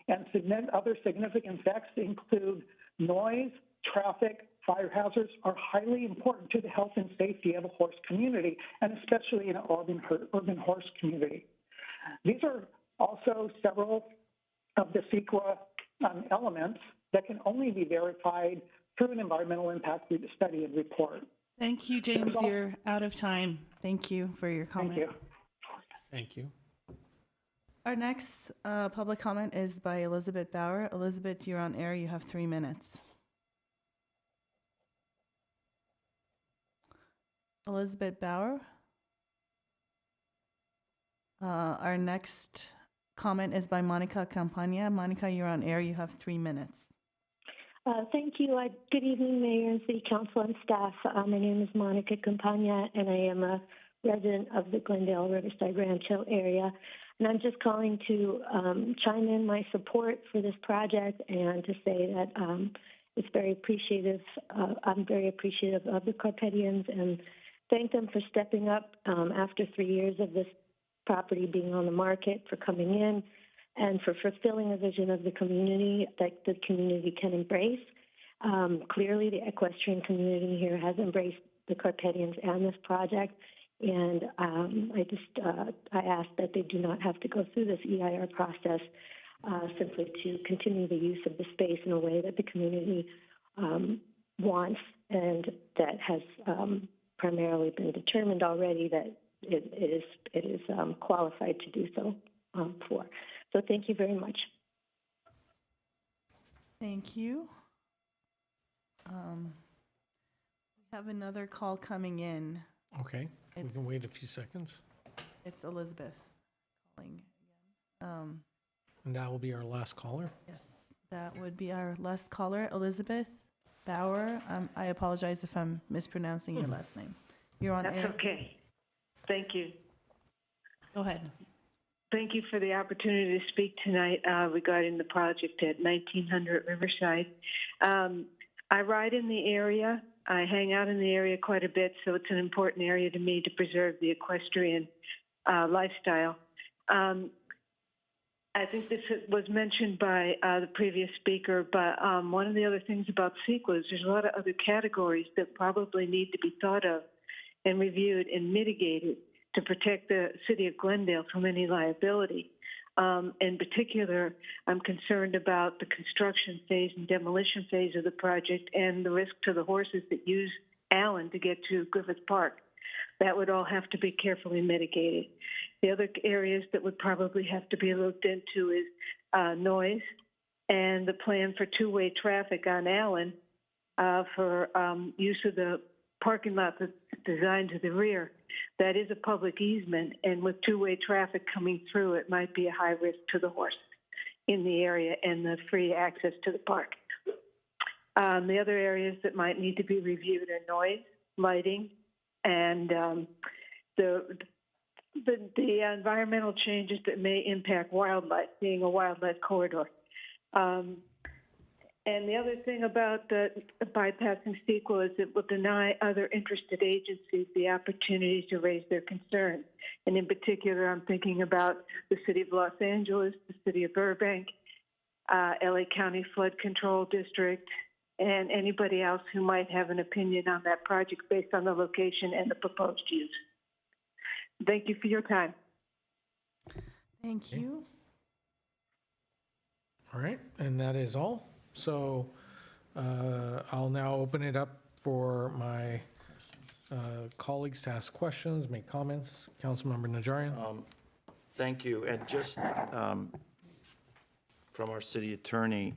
and other significant effects include noise, traffic, fire hazards are highly important to the health and safety of a horse community, and especially in an urban horse community. These are also several of the CEQA elements that can only be verified through an environmental impact study and report. Thank you, James. You're out of time. Thank you for your comment. Thank you. Thank you. Our next public comment is by Elizabeth Bauer. Elizabeth, you're on air. You have 3 minutes. Elizabeth Bauer. Our next comment is by Monica Campagna. Monica, you're on air. You have 3 minutes. Thank you. Good evening, Mayor and City Council and staff. My name is Monica Campagna, and I am a resident of the Glendale Riverside Rancho area. And I'm just calling to chime in my support for this project and to say that it's very appreciative. I'm very appreciative of the Carpethians and thank them for stepping up after 3 years of this property being on the market, for coming in and for fulfilling a vision of the community that the community can embrace. Clearly, the equestrian community here has embraced the Carpethians and this project, And I ask that they do not have to go through this EIR process simply to continue the use of the space in a way that the community wants, and that has primarily been determined already that it is qualified to do so for. So thank you very much. Thank you. We have another call coming in. Okay, we It's- can wait a few seconds. It's Elizabeth calling again. And that will be our last caller. Yes, that would be our last caller, Elizabeth Bauer. I apologize if I'm mispronouncing your last name. You're on air. That's okay. Thank you. Go ahead. Thank you for the opportunity to speak tonight regarding the project at 1900 Riverside. I ride in the area. I hang out in the area quite a bit, so it's an important area to me to preserve the equestrian lifestyle. I think this was mentioned by the previous speaker, but one of the other things about CEQA is there's a lot of other categories that probably need to be thought of and reviewed and mitigated to protect the city of Glendale from any liability. In particular, I'm concerned about the construction phase and demolition phase of the project and the risk to the horses that use Allen to get to Griffith Park. That would all have to be carefully mitigated. The other areas that would probably have to be looked into is noise and the plan for two-way traffic on Allen for use of the parking lot that's designed to the rear. That is a public easement, and with two-way traffic coming through, it might be a high risk to the horses in the area and the free access to the park. The other areas that might need to be reviewed are noise, lighting, and the environmental changes that may impact wildlife, being a wildlife corridor. And the other thing about the bypassing CEQA is it will deny other interested agencies the opportunity to raise their concerns. And in particular, I'm thinking about the City of Los Angeles, the City of Burbank, LA County Flood Control District, and anybody else who might have an opinion on that project based on the location and the proposed use. Thank you for your time. Thank you. All right, and that is all. So I'll now open it up for my colleagues to ask questions, make comments. Councilmember Najarian. Thank you. And just from our city attorney,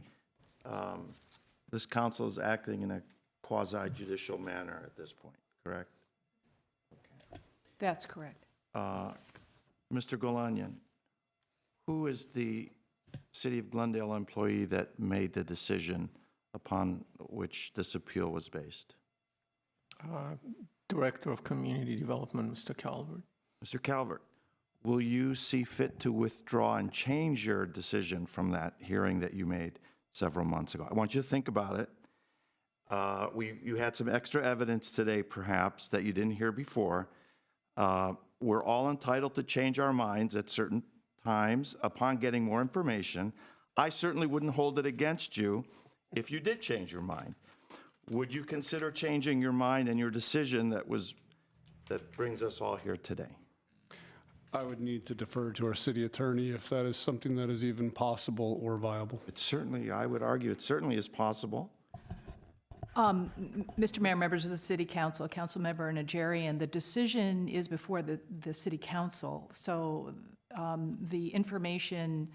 this council is acting in a quasi-judicial manner at this point, correct? That's correct. Mr. Golanian, who is the City of Glendale employee that made the decision upon which this appeal was based? Director of Community Development, Mr. Calvert. Mr. Calvert, will you see fit to withdraw and change your decision from that hearing that you made several months ago? I want you to think about it. You had some extra evidence today, perhaps, that you didn't hear before. We're all entitled to change our minds at certain times upon getting more information. I certainly wouldn't hold it against you if you did change your mind. Would you consider changing your mind and your decision that brings us all here today? I would need to defer to our city attorney if that is something that is even possible or viable. It's certainly, I would argue, it certainly is possible. Mr. Mayor, members of the City Council, Councilmember Najarian, the decision is before the City Council. So the information,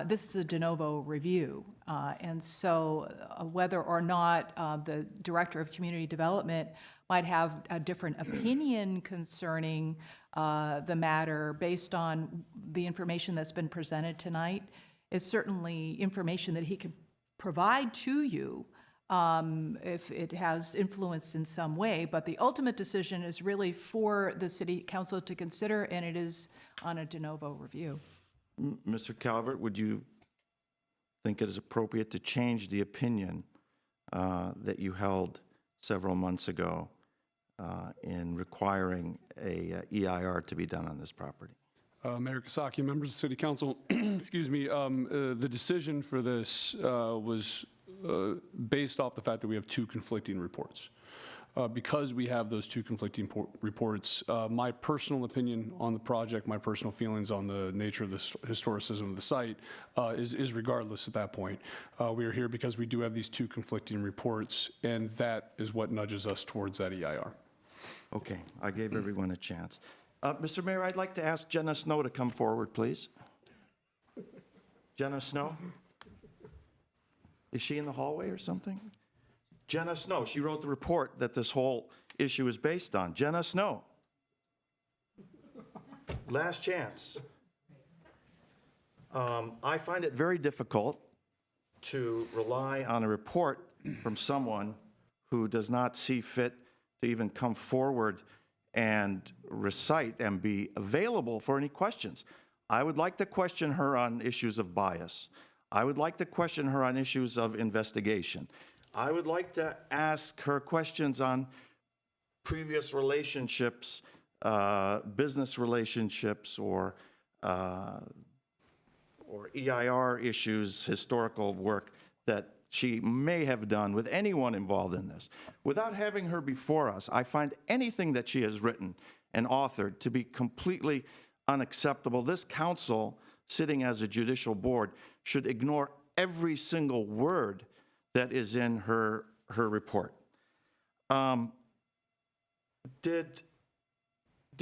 this is a de novo review. And so whether or not the Director of Community Development might have a different opinion concerning the matter based on the information that's been presented tonight is certainly information that he can provide to you if it has influence in some way, but the ultimate decision is really for the City Council to consider, and it is on a de novo review. Mr. Calvert, would you think it is appropriate to change the opinion that you held several months ago in requiring a EIR to be done on this property? Mayor Kasaki, members of the City Council, excuse me, the decision for this was based off the fact that we have two conflicting reports. Because we have those two conflicting reports, my personal opinion on the project, my personal feelings on the nature of the historicism of the site is regardless at that point. We are here because we do have these two conflicting reports, and that is what nudges us towards that EIR. Okay, I gave everyone a chance. Mr. Mayor, I'd like to ask Jenna Snow to come forward, please. Jenna Snow? Is she in the hallway or something? Jenna Snow, she wrote the report that this whole issue is based on. Jenna Snow. Last chance. I find it very difficult to rely on a report from someone who does not see fit to even come forward and recite and be available for any questions. I would like to question her on issues of bias. I would like to question her on issues of investigation. I would like to ask her questions on previous relationships, business relationships, or EIR issues, historical work that she may have done with anyone involved in this. Without having her before us, I find anything that she has written and authored to be completely unacceptable. This council, sitting as a judicial board, should ignore every single word that is in her report. Did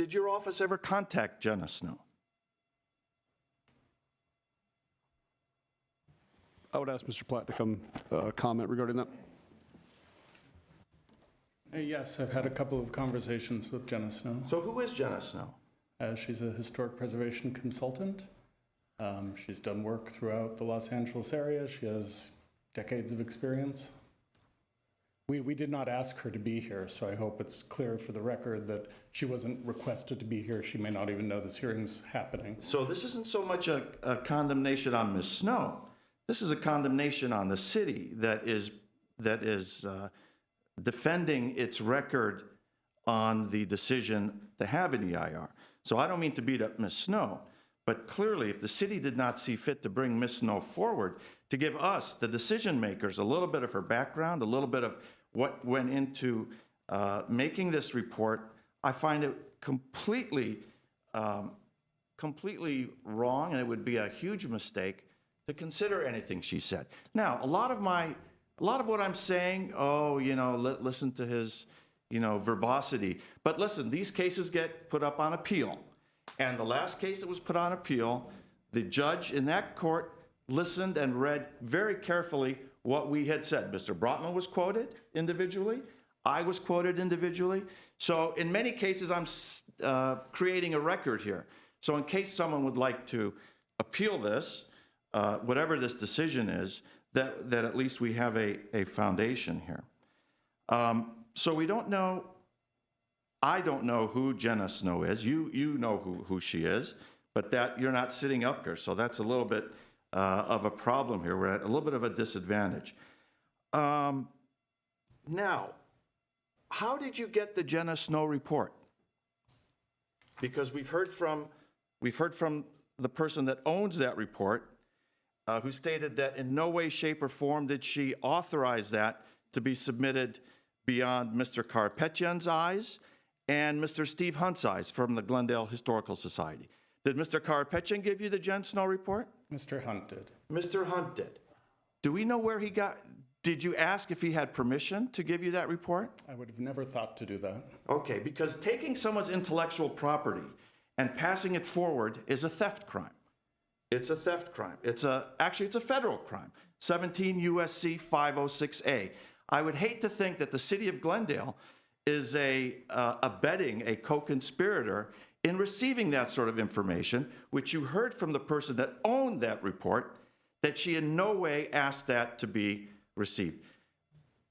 your office ever contact Jenna Snow? I would ask Mr. Platt to come comment regarding that. Yes, I've had a couple of conversations with Jenna Snow. So who is Jenna Snow? She's a historic preservation consultant. She's done work throughout the Los Angeles area. She has decades of experience. We did not ask her to be here, so I hope it's clear for the record that she wasn't requested to be here. She may not even know this hearing's happening. So this isn't so much a condemnation on Ms. Snow. This is a condemnation on the city that is defending its record on the decision to have an EIR. So I don't mean to beat up Ms. Snow, but clearly if the city did not see fit to bring Ms. Snow forward to give us, the decision makers, a little bit of her background, a little bit of what went into making this report, I find it completely wrong, and it would be a huge mistake to consider anything she said. Now, a lot of what I'm saying, listen to his, verbosity. But listen, these cases get put up on appeal. And the last case that was put on appeal, the judge in that court listened and read very carefully what we had said. Mr. Brotman was quoted individually. I was quoted individually. So in many cases, I'm creating a record here. So in case someone would like to appeal this, whatever this decision is, that at least we have a foundation here. So we don't know, I don't know who Jenna Snow is. You know who she is, but that you're not sitting up here, so that's a little bit of a problem here. We're at a little bit of a disadvantage. Now, how did you get the Jenna Snow report? Because we've heard from the person that owns that report, who stated that in no way, shape, or form did she authorize that to be submitted beyond Mr. Karapetyan's eyes and Mr. Steve Hunt's eyes from the Glendale Historical Society. Did Mr. Karapetyan give you the Jen Snow report? Mr. Hunt did. Mr. Hunt did. Do we know where he got? Did you ask if he had permission to give you that report? I would have never thought to do that. Okay, because taking someone's intellectual property and passing it forward is a theft crime. It's a theft crime. Actually, it's a federal crime, 17 U.S.C. 506A. I would hate to think that the city of Glendale is abetting a co-conspirator in receiving that sort of information, which you heard from the person that owned that report, that she in no way asked that to be received.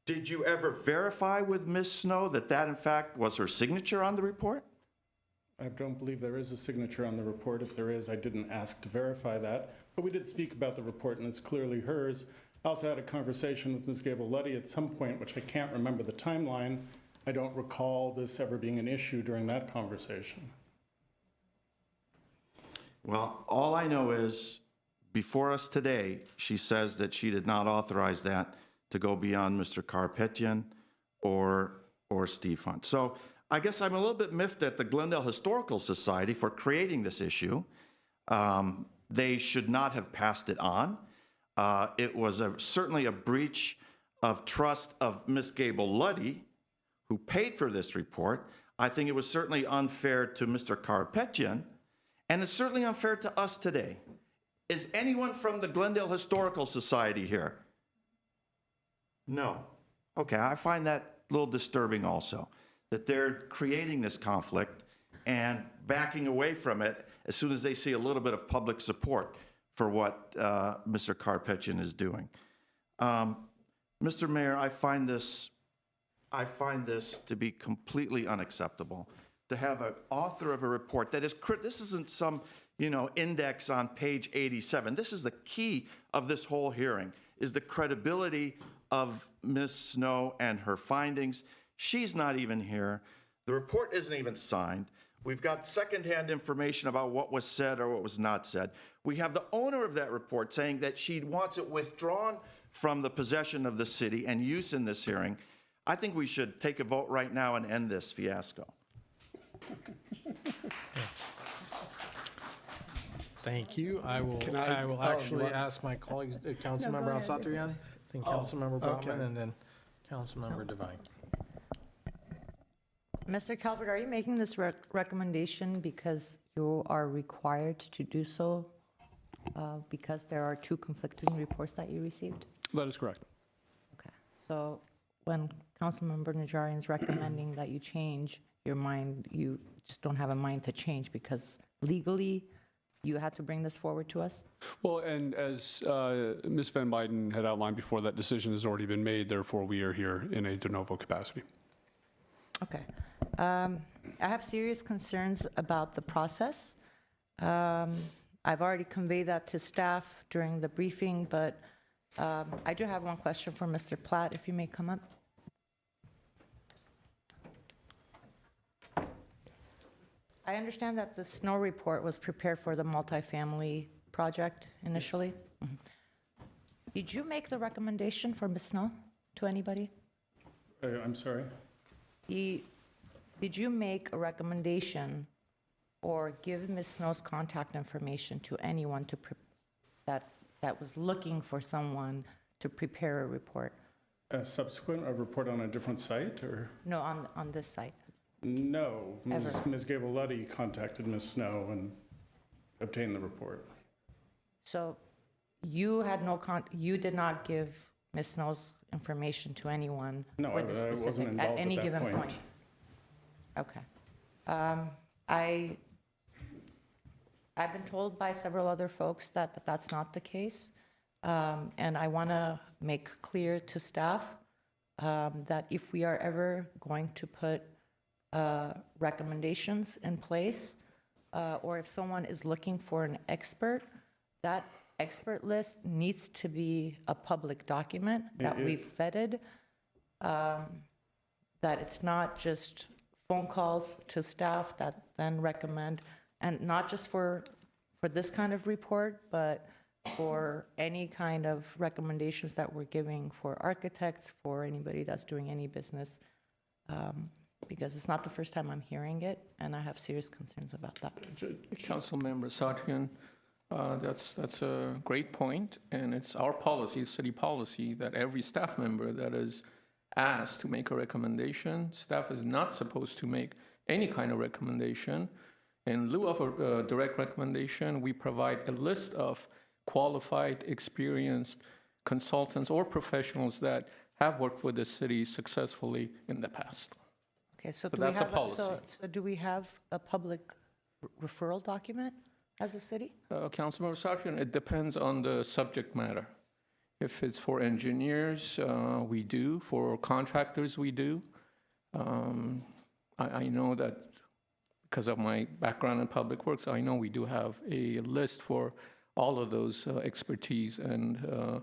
Did you ever verify with Ms. Snow that in fact was her signature on the report? I don't believe there is a signature on the report. If there is, I didn't ask to verify that, but we did speak about the report, and it's clearly hers. I also had a conversation with Ms. Gable-Luddy at some point, which I can't remember the timeline. I don't recall this ever being an issue during that conversation. Well, all I know is before us today, she says that she did not authorize that to go beyond Mr. Karapetyan or or Steve Hunt. So I guess I'm a little bit miffed at the Glendale Historical Society for creating this issue. They should not have passed it on. It was certainly a breach of trust of Ms. Gable Luddy, who paid for this report. I think it was certainly unfair to Mr. Karapetian, and it's certainly unfair to us today. Is anyone from the Glendale Historical Society here? No. Okay, I find that a little disturbing also, that they're creating this conflict and backing away from it as soon as they see a little bit of public support for what Mr. Karapetian is doing. Mr. Mayor, I find this to be completely unacceptable. To have an author of a report that is, this isn't some, index on page 87. This is the key of this whole hearing, is the credibility of Ms. Snow and her findings. She's not even here. The report isn't even signed. We've got secondhand information about what was said or what was not said. We have the owner of that report saying that she wants it withdrawn from the possession of the city and use in this hearing. I think we should take a vote right now and end this fiasco. Thank you. I will actually ask my colleagues, Councilmember Al-Satrian, then Councilmember Brotman, and then Councilmember Devine. Mr. Calvert, are you making this recommendation because you are required to do so because there are two conflicting reports that you received? That is correct. Okay. So when Councilmember Najarian is recommending that you change your mind, you just don't have a mind to change because legally you had to bring this forward to us? Well, and as Ms. Van Buyden had outlined before, that decision has already been made. Therefore, we are here in a de novo capacity. Okay. I have serious concerns about the process. I've already conveyed that to staff during the briefing, but I do have one question for Mr. Platt, if you may come up. I understand that the Snow report was prepared for the multifamily project initially. Yes. Did you make the recommendation for Ms. Snow to anybody? I'm sorry? Did you make a recommendation or give Ms. Snow's contact information to anyone that was looking for someone to prepare a report? A report on a different site, or? No, on this site. No. Ms. Gable Luddy contacted Ms. Snow and obtained the report. So you had you did not give Ms. Snow's information to anyone? No, I wasn't involved at any that given point. Okay. I've been told by several other folks that that's not the case. And I want to make clear to staff that if we are ever going to put recommendations in place, or if someone is looking for an expert, that expert list needs to be a public document that we've vetted, that it's not just phone calls to staff that then recommend, and not just for this kind of report, but for any kind of recommendations that we're giving for architects, for anybody that's doing any business, because it's not the first time I'm hearing it, and I have serious concerns about that. Councilmember Satrian, that's a great point, and it's our policy, city policy, that every staff member that is asked to make a recommendation, staff is not supposed to make any kind of recommendation. In lieu of a direct recommendation, we provide a list of qualified, experienced consultants or professionals that have worked with the city successfully in the past. Okay, so But do we that's a have policy. so do we have a public referral document as a city? Councilmember Satrian, it depends on the subject matter. If it's for engineers, we do. For contractors, we do. I know that because of my background in public works, I know we do have a list for all of those expertise and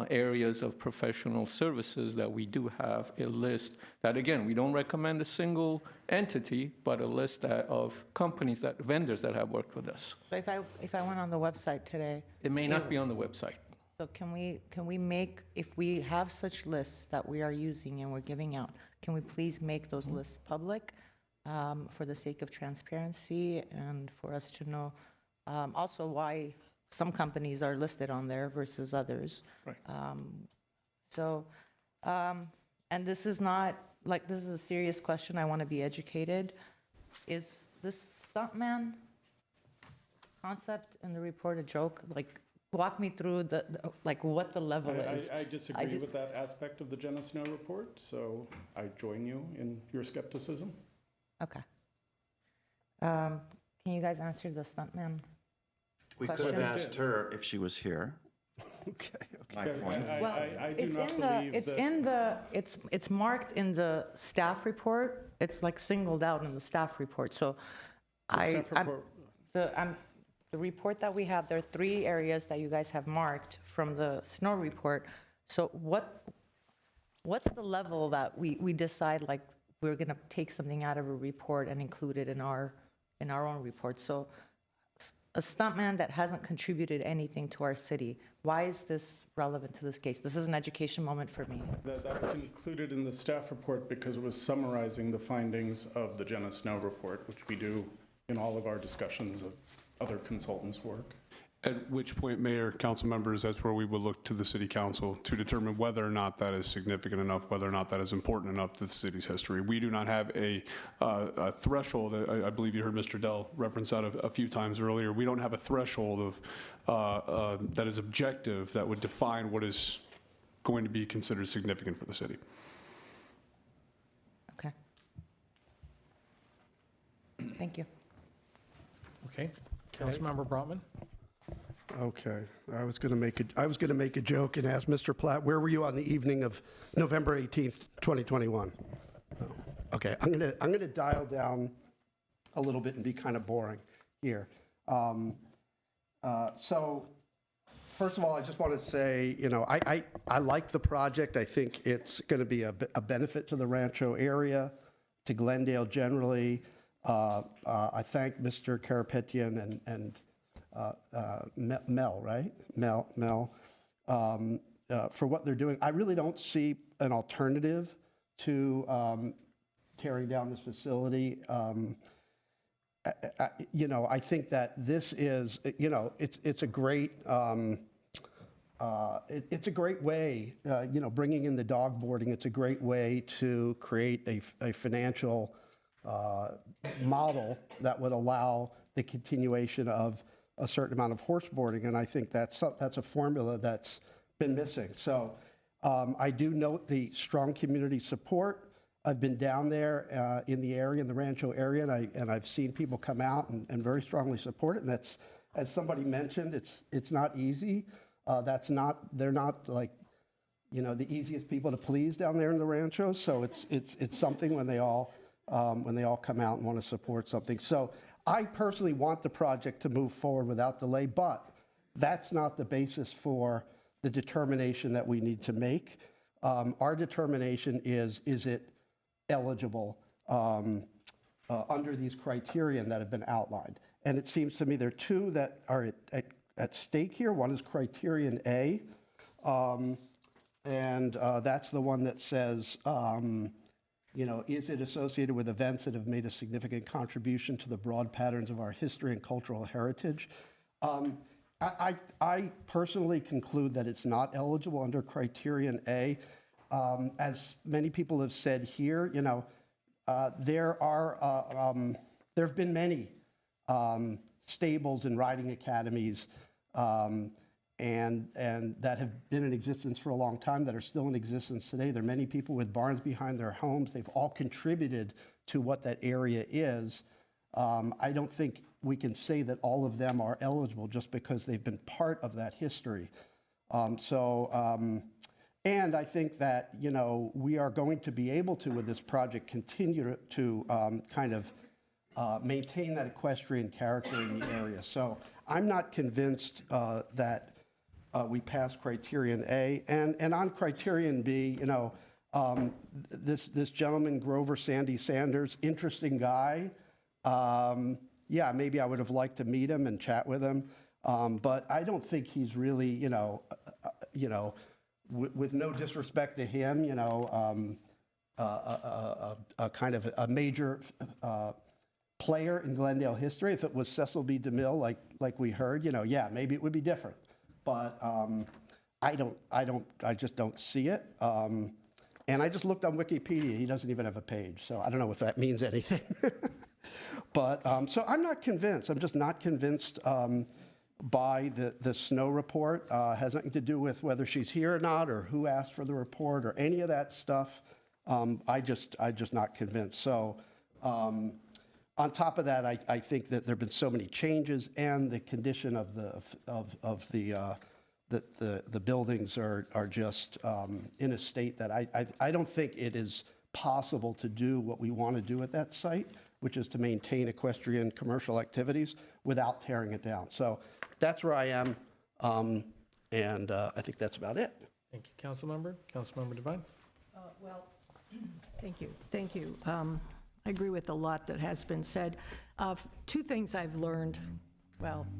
areas of professional services that we do have a list that, again, we don't recommend a single entity, but a list of companies, vendors that have worked with us. So if I went on the website today, It may not be on the website. so can we make, if we have such lists that we are using and we're giving out, can we please make those lists public for the sake of transparency and for us to know also why some companies are listed on there versus others. Right. And this is not, like, this is a serious question. I want to be educated. Is this stuntman concept in the report a joke? Like, walk me through like what the level is. I disagree with that aspect of the Jenna Snow report, so I join you in your skepticism. Okay. Can you guys answer the stuntman We question? could have asked her if she was here. Okay. My point. Well, I do it's not in believe it's that. in the, it's marked in the staff report. It's like singled out in the staff report. So The staff report- the report that we have, there are 3 areas that you guys have marked from the snow report. So what's the level that we decide, like, we're going to take something out of a report and include it in our own report? So a stuntman that hasn't contributed anything to our city, why is this relevant to this case? This is an education moment for me. That was included in the staff report because it was summarizing the findings of the Jenna Snow report, which we do in all of our discussions of other consultants' work. At which point, Mayor, council members, that's where we would look to the city council to determine whether or not that is significant enough, whether or not that is important enough to the city's history. We do not have a threshold. I believe you heard Mr. Dell reference that a few times earlier. We don't have a threshold of that is objective that would define what is going to be considered significant for the city. Okay. Thank you. Okay. Councilmember Brotman? Okay, I was going to make a joke and ask Mr. Platt, where were you on the evening of November 18th, 2021? Oh, okay, I'm going to dial down a little bit and be kind of boring here. So, first of all, I just want to say, I like the project. I think it's going to be a benefit to the Rancho area, to Glendale generally. I thank Mr. Karapetian and Mel, right? Mel, for what they're doing. I really don't see an alternative to tearing down this facility. I think that this is, it's a great, it's a great way, bringing in the dog boarding. It's a great way to create a financial model that would allow the continuation of a certain amount of horse boarding, and I think that's a formula that's been missing. So I do note the strong community support. I've been down there in the area, in the Rancho area, and I've seen people come out and very strongly support it. And that's, as somebody mentioned, it's not easy. They're not like, the easiest people to please down there in the Rancho. So it's something when they all come out and want to support something. So I personally want the project to move forward without delay, but that's not the basis for the determination that we need to make. Our determination is it eligible under these criteria that have been outlined? And it seems to me there are 2 that are at stake here. One is criterion A, and that's the one that says, is it associated with events that have made a significant contribution to the broad patterns of our history and cultural heritage? I personally conclude that it's not eligible under criterion A. As many people have said here, there have been many stables and riding academies and that have been in existence for a long time, that are still in existence today. There are many people with barns behind their homes. They've all contributed to what that area is. I don't think we can say that all of them are eligible just because they've been part of that history. And I think that, we are going to be able to, with this project, continue to maintain that equestrian character in the area. So I'm not convinced that we pass criterion A. And on criterion B, this gentleman, Grover Sandy Sanders, interesting guy. Yeah, maybe I would have liked to meet him and chat with him. But I don't think he's really, with no disrespect to him, a kind of a major player in Glendale history. If it was Cecil B. DeMille, like we heard, yeah, maybe it would be different. But I just don't see it. And I just looked on Wikipedia. He doesn't even have a page, so I don't know if that means anything. But so I'm not convinced. I'm just not convinced by the Snow report. Has nothing to do with whether she's here or not, or who asked for the report, or any of that stuff. I'm just not convinced. So on top of that, I think that there have been so many changes, and the condition of the buildings are just in a state that I don't think it is possible to do what we want to do at that site, which is to maintain equestrian commercial activities without tearing it down. So that's where I am, and I think that's about it. Thank you, Councilmember. Councilmember Devine? Well, thank you. Thank you. I agree with a lot that has been said. Two things I've learned,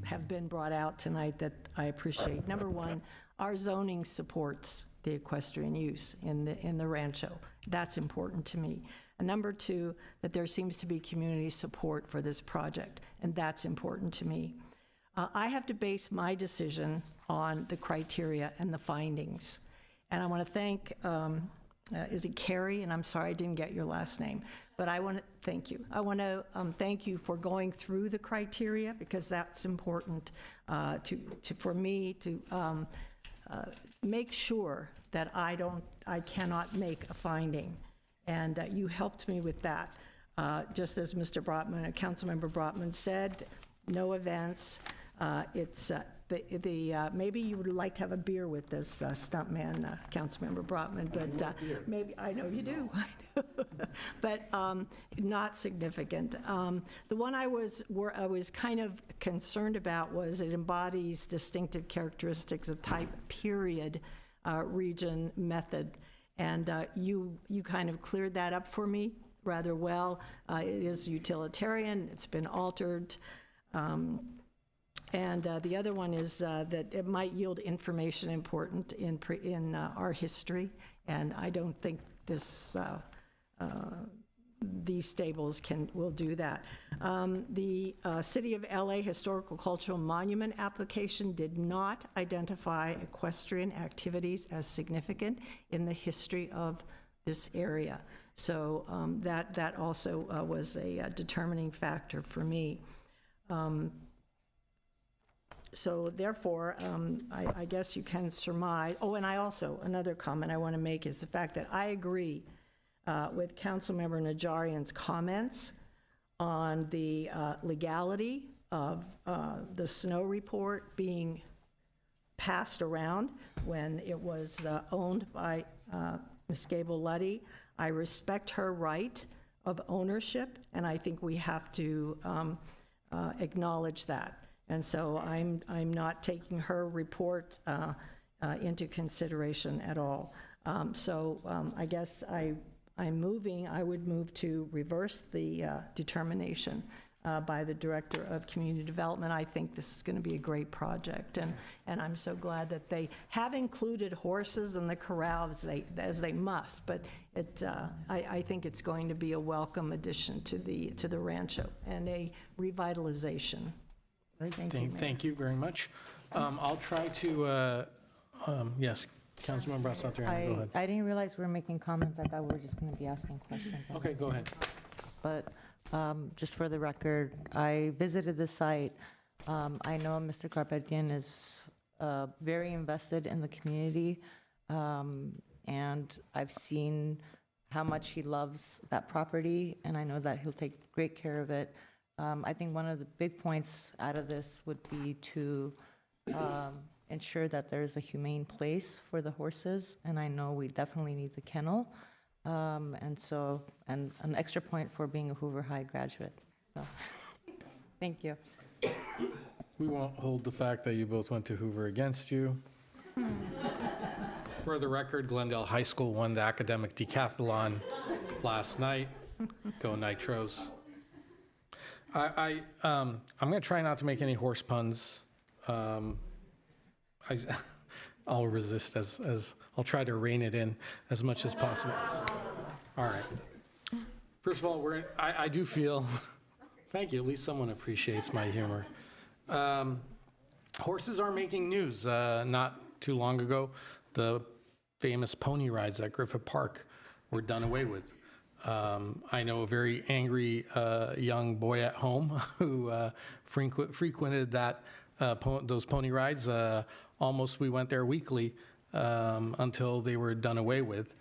have been brought out tonight that I appreciate. Number one, our zoning supports the equestrian use in the Rancho. That's important to me. And number two, that there seems to be community support for this project, and that's important to me. I have to base my decision on the criteria and the findings. And I want to thank, is it Carrie? And I'm sorry I didn't get your last name, but I want to thank you. I want to thank you for going through the criteria, because that's important for me to make sure that I cannot make a finding. And you helped me with that. Just as Mr. Brotman, Councilmember Brotman said, no events. Maybe you would like to have a beer with this stuntman, Councilmember Brotman, but maybe, I know you do, but not significant. The one I was kind of concerned about was it embodies distinctive characteristics of type, period, region, method, and you kind of cleared that up for me rather well. It is utilitarian, it's been altered. And the other one is that it might yield information important in our history, and I don't think these stables will do that. The City of LA Historical Cultural Monument application did not identify equestrian activities as significant in the history of this area. So that also was a determining factor for me. So therefore, I guess you can surmise, and another comment I want to make is the fact that I agree with Councilmember Najarian's comments on the legality of the Snow report being passed around when it was owned by Ms. Gable Luddy. I respect her right of ownership, and I think we have to acknowledge that. And so I'm not taking her report into consideration at all. I guess I would move to reverse the determination by the Director of Community Development. I think this is going to be a great project, and I'm so glad that they have included horses in the corral as they must, but I think it's going to be a welcome addition to the Rancho and a revitalization. Thank you very much. I'll try to, yes, Councilmember Santiago, go ahead. I didn't realize we were making comments. I thought we were just going to be asking questions. Okay, go ahead. But just for the record, I visited the site. I know Mr. Carpetian is very invested in the community, and I've seen how much he loves that property, and I know that he'll take great care of it. I think one of the big points out of this would be to ensure that there's a humane place for the horses, and I know we definitely need the kennel, and an extra point for being a Hoover High graduate. So, thank you. We won't hold the fact that you both went to Hoover against you. For the record, Glendale High School won the academic decathlon last night. Go Nitros. I'm going to try not to make any horse puns. I'll resist as I'll try to rein it in as much as possible. All right. First of all, I do feel, thank you, at least someone appreciates my humor. Horses are making news. Not too long ago, the famous pony rides at Griffith Park were done away with. I know a very angry young boy at home who frequented those pony rides. Almost we went there weekly until they were done away with.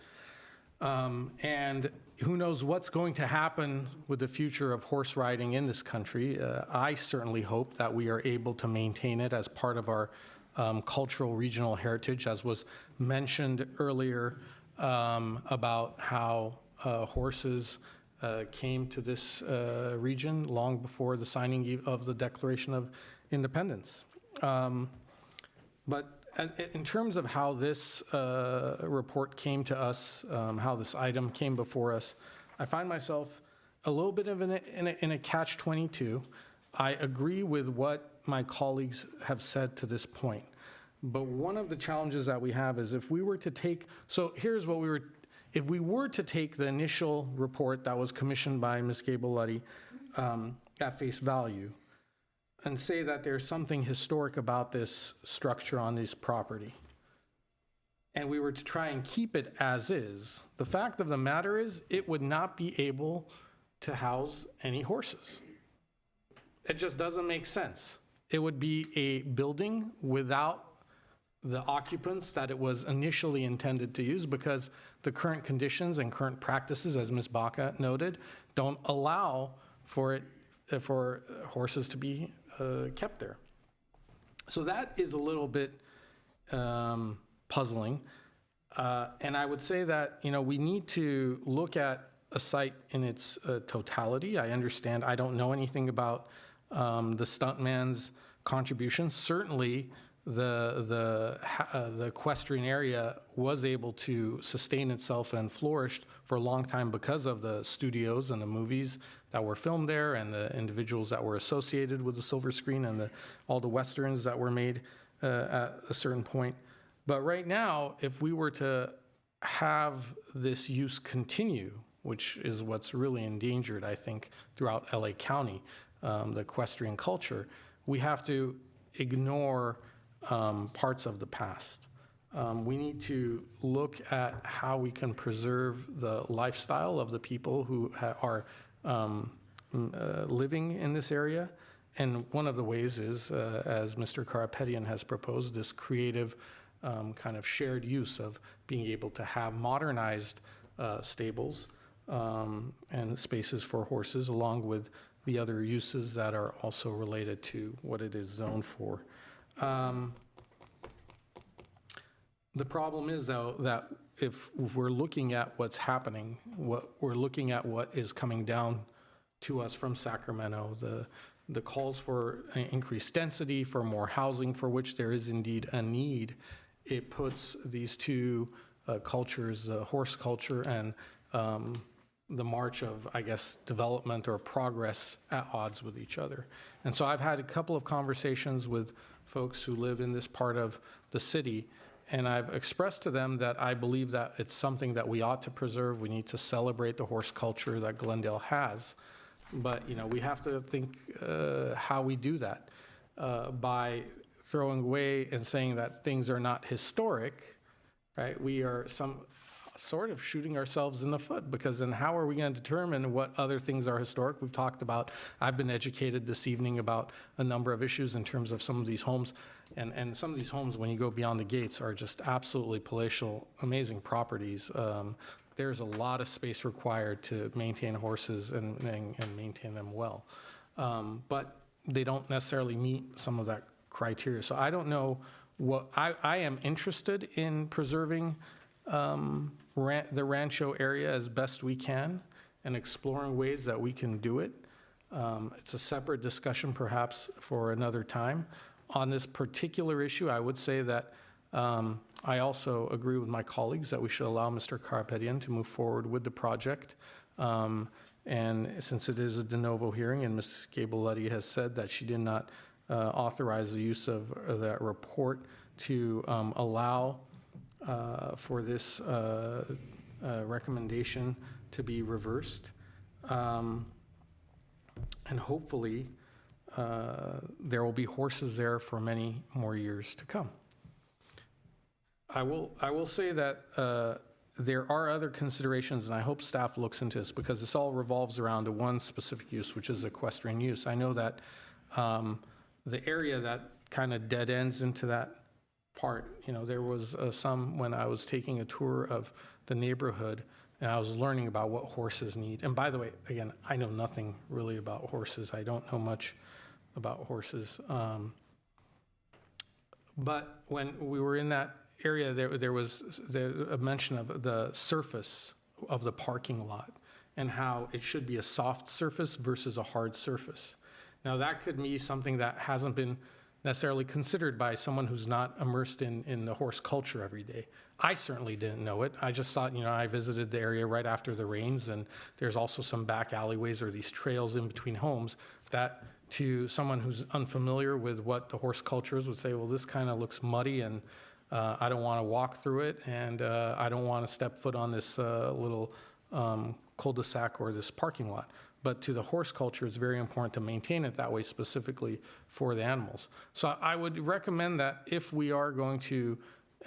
And who knows what's going to happen with the future of horse riding in this country. I certainly hope that we are able to maintain it as part of our cultural regional heritage, as was mentioned earlier about how horses came to this region long before the signing of the Declaration of Independence. But in terms of how this report came to us, how this item came before us, I find myself a little bit of in a catch-22. I agree with what my colleagues have said to this point. But one of the challenges that we have is if we were to take, so here's what if we were to take the initial report that was commissioned by Ms. Gable-Luddy at face value and say that there's something historic about this structure on this property, and we were to try and keep it as is, the fact of the matter is it would not be able to house any horses. It just doesn't make sense. It would be a building without the occupants that it was initially intended to use, because the current conditions and current practices, as Ms. Baca noted, don't allow for horses to be kept there. So that is a little bit puzzling. And I would say that, we need to look at a site in its totality. I understand, I don't know anything about the stuntman's contribution. Certainly, the equestrian area was able to sustain itself and flourished for a long time because of the studios and the movies that were filmed there and the individuals that were associated with the silver screen and all the westerns that were made at a certain point. But right now, if we were to have this use continue, which is what's really endangered, I think, throughout LA County, the equestrian culture, we have to ignore parts of the past. We need to look at how we can preserve the lifestyle of the people who are living in this area. And one of the ways is, as Mr. Karapetian has proposed, this creative kind of shared use of being able to have modernized stables and spaces for horses, along with the other uses that are also related to what it is zoned for. The problem is, though, that if we're looking at what's happening, we're looking at what is coming down to us from Sacramento, the calls for increased density, for more housing, for which there is indeed a need, it puts these two cultures, the horse culture and the march of, I guess, development or progress at odds with each other. And so I've had a couple of conversations with folks who live in this part of the city, and I've expressed to them that I believe that it's something that we ought to preserve. We need to celebrate the horse culture that Glendale has. But, we have to think how we do that by throwing away and saying that things are not historic, right? We are sort of shooting ourselves in the foot, because then how are we going to determine what other things are historic? We've talked about, I've been educated this evening about a number of issues in terms of some of these homes, and some of these homes, when you go beyond the gates, are just absolutely palatial, amazing properties. There's a lot of space required to maintain horses and maintain them well. But they don't necessarily meet some of that criteria. So I don't know what, I am interested in preserving the Rancho area as best we can and exploring ways that we can do it. It's a separate discussion perhaps for another time. On this particular issue, I would say that I also agree with my colleagues that we should allow Mr. Karapetian to move forward with the project. And since it is a de novo hearing, and Ms. Gable-Luddy has said that she did not authorize the use of that report to allow for this recommendation to be reversed. And hopefully, there will be horses there for many more years to come. I will say that there are other considerations, and I hope staff looks into this, because this all revolves around to one specific use, which is equestrian use. I know that the area that kind of dead ends into that part, there was some when I was taking a tour of the neighborhood, and I was learning about what horses need. And by the way, again, I know nothing really about horses. I don't know much about horses. But when we were in that area, there was a mention of the surface of the parking lot and how it should be a soft surface versus a hard surface. Now, that could be something that hasn't been necessarily considered by someone who's not immersed in the horse culture every day. I certainly didn't know it. I just thought, I visited the area right after the rains, and there's also some back alleyways or these trails in between homes that, to someone who's unfamiliar with what the horse culture is, would say, well, this kind of looks muddy, and I don't want to walk through it, and I don't want to step foot on this little cul-de-sac or this parking lot. But to the horse culture, it's very important to maintain it that way, specifically for the animals. So I would recommend that if we are going to,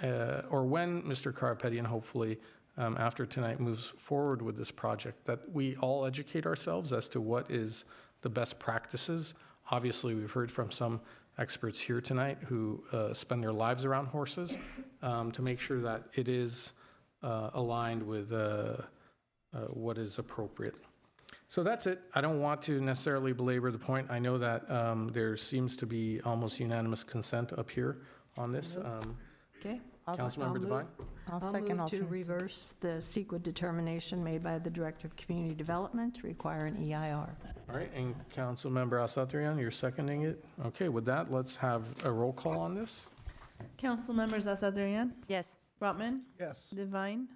or when Mr. Karapetian, hopefully, after tonight moves forward with this project, that we all educate ourselves as to what is the best practices. Obviously, we've heard from some experts here tonight who spend their lives around horses, to make sure that it is aligned with what is appropriate. So that's it. I don't want to necessarily belabor the point. I know that there seems to be almost unanimous consent up here on this. Okay. Councilmember Devine? I'll move to reverse the CEQA determination made by the Director of Community Development to require an EIR. All right, and Councilmember Asatryan, you're seconding it? Okay, with that, let's have a roll call on this. Council members Asadrian, Yes. Brotman, Yes. Divine,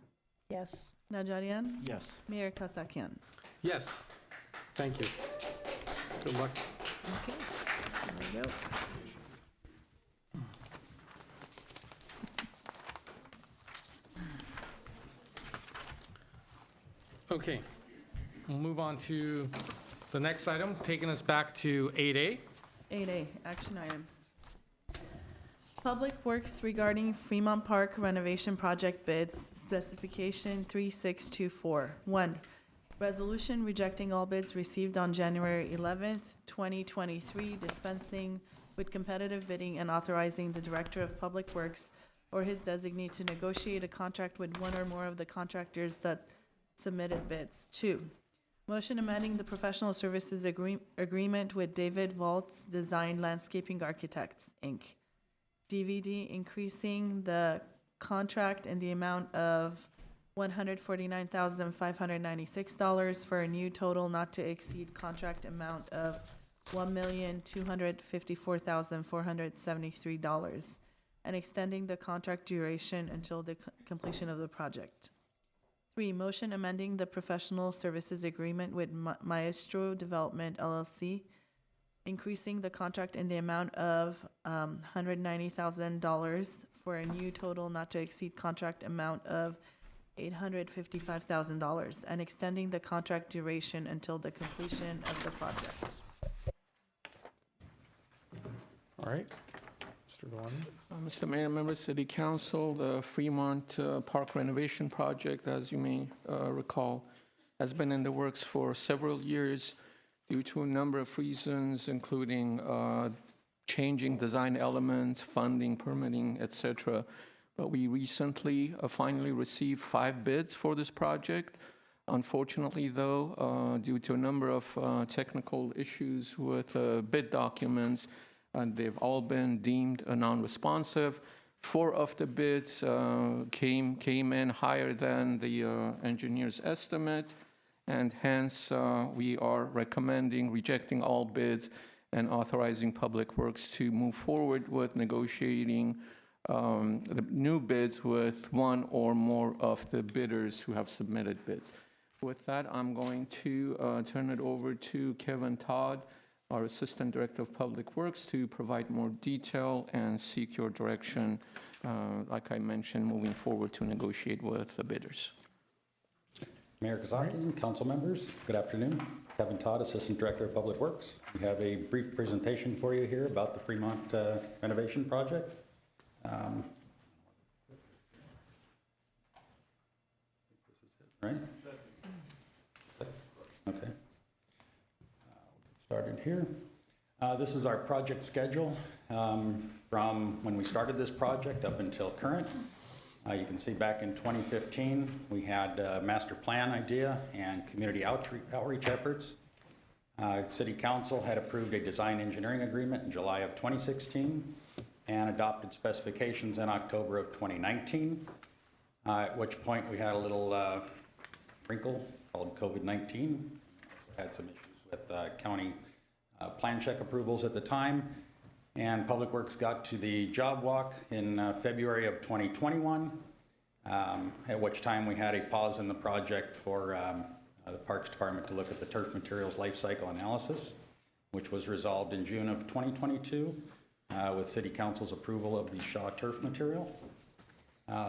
Yes. Najarian, Yes. Mayor Kasakian. Yes. Thank you. Good luck. Okay. There we go. Okay, we'll move on to the next item, taking us back to 8A. 8A, action items. Public Works regarding Fremont Park renovation project bids, specification 3624. 1, resolution rejecting all bids received on January 11th, 2023, dispensing with competitive bidding and authorizing the Director of Public Works or his designee to negotiate a contract with one or more of the contractors that submitted bids. 2, motion amending the professional services agreement with David Waltz Design Landscaping Architects, Inc. DVD, increasing the contract in the amount of $149,596 for a new total not to exceed contract amount of $1,254,473, and extending the contract duration until the completion of the project. 3, motion amending the professional services agreement with Maestro Development LLC, increasing the contract in the amount of $190,000 for a new total not to exceed contract amount of $855,000, and extending the contract duration until the completion of the project. All right, Mr. Galani. Mr. Mayor, members, City Council, the Fremont Park renovation project, as you may recall, has been in the works for several years due to a number of reasons, including changing design elements, funding, permitting, etc. But we recently finally received 5 bids for this project. Unfortunately, though, due to a number of technical issues with bid documents, and they've all been deemed non-responsive. 4 of the bids came in higher than the engineer's estimate, and hence we are recommending rejecting all bids and authorizing Public Works to move forward with negotiating the new bids with one or more of the bidders who have submitted bids. With that, I'm going to turn it over to Kevin Todd, our Assistant Director of Public Works, to provide more detail and seek your direction, like I mentioned, moving forward to negotiate with the bidders. Mayor Kazakian, council members, good afternoon. Kevin Todd, Assistant Director of Public Works. We have a brief presentation for you here about the Fremont renovation project. Right? Okay. We'll get started here. This is our project schedule from when we started this project up until current. You can see back in 2015, we had a master plan idea and community outreach efforts. City Council had approved a design engineering agreement in July of 2016 and adopted specifications in October of 2019, at which point we had a little wrinkle called COVID-19. Had some issues with county plan check approvals at the time, and Public Works got to the job walk in February of 2021, at which time we had a pause in the project for the Parks Department to look at the turf materials life cycle analysis, which was resolved in June of 2022 with City Council's approval of the Shaw turf material.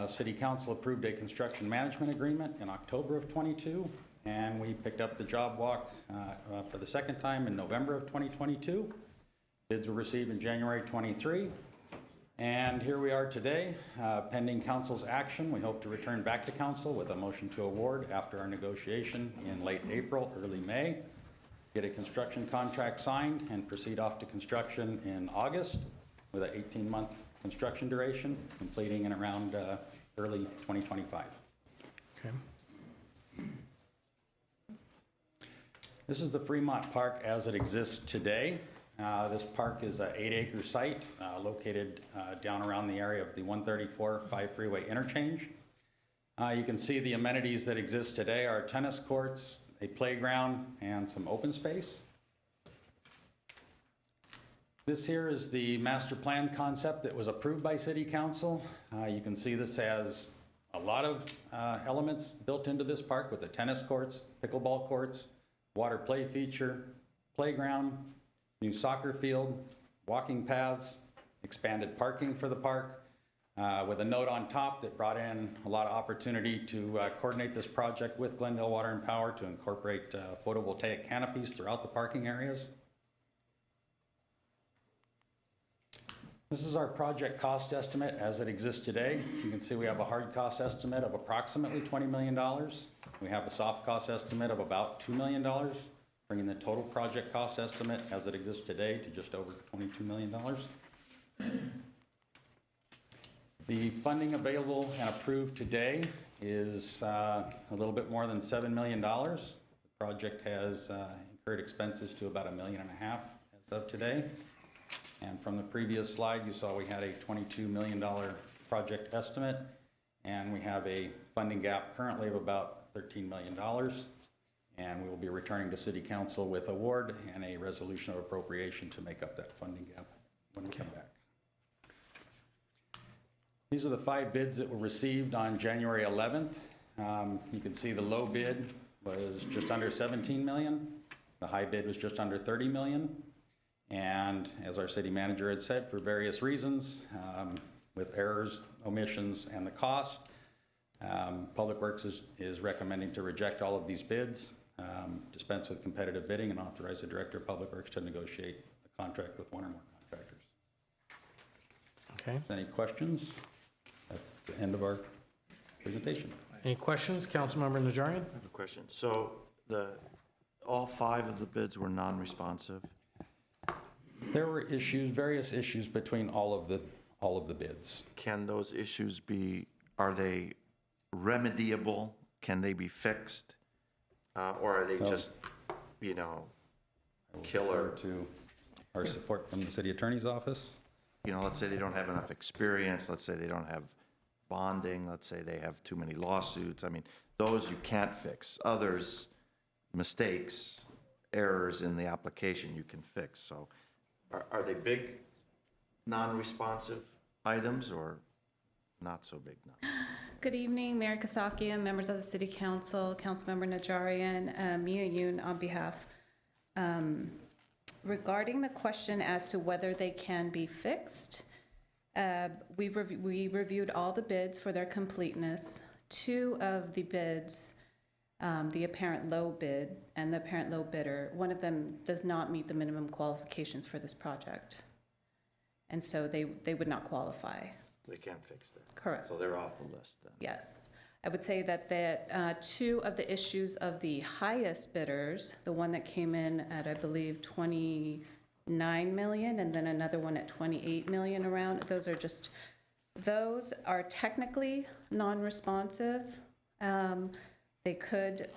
City Council approved a construction management agreement in October of 22, and we picked up the job walk for the second time in November of 2022. Bids were received in January 23, and here we are today. Pending Council's action, we hope to return back to Council with a motion to award after our negotiation in late April, early May, get a construction contract signed, and proceed off to construction in August with an 18-month construction duration, completing in around early 2025. Okay. This is the Fremont Park as it exists today. This park is an 8-acre site located down around the area of the 134-5 freeway interchange. You can see the amenities that exist today are tennis courts, a playground, and some open space. This here is the master plan concept that was approved by City Council. You can see this has a lot of elements built into this park with the tennis courts, pickleball courts, water play feature, playground, new soccer field, walking paths, expanded parking for the park, with a note on top that brought in a lot of opportunity to coordinate this project with Glendale Water and Power to incorporate photovoltaic canopies throughout the parking areas. This is our project cost estimate as it exists today. You can see we have a hard cost estimate of approximately $20 million. We have a soft cost estimate of about $2 million, bringing the total project cost estimate as it exists today to just over $22 million. The funding available and approved today is a little bit more than $7 million. The project has incurred expenses to about $1.5 million as of today. And from the previous slide, you saw we had a $22 million project estimate, and we have a funding gap currently of about $13 million. And we will be returning to City Council with award and a resolution of appropriation to make up that funding gap when we come back. These are the 5 bids that were received on January 11th. You can see the low bid was just under 17 million. The high bid was just under 30 million. And as our city manager had said, for various reasons, with errors, omissions, and the cost, Public Works is recommending to reject all of these bids, dispense with competitive bidding, and authorize the Director of Public Works to negotiate a contract with one or more contractors. Okay. Any questions at the end of our presentation? Any questions? Councilmember Najarian? I have a question. So all 5 of the bids were non-responsive? There were various issues between all of the bids. Can those issues are they remediable? Can they be fixed? Or are they just, killer? To our support from the city attorney's office. Let's say they don't have enough experience. Let's say they don't have bonding. Let's say they have too many lawsuits. I mean, those you can't fix. Others, mistakes, errors in the application you can fix. So are they big, non-responsive items or not so big now? Good evening, Mayor Kasakian, members of the City Council, Councilmember Najarian, Mia Yoon on behalf. Regarding the question as to whether they can be fixed, we reviewed all the bids for their completeness. 2 of the bids the apparent low bid and the apparent low bidder, one of them does not meet the minimum qualifications for this project. And so they would not qualify. They can't fix that. Correct. So they're off the list then. Yes. I would say that two of the issues of the highest bidders, the one that came in at, I believe, 29 million, and then another one at 28 million around, those are technically non-responsive. They could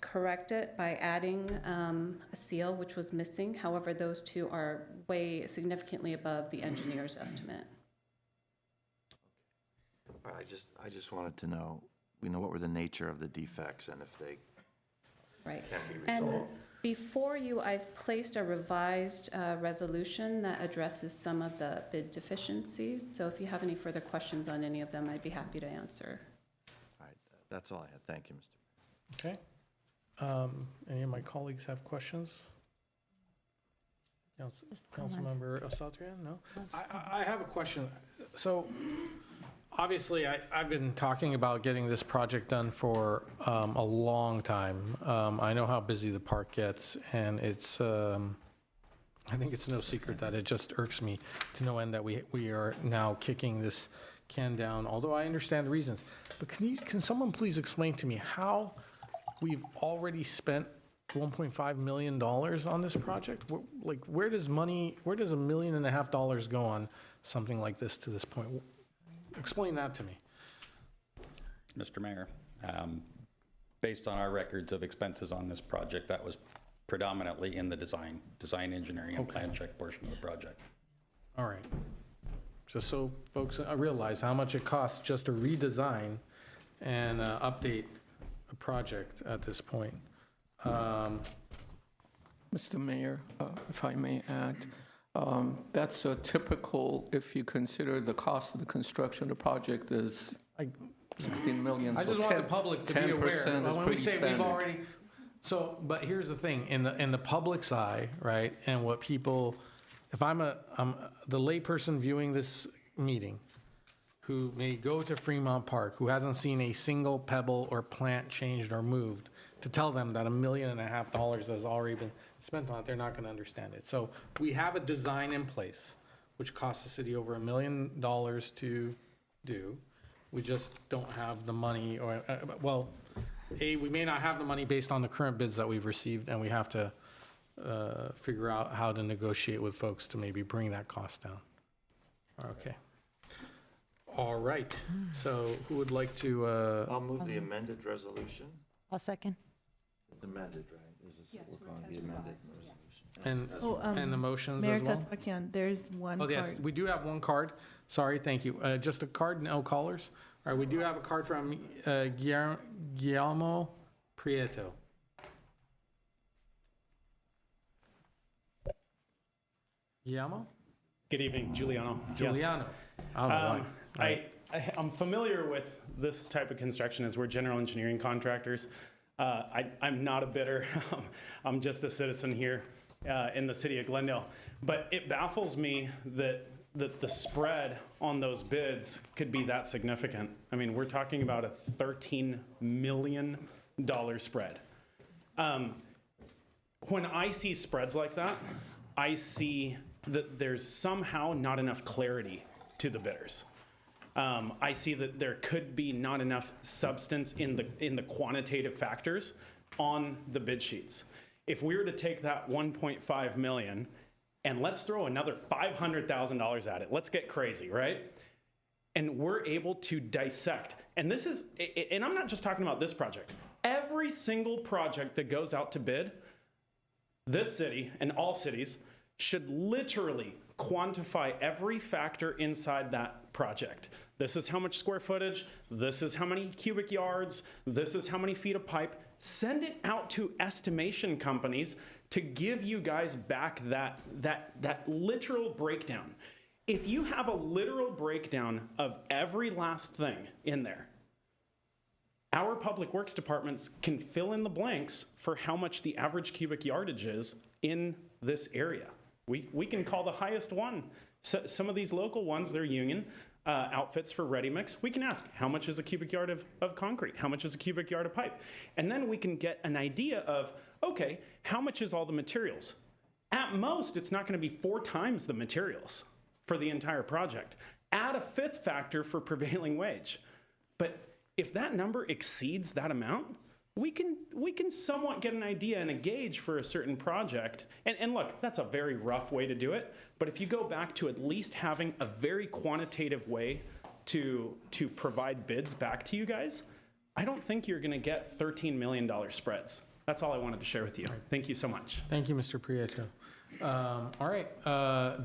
correct it by adding a seal, which was missing. However, those two are way significantly above the engineer's estimate. I just wanted to know, what were the nature of the defects and if they Right. can be And resolved. before you, I've placed a revised resolution that addresses some of the bid deficiencies. So if you have any further questions on any of them, I'd be happy to answer. All right, that's all I had. Thank you, Mr. Okay. Any of my colleagues have questions? Councilmember Asatryan, no? I have a question. So obviously, I've been talking about getting this project done for a long time. I know how busy the park gets, and it's, I think it's no secret that it just irks me to no end that we are now kicking this can down, although I understand the reasons. But can someone please explain to me how we've already spent $1.5 million on this project? Where does $1.5 million go on something like this to this point? Explain that to me. Mr. Mayor, based on our records of expenses on this project, that was predominantly in the design engineering and plan check portion of the project. All right. Just so folks realize how much it costs just to redesign and update a project at this point. Mr. Mayor, if I may add, that's a typical, if you consider the cost of the construction of the project is 16 million. I so just want the public to be aware. 10% is When we pretty say we've standard. already, but here's the thing, in the public's eye, right, and what people, if I'm the layperson viewing this meeting, who may go to Fremont Park, who hasn't seen a single pebble or plant changed or moved, to tell them that $1.5 million has already been spent on it, they're not going to understand it. So we have a design in place, which costs the city over $1 million to do. We just don't have the money, or, we may not have the money based on the current bids that we've received, and we have to figure out how to negotiate with folks to maybe bring that cost down. Okay. All right. So who would like to? I'll move the amended resolution. I'll second. It's amended, right? Is this what we're calling the amended resolution? And the motions Mayor as well? Kasakian, there's one Oh, card. yes, we do have one card. Sorry, thank you. Just a card, no callers. All right, we do have a card from Guillermo Prieto. Guillermo? Good evening, Giuliano. Giuliano. Yes. I'm familiar with this type of construction as we're general engineering contractors. I'm not a bidder. I'm just a citizen here in the city of Glendale. But it baffles me that the spread on those bids could be that significant. I mean, we're talking about a $13 million spread. When I see spreads like that, I see that there's somehow not enough clarity to the bidders. I see that there could be not enough substance in the quantitative factors on the bid sheets. If we were to take that 1.5 million and let's throw another $500,000 at it, let's get crazy, right? And we're able to dissect, and I'm not just talking about this project. Every single project that goes out to bid, this city and all cities should literally quantify every factor inside that project. This is how much square footage, this is how many cubic yards, this is how many feet of pipe. Send it out to estimation companies to give you guys back that literal breakdown. If you have a literal breakdown of every last thing in there, our public works departments can fill in the blanks for how much the average cubic yardage is in this area. We can call the highest one. So some of these local ones, they're union, outfits for ready mix, we can ask, how much is a cubic yard of concrete? How much is a cubic yard of pipe? And then we can get an idea of, okay, how much is all the materials? At most, it's not going to be 4 times the materials for the entire project. Add a 5th factor for prevailing wage. But if that number exceeds that amount, we can somewhat get an idea and a gauge for a certain project. And look, that's a very rough way to do it. But if you go back to at least having a very quantitative way to provide bids back to you guys, I don't think you're going to get $13 million spreads. That's all I wanted to share with you. Thank you so much. Thank you, Mr. Prieto. All right,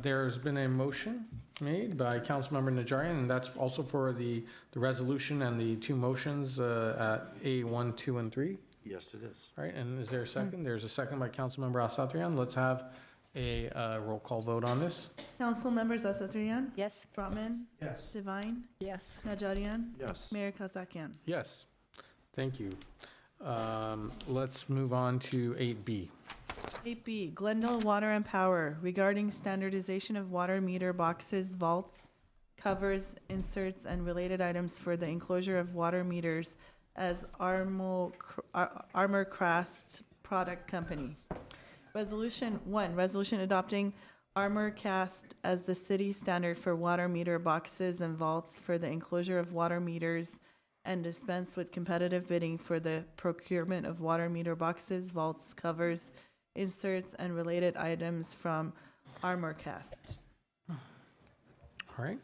there's been a motion made by Councilmember Najarian, and that's also for the resolution and the 2 motions at A1, 2, and 3. Yes, it is. All right, and is there a second? There's a second by Councilmember Asatryan. Let's have a roll call vote on this. Council members Asatryan? Yes. Brotman? Yes. Divine? Yes. Najarian? Yes. Mayor Kasakian? Yes, thank you. Let's move on to 8B. 8B, Glendale Water and Power regarding standardization of water meter boxes, vaults, covers, inserts, and related items for the enclosure of water meters as Armorcrest Product Company. Resolution 1, resolution adopting Armorcast as the city standard for water meter boxes and vaults for the enclosure of water meters and dispense with competitive bidding for the procurement of water meter boxes, vaults, covers, inserts, and related items from Armorcast. All right.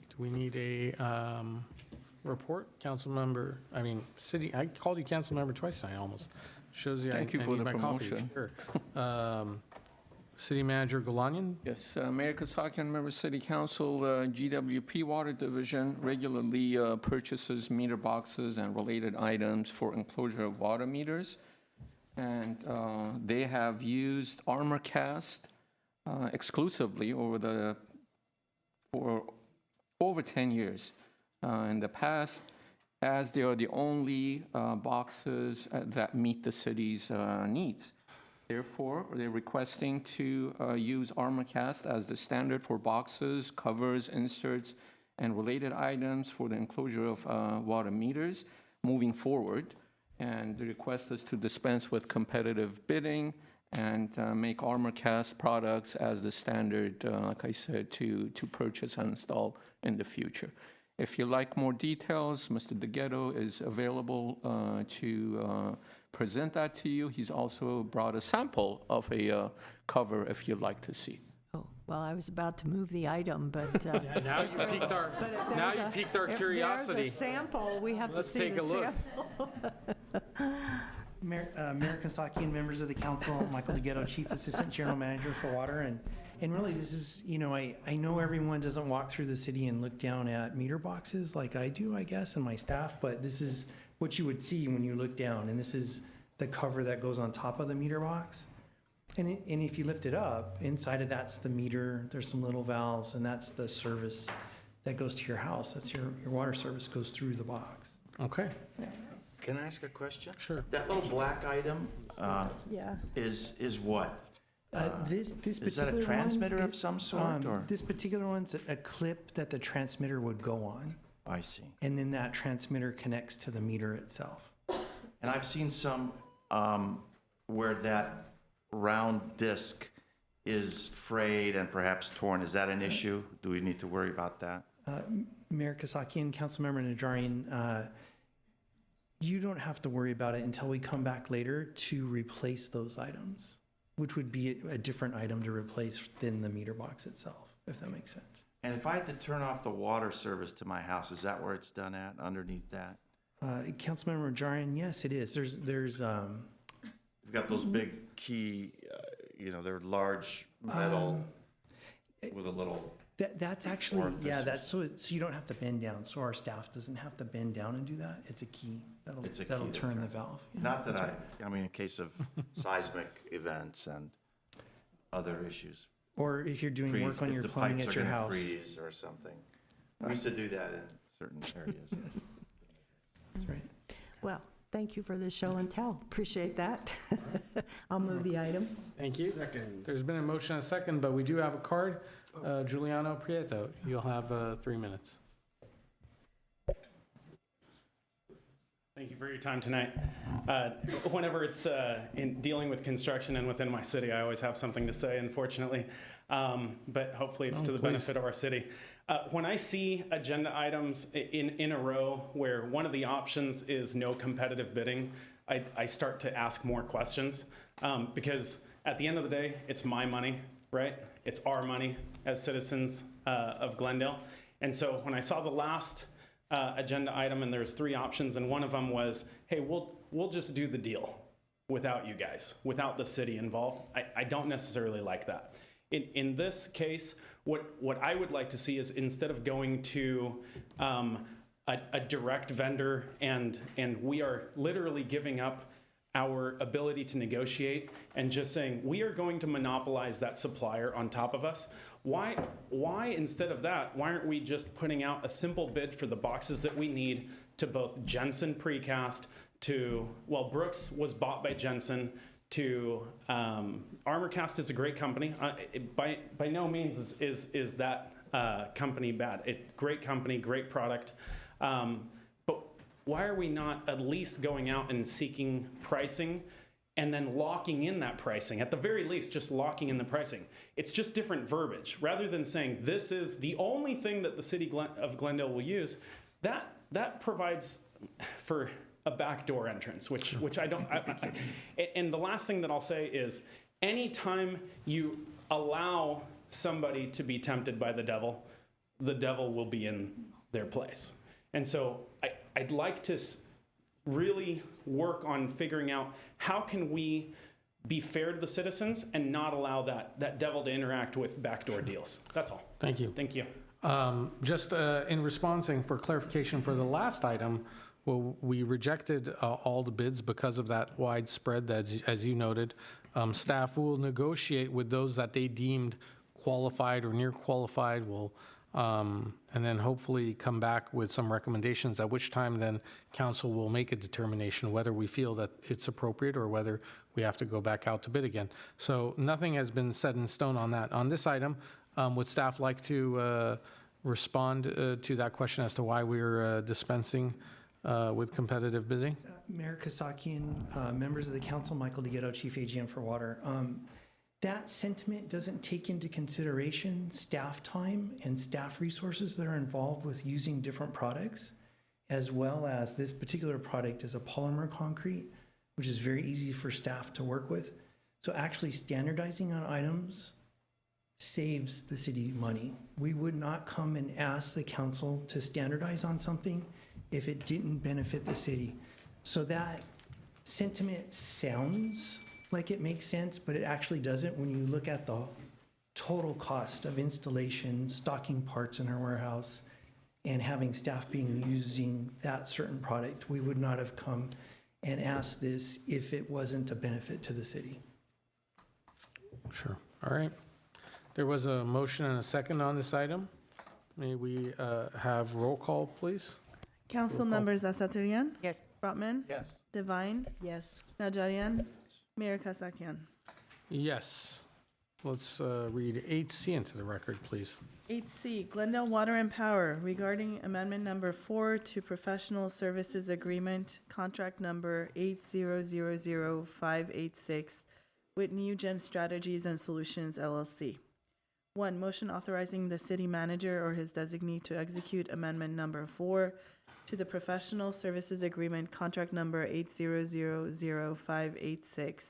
Do we need a report? I called you council member twice tonight almost. Shows you Thank I you for need the my coffee. promotion. Sure. City Manager Galanian? Yes, Mayor Kasakian, member City Council, GWP Water Division regularly purchases meter boxes and related items for enclosure of water meters. And they have used Armorcast exclusively for over 10 years. In the past, as they are the only boxes that meet the city's needs. Therefore, they're requesting to use Armorcast as the standard for boxes, covers, inserts, and related items for the enclosure of water meters moving forward. And the request is to dispense with competitive bidding and make Armorcast products as the standard, like I said, to purchase and install in the future. If you like more details, Mr. DeGhetto is available to present that to you. He's also brought a sample of a cover if you'd like to see. Oh, well, I was about to move the item, but. Now you piqued our curiosity. If there's a sample, we have to Let's see take the a look. sample. Mayor Kasakian and members of the council, Michael DeGhetto, Chief Assistant General Manager for Water. And really, this is, I know everyone doesn't walk through the city and look down at meter boxes like I do, I guess, and my staff, but this is what you would see when you look down. And this is the cover that goes on top of the meter box. And if you lift it up, inside of that's the meter, there's some little valves, and that's the service that goes to your house. That's your water service goes through the box. Okay. Can I ask a question? Sure. That little black item Yeah. is what? This Is that a particular transmitter one of some sort, or? This particular one's a clip that the transmitter would go on, I see. and then that transmitter connects to the meter itself. And I've seen some where that round disc is frayed and perhaps torn. Is that an issue? Do we need to worry about that? Mayor Kasakian, Councilmember Najarian, you don't have to worry about it until we come back later to replace those items, which would be a different item to replace than the meter box itself, if that makes sense. And if I had to turn off the water service to my house, is that where it's done at, underneath that? Councilmember Najarian, yes, it is. There's You've got those big key, they're large metal with a little. That's actually, orifice yeah, or that's so you don't have to bend down. So our staff doesn't have to bend down and do that. It's a key that'll It's a key that'll to turn turn. the valve. Yeah, Not that that's right. in case of seismic events and other issues. Or if you're doing work on your plumbing at your house. If the pipes are gonna freeze or something. We used to do that in certain areas. That's right. Well, thank you for the show and tell. Appreciate that. I'll move the item. Thank you. There's been a motion and a second, but we do have a card. Giuliano Prieto, you'll have 3 minutes. Thank you for your time tonight. Whenever it's in dealing with construction and within my city, I always have something to say, unfortunately. But hopefully it's to the benefit of our city. When I see agenda items in a row where one of the options is no competitive bidding, I start to ask more questions because at the end of the day, it's my money, right? It's our money as citizens of Glendale. And so when I saw the last agenda item and there's 3 options and one of them was, hey, we'll just do the deal without you guys, without the city involved. I don't necessarily like that. In this case, what I would like to see is instead of going to a direct vendor and we are literally giving up our ability to negotiate and just saying we are going to monopolize that supplier on top of us. Why instead of that, why aren't we just putting out a simple bid for the boxes that we need to both Jensen Precast to, well, Brooks was bought by Jensen, to ArmorCast is a great company. By no means is that company bad. Great company, great product. But why are we not at least going out and seeking pricing and then locking in that pricing? At the very least, just locking in the pricing. It's just different verbiage. Rather than saying this is the only thing that the city of Glendale will use, that provides for a backdoor entrance, which I don't. And the last thing that I'll say is, anytime you allow somebody to be tempted by the devil will be in their place. And so I'd like to really work on figuring out how can we be fair to the citizens and not allow that devil to interact with backdoor deals. That's all. Thank you. Thank you. Just in responding for clarification for the last item, well, we rejected all the bids because of that wide spread that, as you noted. Staff will negotiate with those that they deemed qualified or near qualified, and then hopefully come back with some recommendations, at which time then council will make a determination whether we feel that it's appropriate or whether we have to go back out to bid again. So nothing has been set in stone on that. On this item, would staff like to respond to that question as to why we're dispensing with competitive bidding? Mayor Kasakian, members of the council, Michael DeGhetto, Chief AGM for Water. That sentiment doesn't take into consideration staff time and staff resources that are involved with using different products, as well as this particular product is a polymer concrete, which is very easy for staff to work with. So actually standardizing on items saves the city money. We would not come and ask the council to standardize on something if it didn't benefit the city. So that sentiment sounds like it makes sense, but it actually doesn't when you look at the total cost of installation, stocking parts in our warehouse, and having staff using that certain product. We would not have come and asked this if it wasn't a benefit to the city. Sure. All right. There was a motion and a second on this item. May we have roll call, please? Council members Asatirian? Yes. Brotman? Yes. Divine? Yes. Najarian? Mayor Kasakian. Yes. Let's read 8C into the record, please. 8C, Glendale Water and Power regarding amendment number 4 to professional services agreement, contract number 8000586 with New Gen Strategies and Solutions LLC. 1, motion authorizing the city manager or his designee to execute amendment number 4 to the professional services agreement, contract number 8000586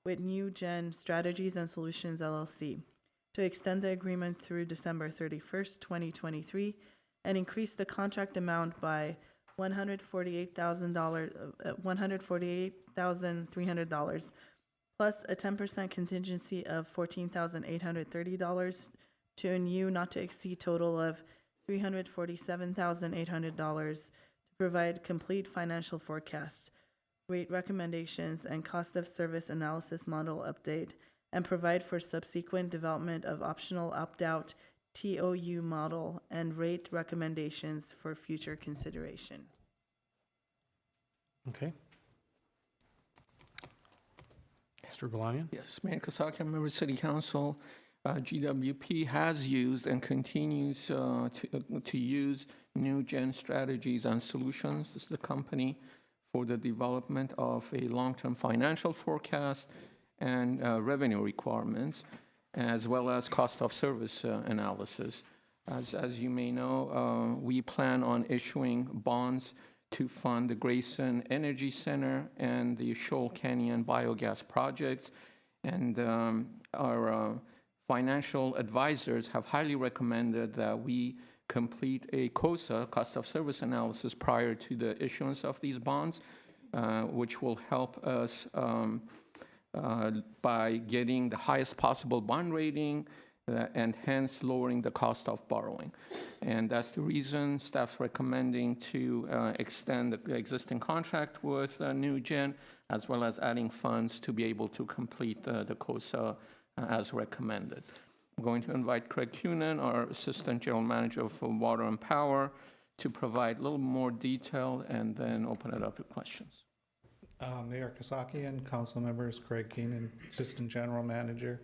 with New Gen Strategies and Solutions LLC, to extend the agreement through December 31st, 2023, and increase the contract amount by $148,300, plus a 10% contingency of $14,830 to a new not to exceed total of $347,800 to provide complete financial forecasts, rate recommendations, and cost of service analysis model update, and provide for subsequent development of optional opt-out TOU model and rate recommendations for future consideration. Okay. Mr. Galanian? Yes, Mayor Kasakian, member of City Council. GWP has used and continues to use New Gen Strategies and Solutions. This is the company for the development of a long-term financial forecast and revenue requirements, as well as cost of service analysis. As you may know, we plan on issuing bonds to fund the Grayson Energy Center and the Shoal Canyon biogas projects. And our financial advisors have highly recommended that we complete a COSA, cost of service analysis, prior to the issuance of these bonds, which will help us by getting the highest possible bond rating and hence lowering the cost of borrowing. And that's the reason staff's recommending to extend the existing contract with New Gen, as well as adding funds to be able to complete the COSA as recommended. I'm going to invite Craig Cunin, our Assistant General Manager for Water and Power, to provide a little more detail and then open it up to questions. Mayor Kasakian, council members, Craig Keenan, Assistant General Manager,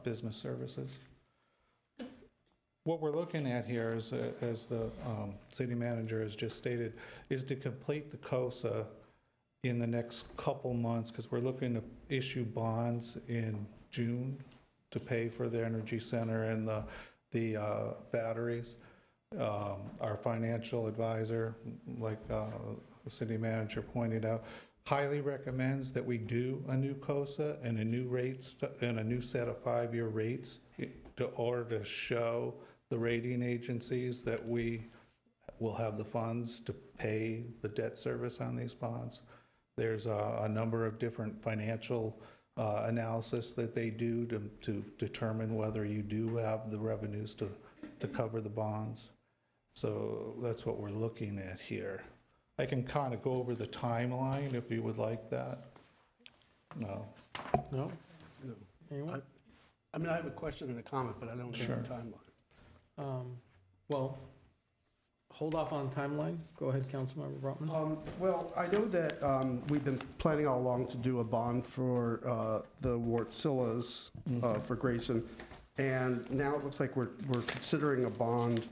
Business Services. What we're looking at here is, as the city manager has just stated, is to complete the COSA in the next couple months, because we're looking to issue bonds in June to pay for the energy center and the batteries. Our financial advisor, like the city manager pointed out, highly recommends that we do a new COSA and a new rates and a new set of 5-year rates in order to show the rating agencies that we will have the funds to pay the debt service on these bonds. There's a number of different financial analysis that they do to determine whether you do have the revenues to cover the bonds. So that's what we're looking at here. I can kind of go over the timeline if you would like that. No. No? Anyone? I mean, I have a question and a comment, but I don't have a timeline. Well, hold off on timeline. Go ahead, Councilmember Brotman. Well, I know that we've been planning all along to do a bond for the Wartsillas for Grayson, and now it looks like we're considering a bond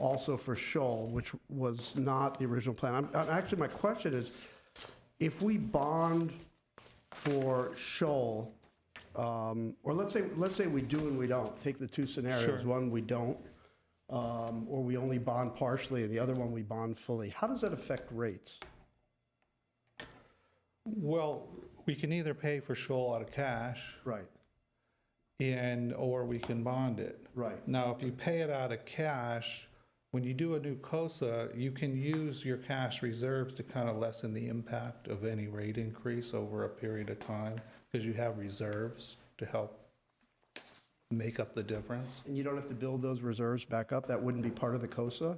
also for Shoal, which was not the original plan. Actually, my question is, if we bond for Shoal, or let's say we do and we don't, take the two scenarios, Sure. One we don't, or we only bond partially, and the other one we bond fully. How does that affect rates? Well, we can either pay for Shoal out of cash. Right. Or we can bond it. Right. Now, if you pay it out of cash, when you do a new COSA, you can use your cash reserves to kind of lessen the impact of any rate increase over a period of time, because you have reserves to help make up the difference. And you don't have to build those reserves back up? That wouldn't be part of the COSA?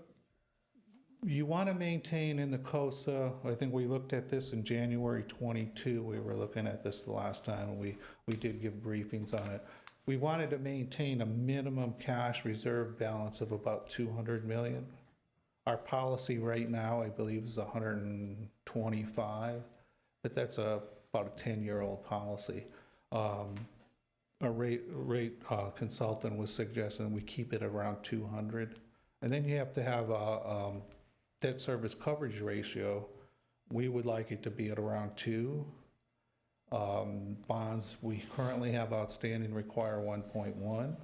You want to maintain in the COSA, I think we looked at this in January 22, we were looking at this the last time, and we did give briefings on it. We wanted to maintain a minimum cash reserve balance of about 200 million. Our policy right now, I believe, is 125, but that's about a 10-year-old policy. A rate consultant was suggesting we keep it around 200. And then you have to have a debt service coverage ratio. We would like it to be at around 2. Bonds we currently have outstanding require 1.1.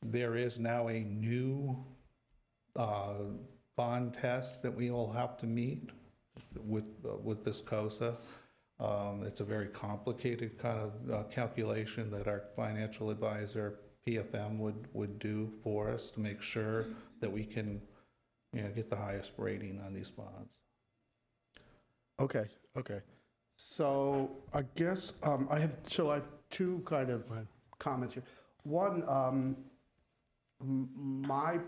There is now a new bond test that we will have to meet with this COSA. It's a very complicated kind of calculation that our financial advisor, PFM, would do for us to make sure that we can, get the highest rating on these bonds. Okay. So I guess I have two kind of comments here. One, my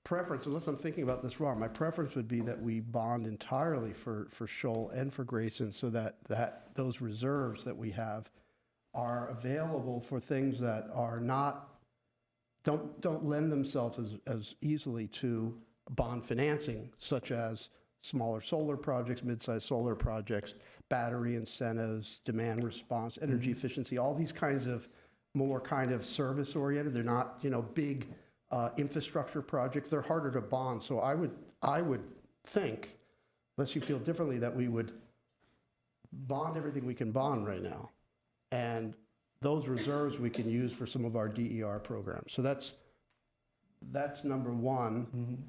preference, unless I'm thinking about this wrong, my preference would be that we bond entirely for Shoal and for Grayson, so that those reserves that we have are available for things that are don't lend themselves as easily to bond financing, such as smaller solar projects, mid-sized solar projects, battery incentives, demand response, energy efficiency, all these kinds of more kind of service oriented. They're not, big infrastructure projects. They're harder to bond. So I would think, unless you feel differently, that we would bond everything we can bond right now. And those reserves we can use for some of our DER programs. So that's number one.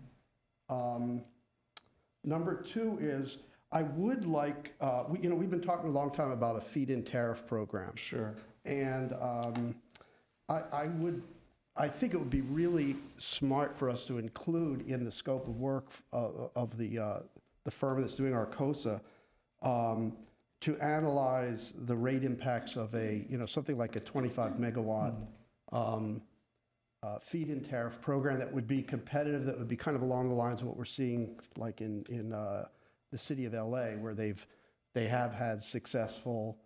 Number two is, I would like, we've been talking a long time about a feed-in tariff program. Sure. And I think it would be really smart for us to include in the scope of work of the firm that's doing our COSA, to analyze the rate impacts of something like a 25 megawatt feed-in tariff program that would be competitive, that would be kind of along the lines of what we're seeing like in the city of LA, where they have had successful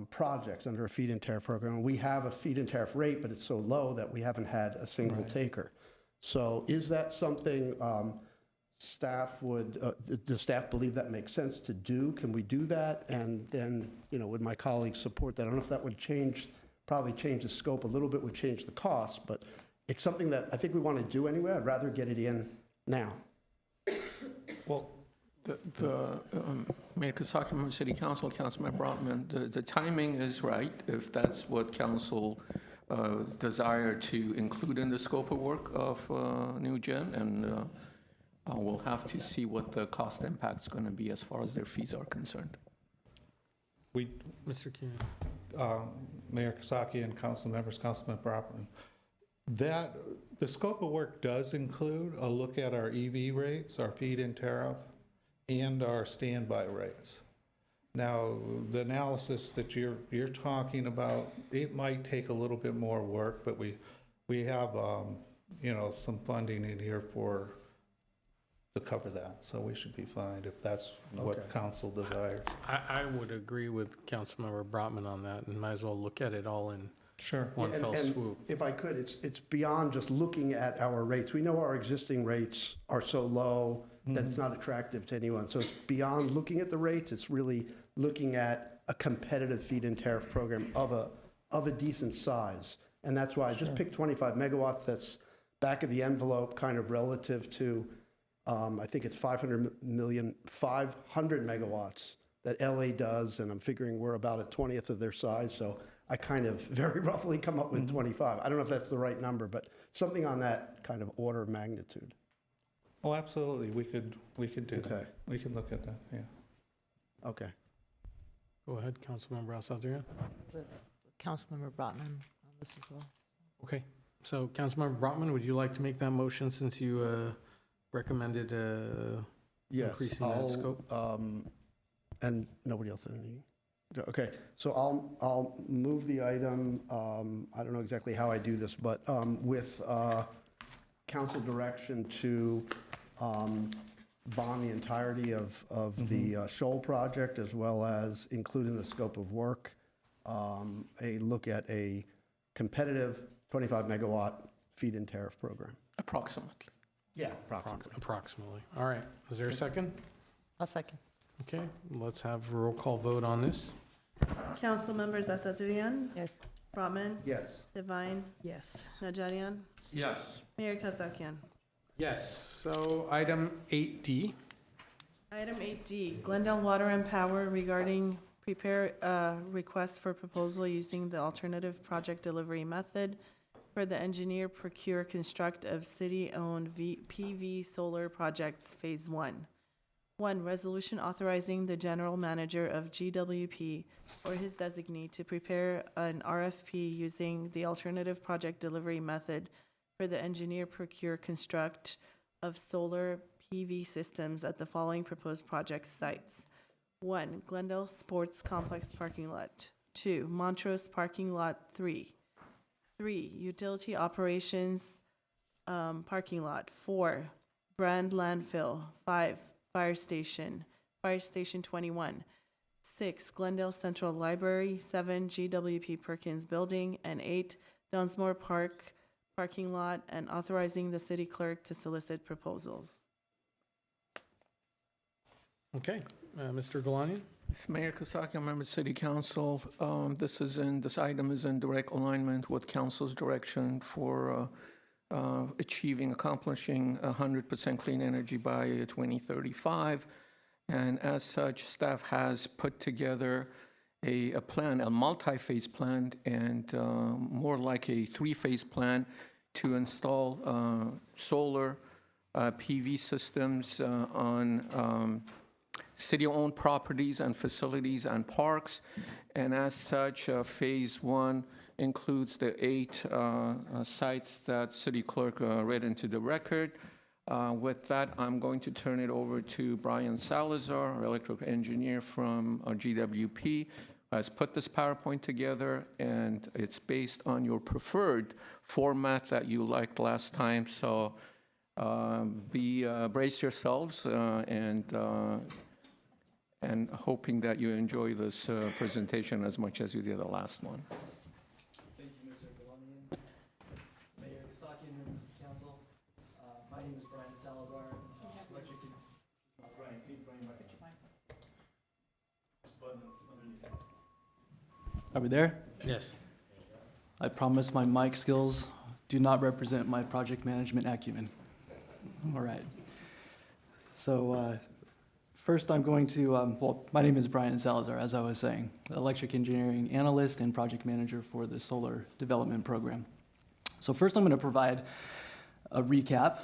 projects under a feed-in tariff program. We have a feed-in tariff rate, but it's so low that we haven't had a single taker. So is that something staff does staff believe that makes sense to do? Can we do that? And then, would my colleagues support that? I don't know if that would probably change the scope a little bit, would change the cost, but it's something that I think we want to do anyway. I'd rather get it in now. Well, Mayor Kosaki, Member City Council, Councilman Brotman, the timing is right, if that's what council desire to include in the scope of work of New Gen, and we'll have to see what the cost impact's going to be as far as their fees are concerned. Mr. Keenan. Mayor Kosaki and council members, Councilman Brotman, that the scope of work does include a look at our EV rates, our feed-in tariff, and our standby rates. Now, the analysis that you're talking about, it might take a little bit more work, but we have some funding in here to cover that, so we should be fine if that's what council desires. I would agree with Councilmember Brotman on that, and might as well look at it all in Sure. one fell And swoop. if I could, it's beyond just looking at our rates. We know our existing rates are so low that it's not attractive to anyone. So it's beyond looking at the rates. It's really looking at a competitive feed-in tariff program of a decent size. And that's why I just picked 25 megawatts. That's back of the envelope, kind of relative to, I think it's 500 megawatts that LA does, and I'm figuring we're about a 20th of their size. So I kind of very roughly come up with 25. I don't know if that's the right number, but something on that kind of order of magnitude. Oh, absolutely, we could do Okay. that. We can look at that, yeah. Okay. Go ahead, Councilmember Al-Sadrian. With Councilmember Brotman on this as well. Okay, so Councilmember Brotman, would you like to make that motion since you recommended increasing that scope? And nobody else had any? Okay, so I'll move the item, I don't know exactly how I do this, but with council direction to bond the entirety of the Shoal project, as well as include in the scope of work, a look at a competitive 25 megawatt feed-in tariff program. Approximately. Yeah, approximately. Approximately. All right, is there a second? I'll second. Okay, let's have a roll call vote on this. Council members Asadrian, Yes. Brotman, Yes. Divine, Yes. Najarian, Yes. Mayor Kasakian. Yes, so item 8D. Item 8D, Glendale Water and Power regarding prepare request for proposal using the alternative project delivery method for the engineer procure construct of city-owned PV solar projects Phase 1. 1, resolution authorizing the general manager of GWP or his designee to prepare an RFP using the alternative project delivery method for the engineer procure construct of solar PV systems at the following proposed project sites. 1, Glendale Sports Complex parking lot. 2, Montrose parking lot 3. 3, utility operations parking lot. 4, Brand landfill. 5, Fire Station 21. 6, Glendale Central Library. 7, GWP Perkins Building. And 8, Dunsmore Park parking lot, and authorizing the city clerk to solicit proposals. Okay, Mr. Galani? Mayor Kasaki, I'm member of City Council. This item is in direct alignment with council's direction for accomplishing 100% clean energy by 2035. And as such, staff has put together a plan, a multi-phase plan, and more like a three-phase plan to install solar PV systems on city-owned properties and facilities and parks. And as such, phase one includes the 8 sites that City Clerk read into the record. With that, I'm going to turn it over to Brian Salazar, our electrical engineer from GWP, who has put this PowerPoint together, and it's based on your preferred format that you liked last time. So brace yourselves and hoping that you enjoy this presentation as much as you did the last one. Thank you, Mr. Galanian. Mayor Kasaki, members of the council. My name is Brian Salazar. Electric. Brian, can you bring your mic? Just button underneath. Are we there? Yes. I promise my mic skills do not represent my project management acumen. All right. So first I'm going to, well, my name is Brian Salazar, as I was saying, electric engineering analyst and project manager for the solar development program. So first I'm going to provide a recap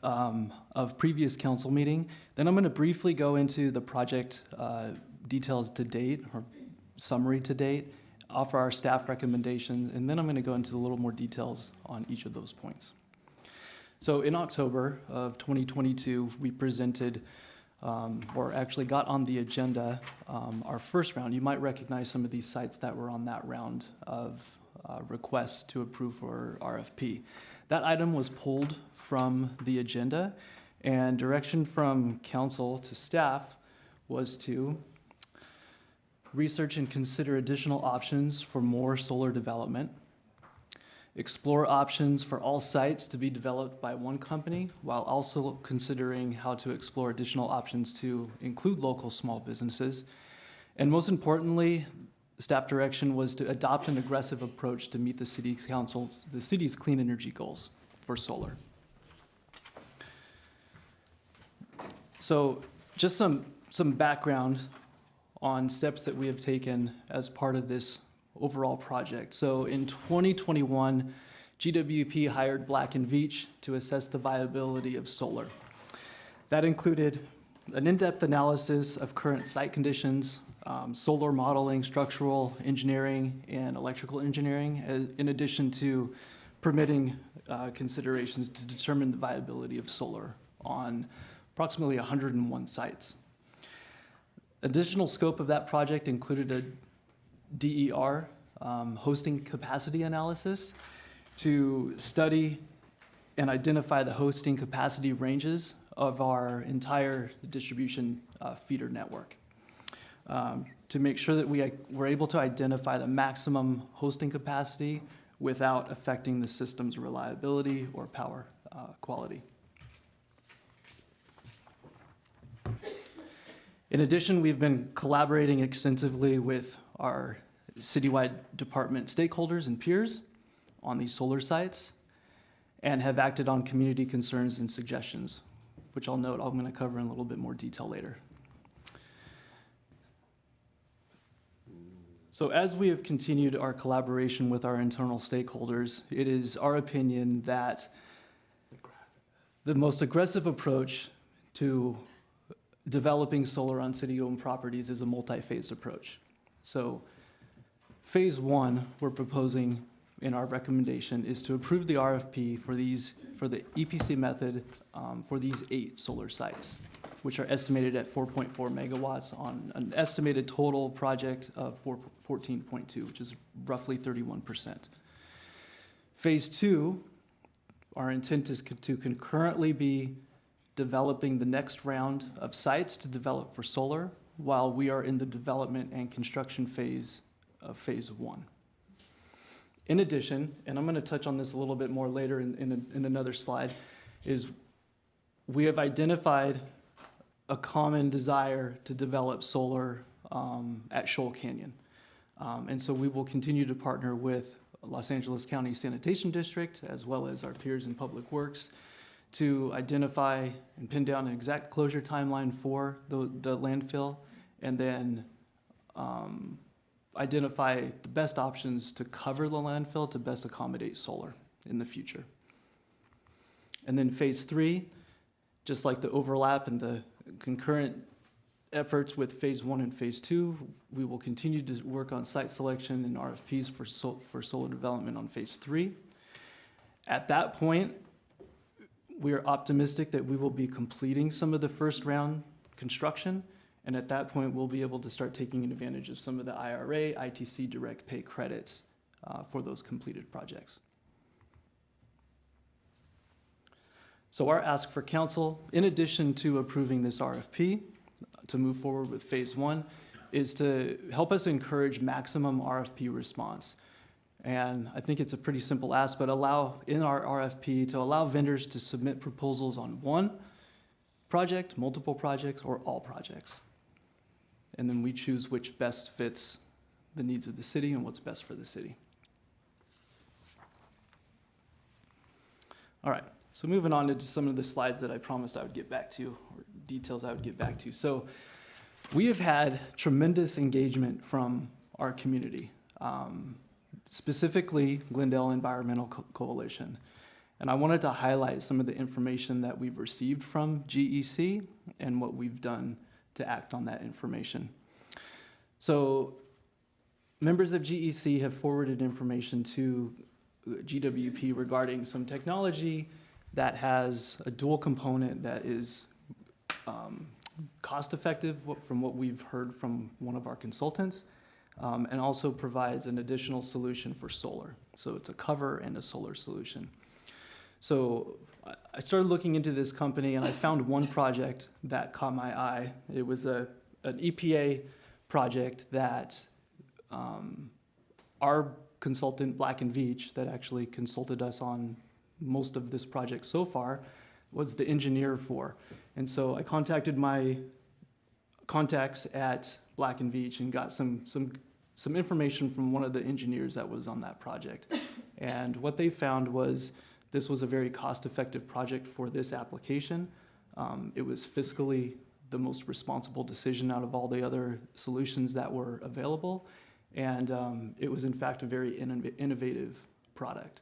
of previous council meeting. Then I'm going to briefly go into the project details to date, or summary to date, offer our staff recommendations, and then I'm going to go into a little more details on each of those points. So in October of 2022, we presented, or actually got on the agenda, our first round. You might recognize some of these sites that were on that round of requests to approve for RFP. That item was pulled from the agenda, and direction from council to staff was to research and consider additional options for more solar development, explore options for all sites to be developed by one company, while also considering how to explore additional options to include local small businesses. And most importantly, staff direction was to adopt an aggressive approach to meet the city's clean energy goals for solar. So just some background on steps that we have taken as part of this overall project. So in 2021, GWP hired Black & Veatch to assess the viability of solar. That included an in-depth analysis of current site conditions, solar modeling, structural engineering, and electrical engineering, in addition to permitting considerations to determine the viability of solar on approximately 101 sites. Additional scope of that project included a DER, hosting capacity analysis, to study and identify the hosting capacity ranges of our entire distribution feeder network, to make sure that we were able to identify the maximum hosting capacity without affecting the system's reliability or power quality. In addition, we've been collaborating extensively with our citywide department stakeholders and peers on these solar sites, and have acted on community concerns and suggestions, which I'll note I'm going to cover in a little bit more detail later. So as we have continued our collaboration with our internal stakeholders, it is our opinion that the most aggressive approach to developing solar on city-owned properties is a multi-phased approach. So phase one, we're proposing in our recommendation, is to approve the RFP for the EPC method for these 8 solar sites, which are estimated at 4.4 megawatts on an estimated total project of 14.2, which is roughly 31%. Phase two, our intent is to concurrently be developing the next round of sites to develop for solar while we are in the development and construction phase of phase one. In addition, and I'm going to touch on this a little bit more later in another slide, is we have identified a common desire to develop solar at Shoal Canyon. And so we will continue to partner with Los Angeles County Sanitation District, as well as our peers in Public Works, to identify and pin down an exact closure timeline for the landfill, and then identify the best options to cover the landfill to best accommodate solar in the future. And then phase 3, just like the overlap and the concurrent efforts with phase 1 and phase 2, we will continue to work on site selection and RFPs for solar development on phase 3. At that point, we are optimistic that we will be completing some of the first round construction, and at that point, we'll be able to start taking advantage of some of the IRA, ITC direct pay credits for those completed projects. So our ask for council, in addition to approving this RFP to move forward with phase 1, is to help us encourage maximum RFP response. And I think it's a pretty simple ask, but allow, in our RFP, to allow vendors to submit proposals on one project, multiple projects, or all projects. And then we choose which best fits the needs of the city and what's best for the city. All right, so moving on to some of the slides that I promised I would get back to, or details I would get back to. So we have had tremendous engagement from our community, specifically Glendale Environmental Coalition. And I wanted to highlight some of the information that we've received from GEC and what we've done to act on that information. So members of GEC have forwarded information to GWP regarding some technology that has a dual component that is cost-effective from what we've heard from one of our consultants, and also provides an additional solution for solar. So it's a cover and a solar solution. So I started looking into this company, and I found one project that caught my eye. It was an EPA project that our consultant, Black & Veatch, that actually consulted us on most of this project so far, was the engineer for. And so I contacted my contacts at Black & Veatch and got some information from one of the engineers that was on that project. And what they found was this was a very cost-effective project for this application. It was fiscally the most responsible decision out of all the other solutions that were available. And it was in fact a very innovative product.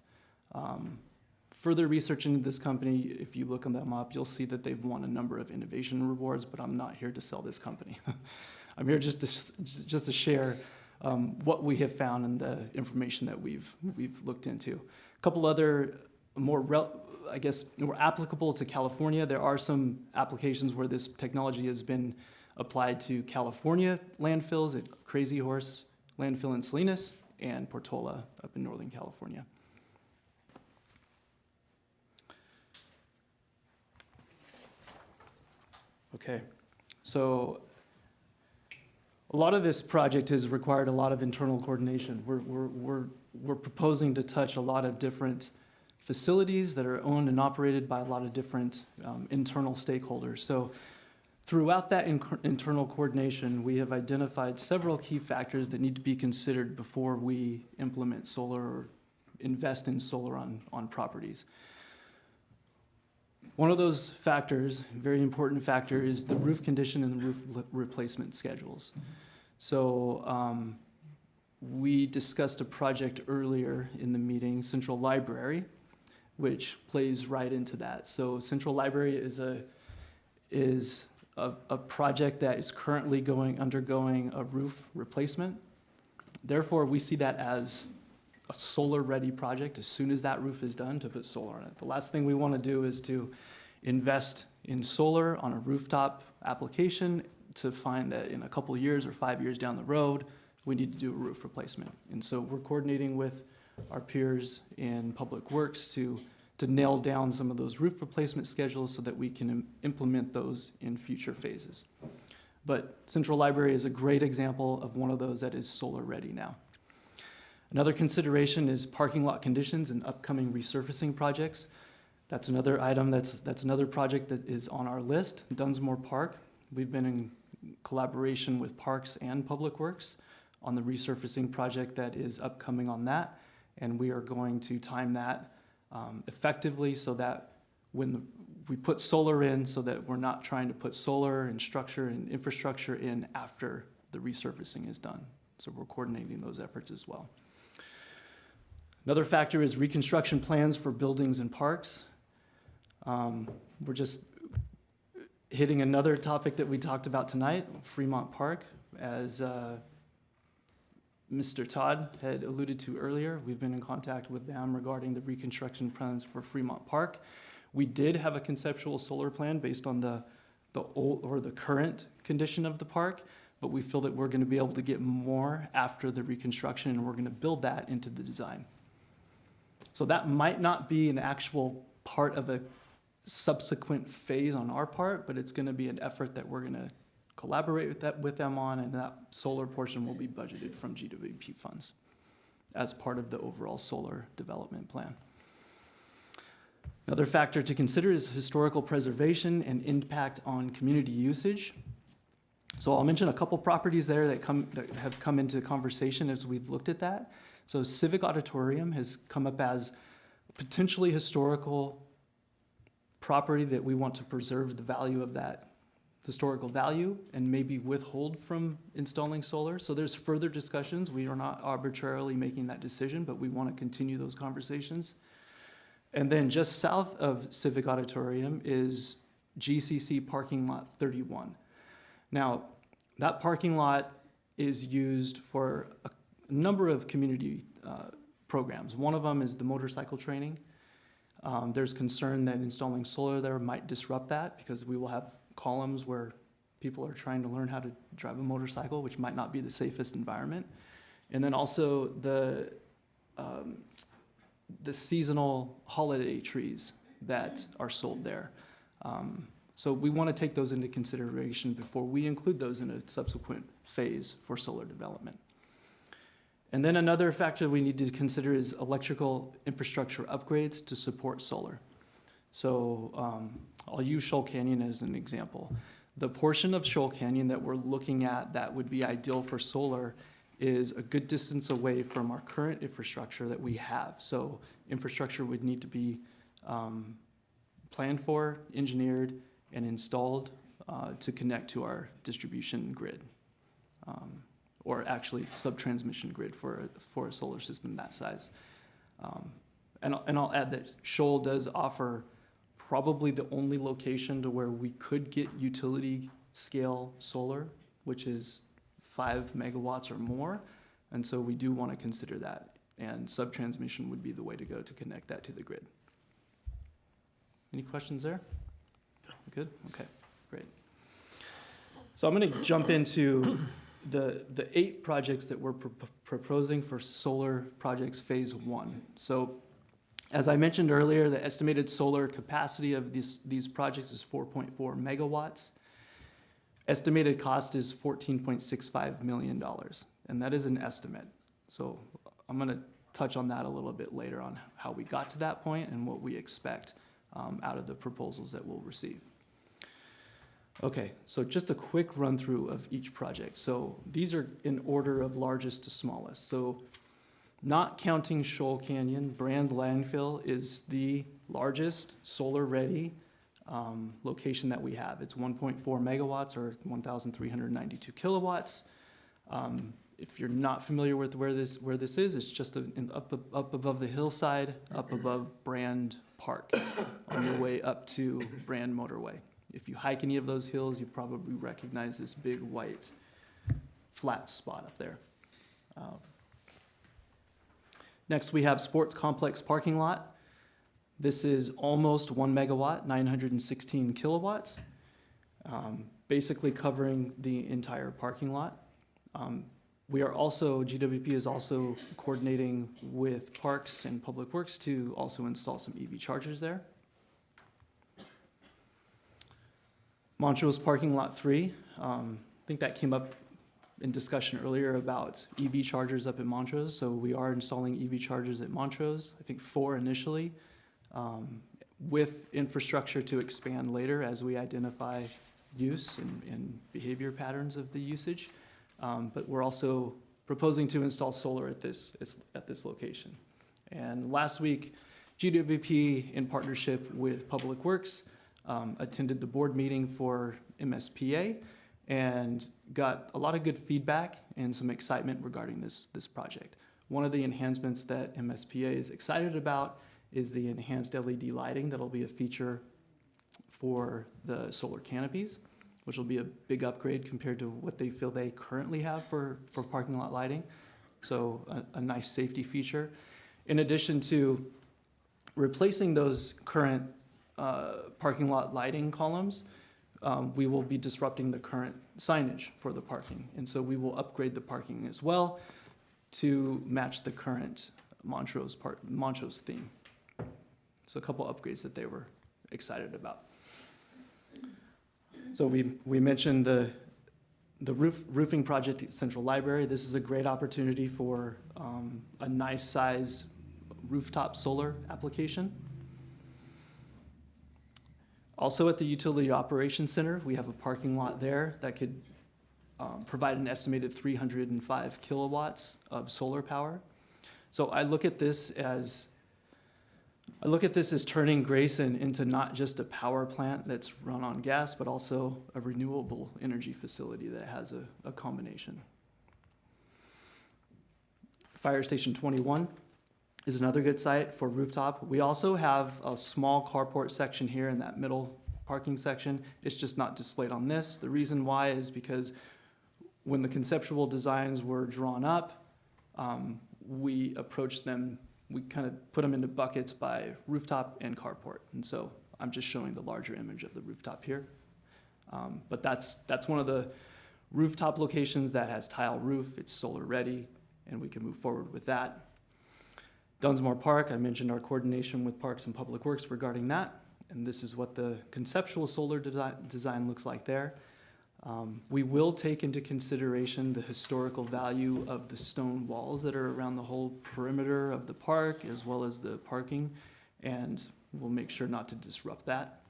Further research into this company, if you look them up, you'll see that they've won a number of innovation rewards, but I'm not here to sell this company. I'm here just to share what we have found and the information that we've looked into. A couple other more applicable to California. There are some applications where this technology has been applied to California landfills at Crazy Horse Landfill in Salinas and Portola up in Northern California. Okay, so a lot of this project has required a lot of internal coordination. We're proposing to touch a lot of different facilities that are owned and operated by a lot of different internal stakeholders. So throughout that internal coordination, we have identified several key factors that need to be considered before we implement solar or invest in solar on properties. One of those factors, very important factor, is the roof condition and the roof replacement schedules. So we discussed a project earlier in the meeting, Central Library, which plays right into that. So Central Library is a project that is currently undergoing a roof replacement. Therefore, we see that as a solar-ready project as soon as that roof is done to put solar on it. The last thing we want to do is to invest in solar on a rooftop application to find that in a couple of years or 5 years down the road, we need to do a roof replacement. And so we're coordinating with our peers in Public Works to nail down some of those roof replacement schedules so that we can implement those in future phases. But Central Library is a great example of one of those that is solar ready now. Another consideration is parking lot conditions and upcoming resurfacing projects. That's another item, that's another project that is on our list, Dunsmore Park. We've been in collaboration with Parks and Public Works on the resurfacing project that is upcoming on that. And we are going to time that effectively so that when we put solar in, so that we're not trying to put solar and structure and infrastructure in after the resurfacing is done. So we're coordinating those efforts as well. Another factor is reconstruction plans for buildings and parks. We're just hitting another topic that we talked about tonight, Fremont Park. As Mr. Todd had alluded to earlier, we've been in contact with them regarding the reconstruction plans for Fremont Park. We did have a conceptual solar plan based on the old or the current condition of the park, but we feel that we're going to be able to get more after the reconstruction, and we're going to build that into the design. So that might not be an actual part of a subsequent phase on our part, but it's going to be an effort that we're going to collaborate with them on, and that solar portion will be budgeted from GWP funds as part of the overall solar development plan. Another factor to consider is historical preservation and impact on community usage. So I'll mention a couple properties there that have come into conversation as we've looked at that. So Civic Auditorium has come up as potentially historical property that we want to preserve the value of that historical value and maybe withhold from installing solar. So there's further discussions. We are not arbitrarily making that decision, but we want to continue those conversations. And then just south of Civic Auditorium is GCC Parking Lot 31. Now, that parking lot is used for a number of community programs. One of them is the motorcycle training. There's concern that installing solar there might disrupt that because we will have columns where people are trying to learn how to drive a motorcycle, which might not be the safest environment. And then also the seasonal holiday trees that are sold there. So we want to take those into consideration before we include those in a subsequent phase for solar development. And then another factor we need to consider is electrical infrastructure upgrades to support solar. So I'll use Shoal Canyon as an example. The portion of Shoal Canyon that we're looking at that would be ideal for solar is a good distance away from our current infrastructure that we have. So infrastructure would need to be planned for, engineered, and installed to connect to our distribution grid. Or actually sub-transmission grid for a solar system that size. And I'll add that Shoal does offer probably the only location to where we could get utility scale solar, which is 5 megawatts or more. And so we do want to consider that. And sub-transmission would be the way to go to connect that to the grid. Any questions there? Good? Okay, great. So I'm going to jump into the 8 projects that we're proposing for solar projects phase 1. So as I mentioned earlier, the estimated solar capacity of these projects is 4.4 megawatts. Estimated cost is $14.65 million, and that is an estimate. So I'm going to touch on that a little bit later on how we got to that point and what we expect out of the proposals that we'll receive. Okay, so just a quick run through of each project. So these are in order of largest to smallest. So not counting Shoal Canyon, Brand Landfill is the largest solar-ready location that we have. It's 1.4 megawatts or 1,392 kilowatts. If you're not familiar with where this is, it's just up above the hillside, up above Brand Park, on your way up to Brand Motorway. If you hike any of those hills, you probably recognize this big white flat spot up there. Next, we have Sports Complex Parking Lot. This is almost 1 megawatt, 916 kilowatts, basically covering the entire parking lot. GWP is also coordinating with Parks and Public Works to also install some EV chargers there. Montrose Parking Lot 3, I think that came up in discussion earlier about EV chargers up in Montrose. So we are installing EV chargers at Montrose, I think 4 initially, with infrastructure to expand later as we identify use and behavior patterns of the usage. But we're also proposing to install solar at this location. And last week, GWP, in partnership with Public Works, attended the board meeting for MSPA and got a lot of good feedback and some excitement regarding this project. One of the enhancements that MSPA is excited about is the enhanced LED lighting that'll be a feature for the solar canopies, which will be a big upgrade compared to what they feel they currently have for parking lot lighting. So a nice safety feature. In addition to replacing those current parking lot lighting columns, we will be disrupting the current signage for the parking. And so we will upgrade the parking as well to match the current Montrose theme. So a couple upgrades that they were excited about. So we mentioned the roofing project at Central Library. This is a great opportunity for a nice size rooftop solar application. Also at the Utility Operations Center, we have a parking lot there that could provide an estimated 305 kilowatts of solar power. So I look at this as turning Grayson into not just a power plant that's run on gas, but also a renewable energy facility that has a combination. Fire Station 21 is another good site for rooftop. We also have a small carport section here in that middle parking section. It's just not displayed on this. The reason why is because when the conceptual designs were drawn up, we approached them, we kind of put them into buckets by rooftop and carport. And so I'm just showing the larger image of the rooftop here. But that's one of the rooftop locations that has tile roof. It's solar ready, and we can move forward with that. Dunsmore Park, I mentioned our coordination with Parks and Public Works regarding that. And this is what the conceptual solar design looks like there. We will take into consideration the historical value of the stone walls that are around the whole perimeter of the park, as well as the parking, and we'll make sure not to disrupt that.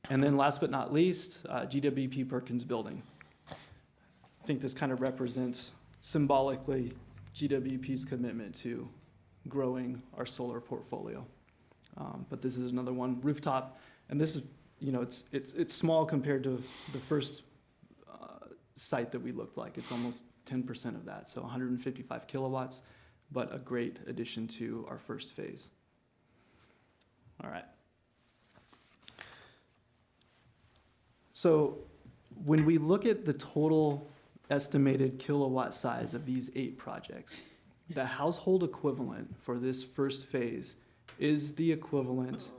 And then last but not least, GWP Perkins Building. I think this kind of represents symbolically GWP's commitment to growing our solar portfolio. But this is another one, rooftop, and this is, you know, it's small compared to the first site that we looked like. It's almost 10% of that, so 155 kilowatts, but a great addition to our first phase. All right. So when we look at the total estimated kilowatt size of these 8 projects, the household equivalent for this first phase is the equivalent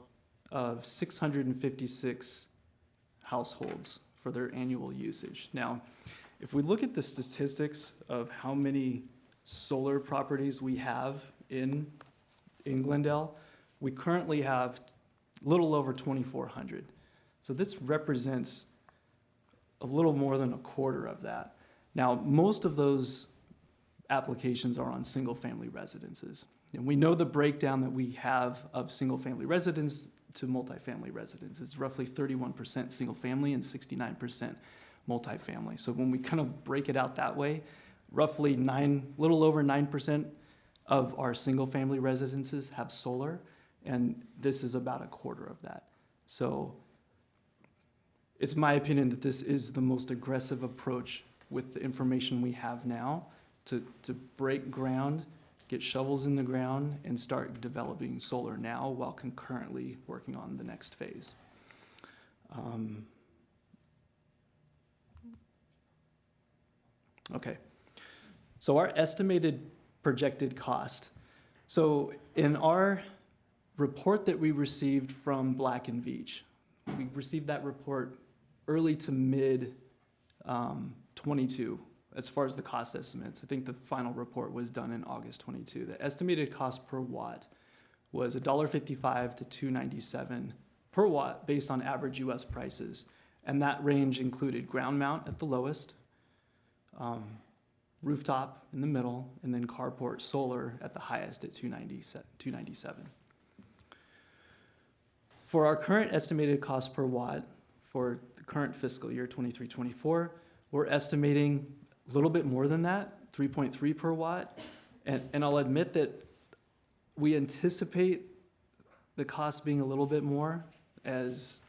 of 656 households for their annual usage. Now, if we look at the statistics of how many solar properties we have in Glendale, we currently have a little over 2,400. So this represents a little more than a quarter of that. Now, most of those applications are on single-family residences. And we know the breakdown that we have of single-family residence to multifamily residence. It's roughly 31% single-family and 69% multifamily. So when we kind of break it out that way, roughly little over 9% of our single-family residences have solar, and this is about a quarter of that. So it's my opinion that this is the most aggressive approach with the information we have now to break ground, get shovels in the ground, and start developing solar now while concurrently working on the next phase. Okay, so our estimated projected cost. So in our report that we received from Black & Veatch, we received that report early to mid 22 as far as the cost estimates. I think the final report was done in August 22. The estimated cost per watt was $1.55 to $2.97 per watt based on average US prices. And that range included ground mount at the lowest, rooftop in the middle, and then carport solar at the highest at $2.97. For our current estimated cost per watt for the current fiscal year 23-24. We're estimating a little bit more than that, 3.3 per watt. And I'll admit that we anticipate the cost being a little bit more, as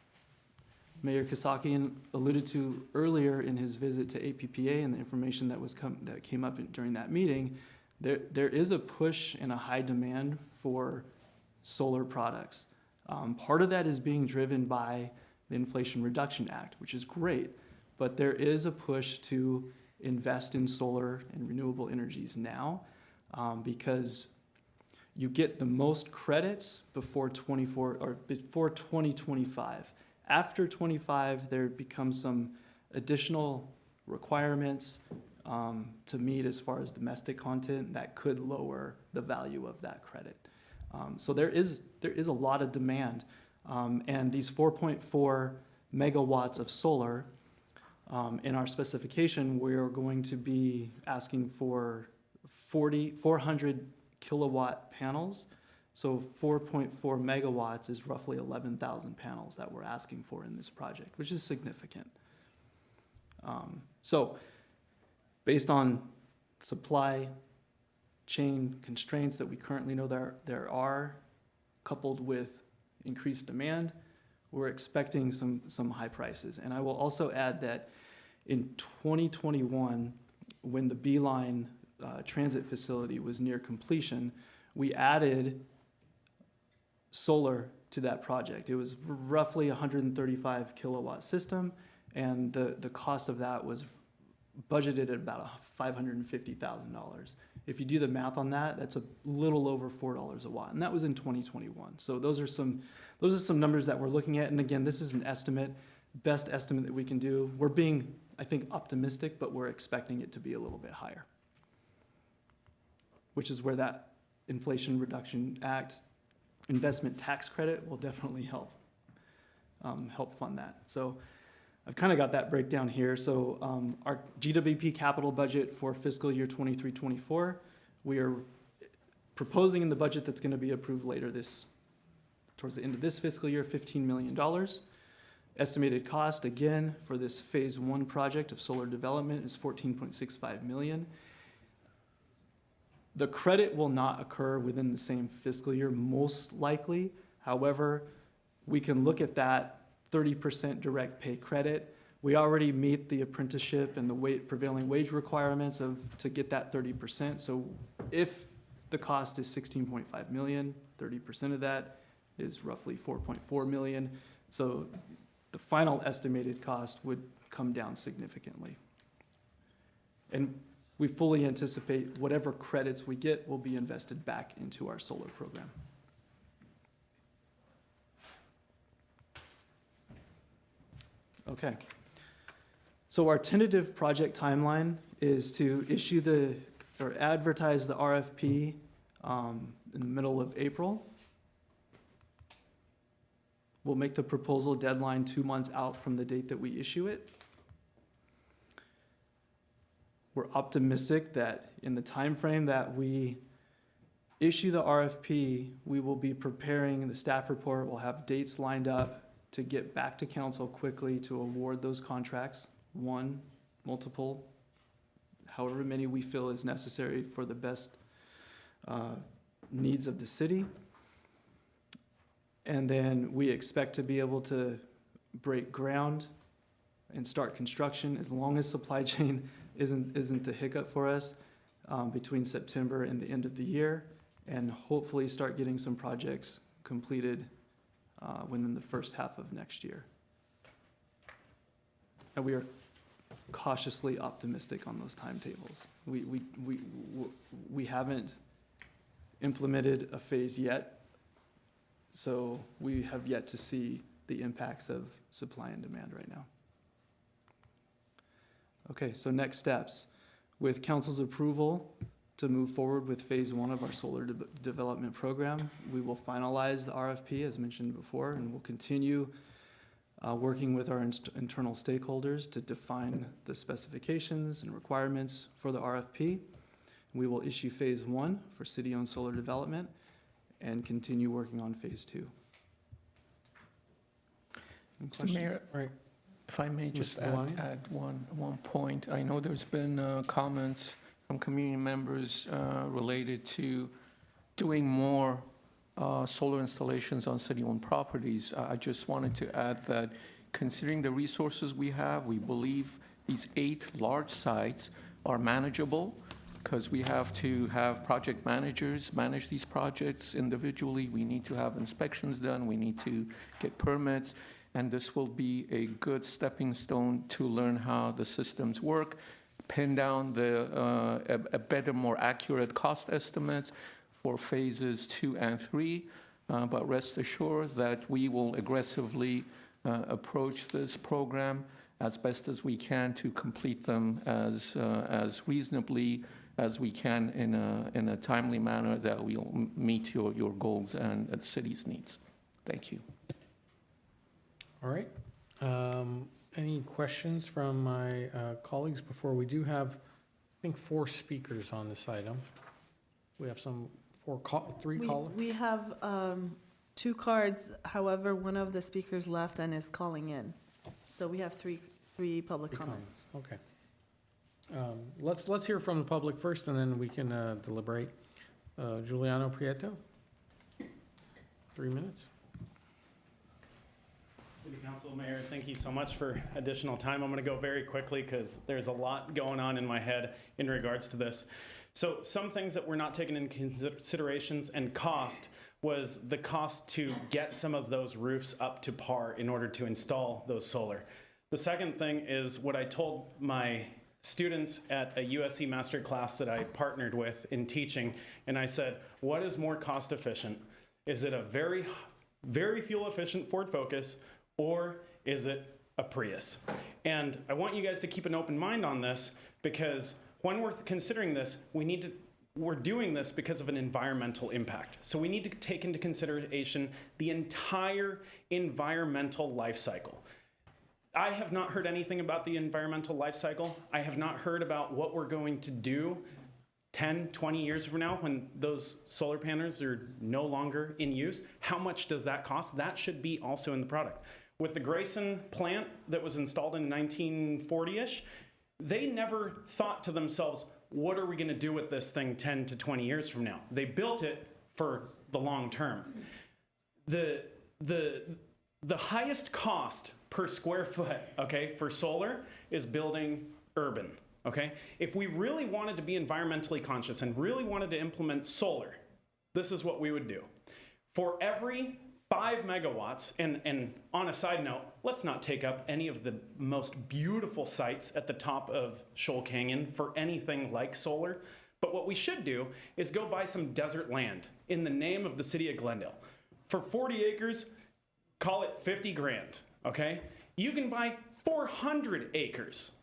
Mayor Kasakian alluded to earlier in his visit to APPA and the information that came up during that meeting. There is a push and a high demand for solar products. Part of that is being driven by the Inflation Reduction Act, which is great, but there is a push to invest in solar and renewable energies now, because you get the most credits before 2025. After 25, there becomes some additional requirements to meet as far as domestic content that could lower the value of that credit. So there is a lot of demand, and these 4.4 megawatts of solar, in our specification, we're going to be asking for 400 kilowatt panels. So 4.4 megawatts is roughly 11,000 panels that we're asking for in this project, which is significant. So based on supply chain constraints that we currently know there are, coupled with increased demand, we're expecting some high prices. And I will also add that in 2021, when the Beeline transit facility was near completion, we added solar to that project. It was roughly 135 kilowatt system, and the cost of that was budgeted at about $550,000. If you do the math on that, that's a little over $4 a watt, and that was in 2021. So those are some numbers that we're looking at, and again, this is an estimate, best estimate that we can do. We're being, I think, optimistic, but we're expecting it to be a little bit higher, which is where that Inflation Reduction Act investment tax credit will definitely help fund that. So I've kind of got that breakdown here. So our GWP capital budget for fiscal year 23-24, we are proposing in the budget that's going to be approved later towards the end of this fiscal year, $15 million. Estimated cost, again, for this phase 1 project of solar development is $14.65 million. The credit will not occur within the same fiscal year, most likely. However, we can look at that 30% direct pay credit. We already meet the apprenticeship and the prevailing wage requirements to get that 30%. So if the cost is $16.5 million, 30% of that is roughly $4.4 million. So the final estimated cost would come down significantly. And we fully anticipate whatever credits we get will be invested back into our solar program. Okay. So our tentative project timeline is to advertise the RFP in the middle of April. We'll make the proposal deadline 2 months out from the date that we issue it. We're optimistic that in the time frame that we issue the RFP, we will be preparing the staff report. We'll have dates lined up to get back to council quickly to award those contracts, one, multiple, however many we feel is necessary for the best needs of the city. And then we expect to be able to break ground and start construction as long as supply chain isn't the hiccup for us between September and the end of the year, and hopefully start getting some projects completed within the first half of next year. And we are cautiously optimistic on those timetables. We haven't implemented a phase yet, so we have yet to see the impacts of supply and demand right now. Okay, so next steps. With council's approval to move forward with phase 1 of our solar development program, we will finalize the RFP as mentioned before, and we'll continue working with our internal stakeholders to define the specifications and requirements for the RFP. We will issue phase 1 for city-owned solar development and continue working on phase 2. Any Mr. questions? Mayor, Right. If I may just Mr. Valani? add one point. I know there's been comments from community members related to doing more solar installations on city-owned properties. I just wanted to add that considering the resources we have, we believe these 8 large sites are manageable because we have to have project managers manage these projects individually. We need to have inspections done. We need to get permits. And this will be a good stepping stone to learn how the systems work, pin down a better, more accurate cost estimates for phases 2 and 3. But rest assured that we will aggressively approach this program as best as we can to complete them as reasonably as we can in a timely manner that will meet your goals and the city's needs. Thank you. All right. Any questions from my colleagues before we do have, I think, 4 speakers on this item? We have three callers? We have 2 cards, however, one of the speakers left and is calling in. So we have three public comments. Okay. Let's hear from the public first, and then we can deliberate. Giuliano Prieto, 3 minutes. City Council, Mayor, thank you so much for additional time. I'm going to go very quickly because there's a lot going on in my head in regards to this. So some things that were not taken into considerations and cost was the cost to get some of those roofs up to par in order to install those solar. The second thing is what I told my students at a USC master class that I partnered with in teaching, and I said, what is more cost efficient? Is it a very, very fuel efficient Ford Focus, or is it a Prius? And I want you guys to keep an open mind on this, because when we're considering this, we're doing this because of an environmental impact. So we need to take into consideration the entire environmental life cycle. I have not heard anything about the environmental life cycle. I have not heard about what we're going to do 10, 20 years from now when those solar panels are no longer in use. How much does that cost? That should be also in the product. With the Grayson plant that was installed in 1940-ish, they never thought to themselves, what are we going to do with this thing 10 to 20 years from now? They built it for the long term. The highest cost per square foot, okay, for solar is building urban, okay? If we really wanted to be environmentally conscious and really wanted to implement solar, this is what we would do. For every 5 megawatts, and on a side note, let's not take up any of the most beautiful sites at the top of Shoal Canyon for anything like solar. But what we should do is go buy some desert land in the name of the city of Glendale. For 40 acres, call it 50 grand, okay? You can buy 400 acres.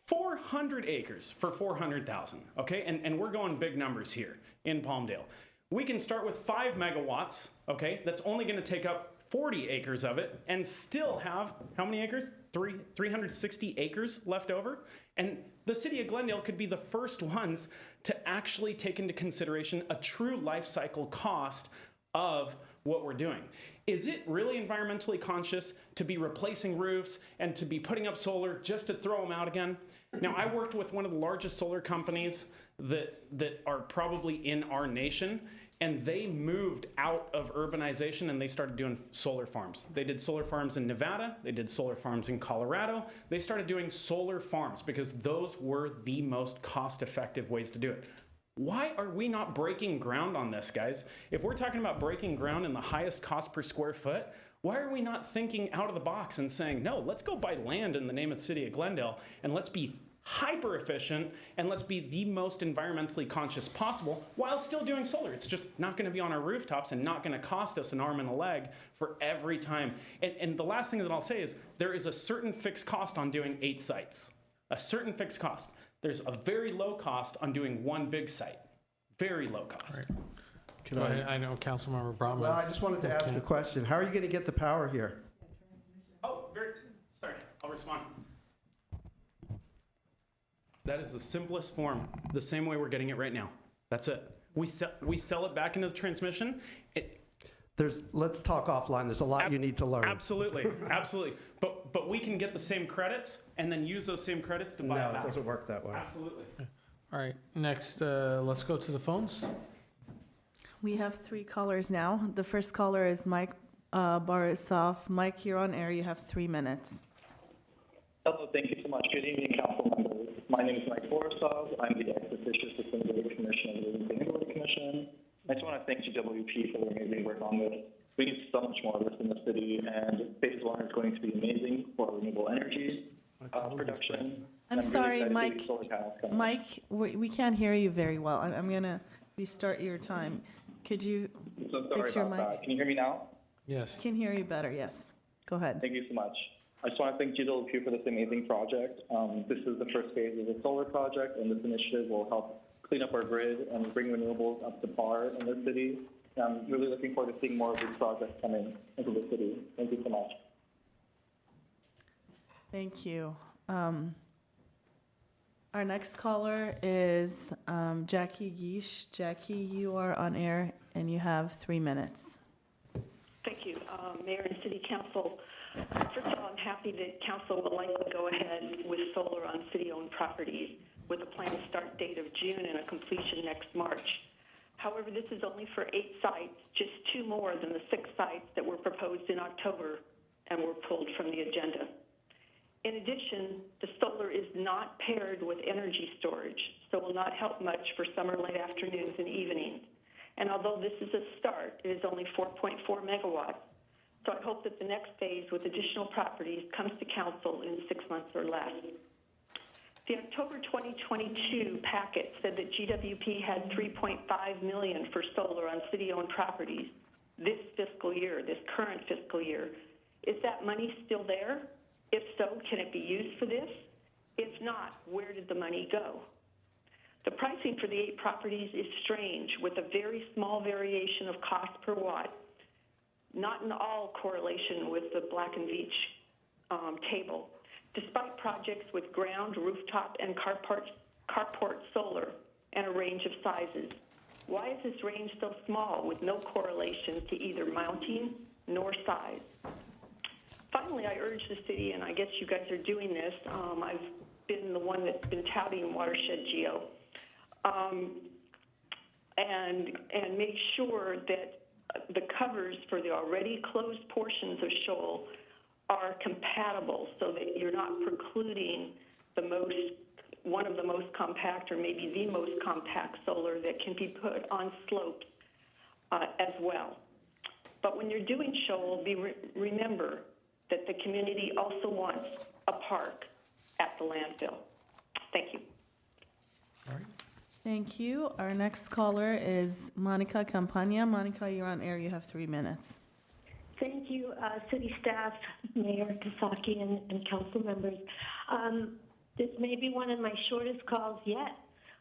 400 acres for 400,000, okay? And we're going big numbers here in Palmdale. We can start with 5 megawatts, okay? That's only gonna take up 40 acres of it and still have, how many acres? 360 acres left over. And the city of Glendale could be the first ones to actually take into consideration a true life cycle cost of what we're doing. Is it really environmentally conscious to be replacing roofs and to be putting up solar just to throw them out again? Now, I worked with one of the largest solar companies that are probably in our nation, and they moved out of urbanization and they started doing solar farms. They did solar farms in Nevada, they did solar farms in Colorado. They started doing solar farms because those were the most cost-effective ways to do it. Why are we not breaking ground on this, guys? If we're talking about breaking ground in the highest cost per square foot, why are we not thinking out of the box and saying, no, let's go buy land in the name of the city of Glendale and let's be hyper efficient and let's be the most environmentally conscious possible while still doing solar. It's just not gonna be on our rooftops and not gonna cost us an arm and a leg for every time. And the last thing that I'll say is there is a certain fixed cost on doing 8 sites, a certain fixed cost. There's a very low cost on doing 1 big site, very low cost. Right. I know Councilmember Brotman. Well, I just wanted to ask a question. How are you going to get the power here? Oh, sorry, I'll respond. That is the simplest form, the same way we're getting it right now. That's it. We sell it back into the transmission. Let's talk offline. There's a lot you need to learn. Absolutely, absolutely. But but we can get the same credits and then use those same credits to buy No, it back. it doesn't work that way. Absolutely. All right, next, let's go to the phones. We have 3 callers now. The first caller is Mike Borisov. Mike, you're on air. You have 3 minutes. Hello, thank you so much. Good evening, council members. My name is Mike Borisov. I'm the ex-official sustainability commissioner of the Livingston Neighborhood Commission. I just want to thank GWP for their amazing work on this. We need so much more of this in the city, and phase 1 is going to be amazing for renewable energy production. I'm sorry, really Mike. Mike, we can't hear you very well. I'm going to restart your time. Could you So sorry fix your about mic? that. Can you hear me now? Yes. Can hear you better, yes. Go ahead. Thank you so much. I just want to thank GWP for this amazing project. This is the first phase of the solar project, and this initiative will help clean up our grid and bring renewables up to par in the city. I'm really looking forward to seeing more of these projects coming into the city. Thank you so much. Thank you. Our next caller is Jackie Geish. Jackie, you are on air, and you have 3 minutes. Thank you, Mayor and City Council. First of all, I'm happy that Council will likely go ahead with solar on city-owned properties with a planned start date of June and a completion next March. However, this is only for 8 sites, just 2 more than the 6 sites that were proposed in October and were pulled from the agenda. In addition, the solar is not paired with energy storage, so will not help much for summer late afternoons and evenings. And although this is a start, it is only 4.4 megawatts. So I hope that the next phase with additional properties comes to council in 6 months or less. The October 2022 packet said that GWP had $3.5 million for solar on city-owned properties this fiscal year, this current fiscal year. Is that money still there? If so, can it be used for this? If not, where did the money go? The pricing for the 8 properties is strange, with a very small variation of cost per watt, not in all correlation with the Black & Veatch table. Despite projects with ground, rooftop, and carport solar and a range of sizes, why is this range so small with no correlation to either mounting nor size? Finally, I urge the city, and I guess you guys are doing this, I've been the one that's been touting Watershed Geo, and make sure that the covers for the already closed portions of Shoal are compatible so that you're not precluding one of the most compact or maybe the most compact solar that can be put on slopes as well. But when you're doing Shoal, remember that the community also wants a park at the landfill. Thank you. All right. Thank you. Our next caller is Monica Campagna. Monica, you're on air. You have 3 minutes. Thank you, city staff, Mayor Kasaki, and council members. This may be one of my shortest calls yet.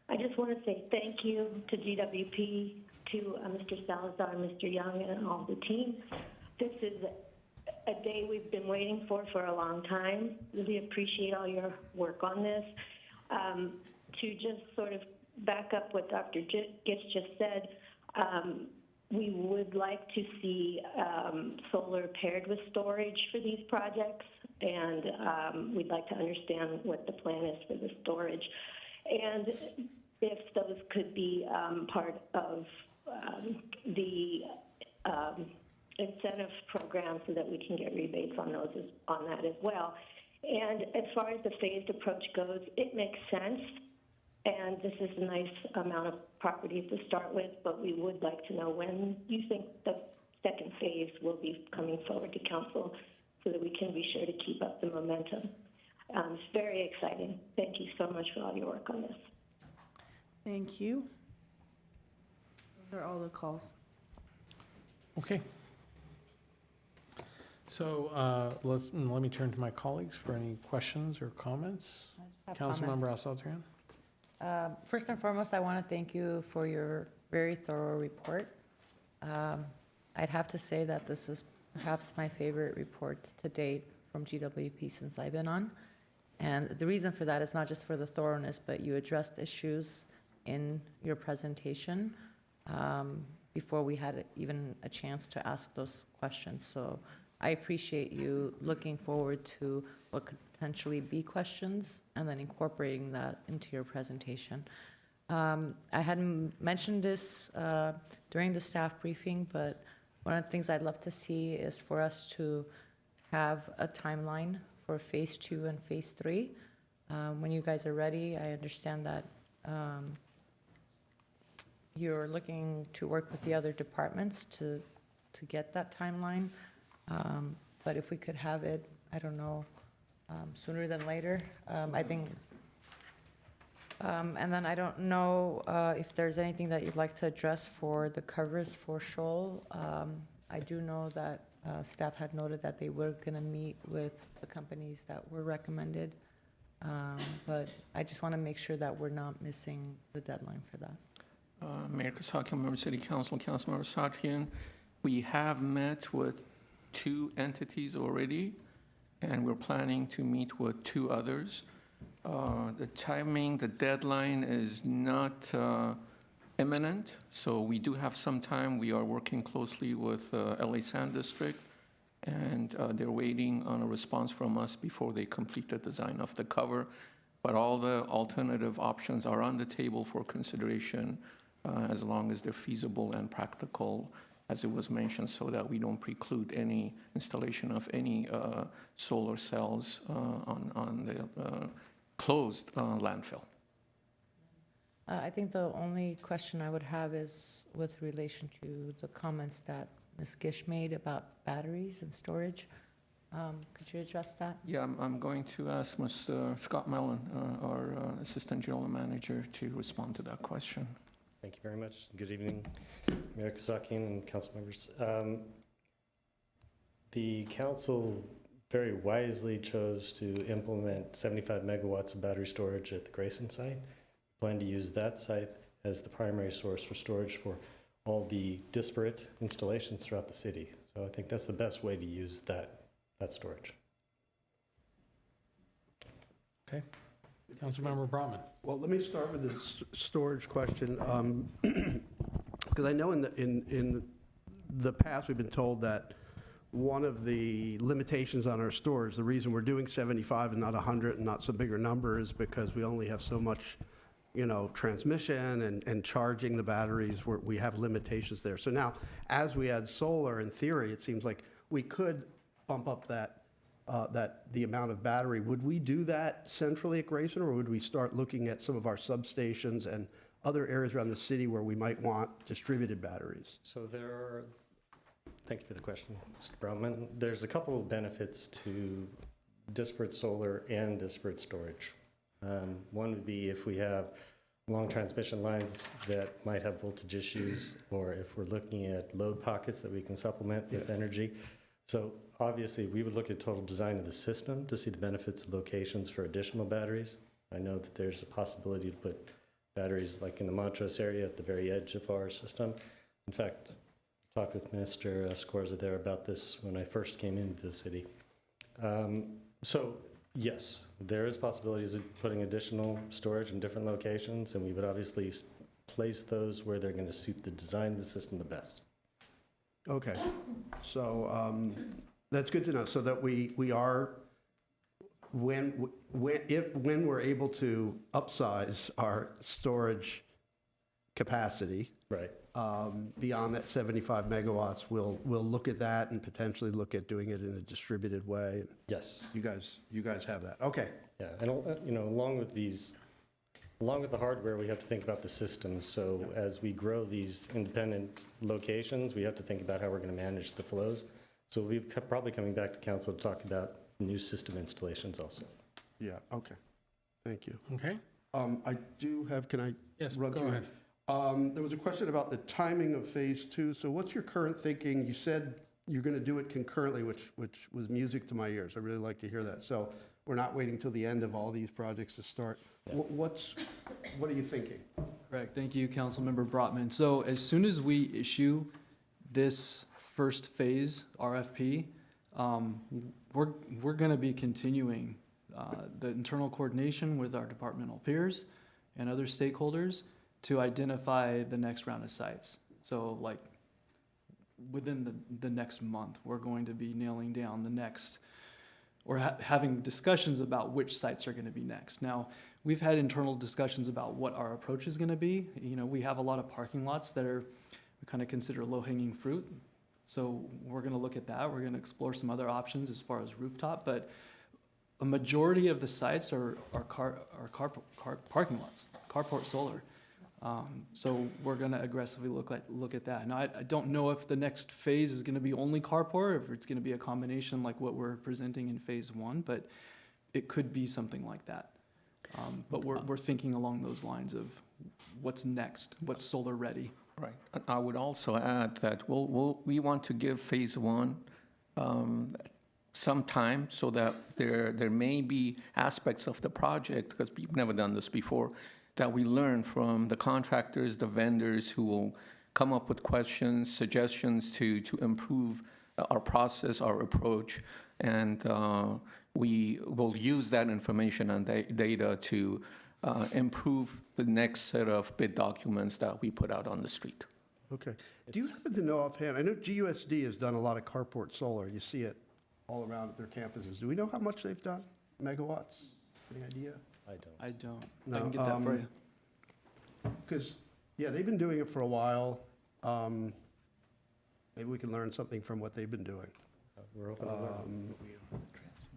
I just want to say thank you to GWP, to Mr. Salazar, Mr. Young, and all the team. This is a day we've been waiting for a long time. Really appreciate all your work on this. To just sort of back up what Dr. Gitz just said, we would like to see solar paired with storage for these projects, and we'd like to understand what the plan is for the storage, and if those could be part of the incentive program so that we can get rebates on that as well. And as far as the phased approach goes, it makes sense. And this is a nice amount of properties to start with, but we would like to know when you think the second phase will be coming forward to council so that we can be sure to keep up the momentum. It's very exciting. Thank you so much for all your work on this. Thank you. Those are all the calls. Okay. So let me turn to my colleagues for any questions or comments. Councilmember Asatryan. First and foremost, I want to thank you for your very thorough report. I'd have to say that this is perhaps my favorite report to date from GWP since I've been on. And the reason for that is not just for the thoroughness, but you addressed issues in your presentation before we had even a chance to ask those questions. So I appreciate you looking forward to what could potentially be questions and then incorporating that into your presentation. I hadn't mentioned this during the staff briefing, but one of the things I'd love to see is for us to have a timeline for Phase 2 and Phase 3. When you guys are ready, I understand that you're looking to work with the other departments to get that timeline. But if we could have it, I don't know, sooner than later, I think. And then I don't know if there's anything that you'd like to address for the covers for Shoal. I do know that staff had noted that they were going to meet with the companies that were recommended. But I just want to make sure that we're not missing the deadline for that. Mayor Kasakian, Member City Council, Councilmember Satrian, we have met with 2 entities already, and we're planning to meet with 2 others. The timing, the deadline is not imminent, so we do have some time. We are working closely with LA Sand District, and they're waiting on a response from us before they complete the design of the cover. But all the alternative options are on the table for consideration as long as they're feasible and practical, as it was mentioned, so that we don't preclude any installation of any solar cells on the closed landfill. I think the only question I would have is with relation to the comments that Ms. Gish made about batteries and storage. Could you address that? Yeah, I'm going to ask Mr. Scott Mellon, our Assistant General Manager, to respond to that question. Thank you very much. Good evening, Mayor Kasakian and council members. The council very wisely chose to implement 75 megawatts of battery storage at the Grayson site. Plan to use that site as the primary source for storage for all the disparate installations throughout the city. So I think that's the best way to use that storage. Okay. Councilmember Brotman. Well, let me start with the storage question, because I know in the past we've been told that one of the limitations on our storage, the reason we're doing 75 and not 100 and not some bigger number, is because we only have so much, transmission and charging the batteries. We have limitations there. So now, as we add solar, in theory, it seems like we could bump up the amount of battery. Would we do that centrally at Grayson, or would we start looking at some of our substations and other areas around the city where we might want distributed batteries? So thank you for the question, Mr. Brownman. There's a couple of benefits to disparate solar and disparate storage. One would be if we have long transmission lines that might have voltage issues, or if we're looking at load pockets that we can supplement with energy. So obviously, we would look at total design of the system to see the benefits of locations for additional batteries. I know that there's a possibility to put batteries like in the Montrose area at the very edge of our system. In fact, I talked with Mr. Scorza there about this when I first came into the city. So yes, there is possibilities of putting additional storage in different locations, and we would obviously place those where they're going to suit the design of the system the best. Okay, so that's good to know, so that we are, when we're able to upsize our storage capacity, right, beyond that 75 megawatts, we'll look at that and potentially look at doing it in a distributed way. Yes. You guys have that. Okay. Yeah, and along with the hardware, we have to think about the system. So as we grow these independent locations, we have to think about how we're going to manage the flows. So we'll be probably coming back to council to talk about new system installations also. Yeah, okay. Thank you. Okay. I do have, can I run go through? ahead. There was a question about the timing of Phase 2. So what's your current thinking? You said you're going to do it concurrently, which was music to my ears. I really like to hear that. So we're not waiting till the end of all these projects to start. Yeah. What are you thinking? Correct. Thank you, Councilmember Brotman. So as soon as we issue this first phase RFP, we're going to be continuing the internal coordination with our departmental peers and other stakeholders to identify the next round of sites. So like within the next month, we're going to be nailing down the next, or having discussions about which sites are going to be next. Now, we've had internal discussions about what our approach is going to be. You know, we have a lot of parking lots that we kind of consider low-hanging fruit. So we're going to look at that. We're going to explore some other options as far as rooftop, but a majority of the sites are parking lots, carport solar. So we're going to aggressively look at that. Now, I don't know if the next phase is going to be only carport, or if it's going to be a combination like what we're presenting in phase 1, but it could be something like that. But we're thinking along those lines of what's next, what's solar ready. Right. And I would also add that we want to give phase 1 some time so that there may be aspects of the project, because we've never done this before, that we learn from the contractors, the vendors who will come up with questions, suggestions to improve our process, our approach, and we will use that information and data to improve the next set of bid documents that we put out on the street. Okay. Do you happen to know offhand, I know GUSD has done a lot of carport solar. You see it all around their campuses. Do we know how much they've done? Megawatts? Any idea? I don't. No, I can get that for you. Because, yeah, they've been doing it for a while. Maybe we can learn something from what they've been doing. We're open to learn.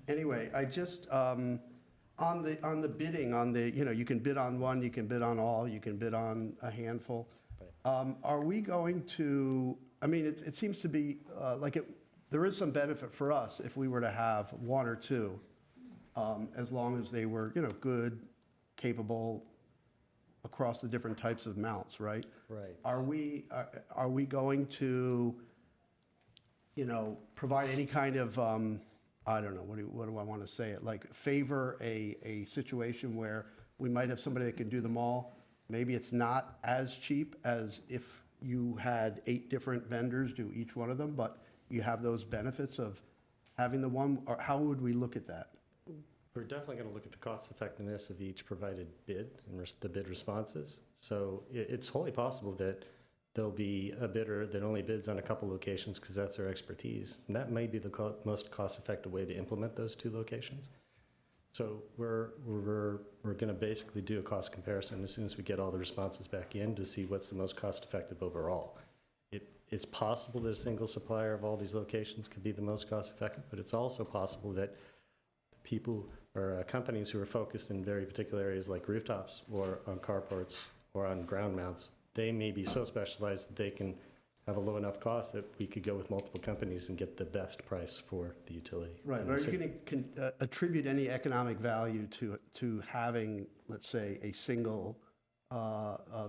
Anyway, I just, on the bidding, you can bid on one, you can bid on all, you can bid on a handful. Are we going to, I mean, it seems to be there is some benefit for us if we were to have one or two, as long as they were, good, capable across the different types of mounts, right? Right. Are we going to, provide any kind of, I don't know, what do I want to say it, like favor a situation where we might have somebody that can do them all? Maybe it's not as cheap as if you had 8 different vendors do each one of them, but you have those benefits of having the one, or how would we look at that? We're definitely going to look at the cost effectiveness of each provided bid and the bid responses. So it's wholly possible that there'll be a bidder that only bids on a couple locations because that's their expertise. And that may be the most cost effective way to implement those 2 locations. So we're going to basically do a cost comparison as soon as we get all the responses back in to see what's the most cost effective overall. It's possible that a single supplier of all these locations could be the most cost effective, but it's also possible that people or companies who are focused in very particular areas like rooftops or on carports or on ground mounts, they may be so specialized that they can have a low enough cost that we could go with multiple companies and get the best price for the utility. Right, but are you going to attribute any economic value to having, let's say, a single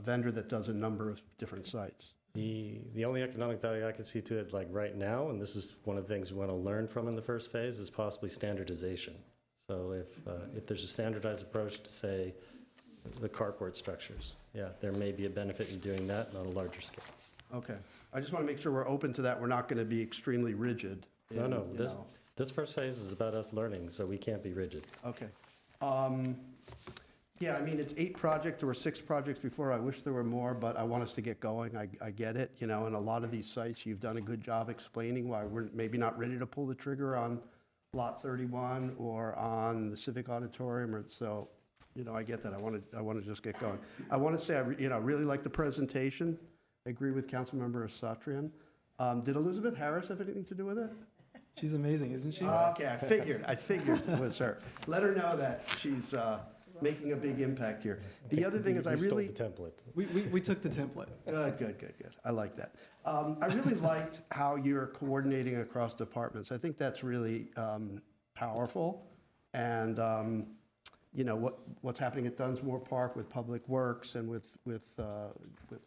vendor that does a number of different sites? The only economic value I can see to it, like right now, and this is one of the things we want to learn from in the first phase, is possibly standardization. So if there's a standardized approach to, say, the carport structures, yeah, there may be a benefit in doing that on a larger scale. Okay. I just want to make sure we're open to that. We're not going to be extremely rigid. No. This first phase is about us learning, so we can't be rigid. Okay. Yeah, I mean, it's 8 projects. There were 6 projects before. I wish there were more, but I want us to get going. I get it. And a lot of these sites, you've done a good job explaining why we're maybe not ready to pull the trigger on Lot 31 or on the Civic Auditorium. So, I get that. I want to just get going. I want to say, I really like the presentation. I agree with Councilmember Satrian. Did Elizabeth Harris have anything to do with it? She's amazing, isn't she? Okay, I figured it was her. Let her know that she's making a big impact here. The other thing is I really... stole the template. We took the template. Good. I like that. I really liked how you're coordinating across departments. I think that's really powerful. And, what's happening at Dunsmore Park with Public Works and with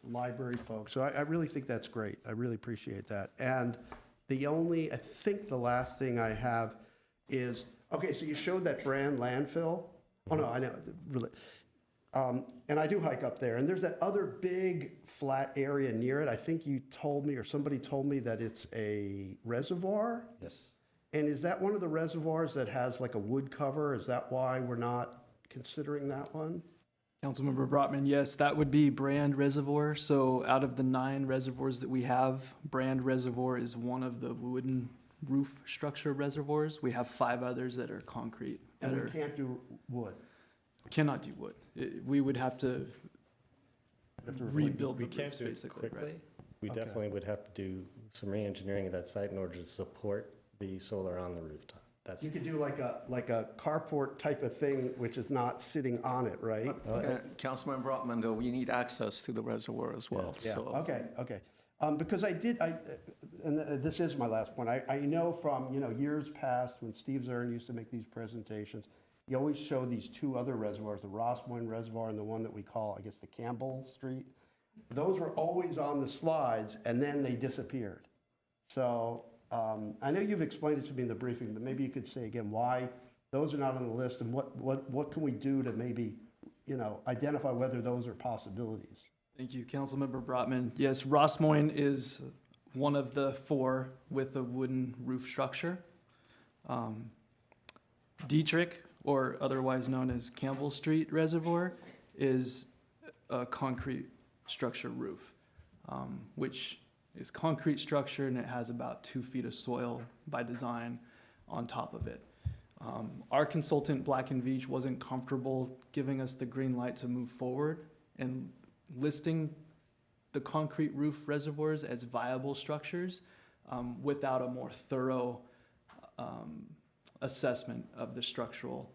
library folks. So I really think that's great. I really appreciate that. And I think the last thing I have is, okay, so you showed that brand landfill. Oh, no, I know. Really. And I do hike up there. And there's that other big flat area near it. I think you told me, or somebody told me, that it's a reservoir. Yes. And is that one of the reservoirs that has like a wood cover? Is that why we're not considering that one? Councilmember Brotman, yes, that would be Brand Reservoir. So out of the 9 reservoirs that we have, Brand Reservoir is one of the wooden roof structure reservoirs. We have 5 others that are concrete. That And are, we can't do wood. cannot do wood. We would have to rebuild the We can't roofs, do it basically. quickly. Right. We definitely would have to do some re-engineering of that site in order to support the solar on the rooftop. That's, You could do like a carport type of thing, which is not sitting on it, right? Councilman Brotman, though, we need access to the reservoir as well, Yeah, so. okay. Because and this is my last point, I know from, years past, when Steve Zern used to make these presentations, he always showed these 2 other reservoirs, the Ross Moyne Reservoir and the one that we call, I guess, the Campbell Street. Those were always on the slides, and then they disappeared. So I know you've explained it to me in the briefing, but maybe you could say again why those are not on the list, and what can we do to maybe, identify whether those are possibilities? Thank you, Councilmember Brotman. Yes, Ross Moyne is one of the 4 with a wooden roof structure. Dietrich, or otherwise known as Campbell Street Reservoir, is a concrete structure roof, which is concrete structure, and it has about 2 feet of soil by design on top of it. Our consultant, Black & Veatch, wasn't comfortable giving us the green light to move forward and listing the concrete roof reservoirs as viable structures without a more thorough assessment of the structural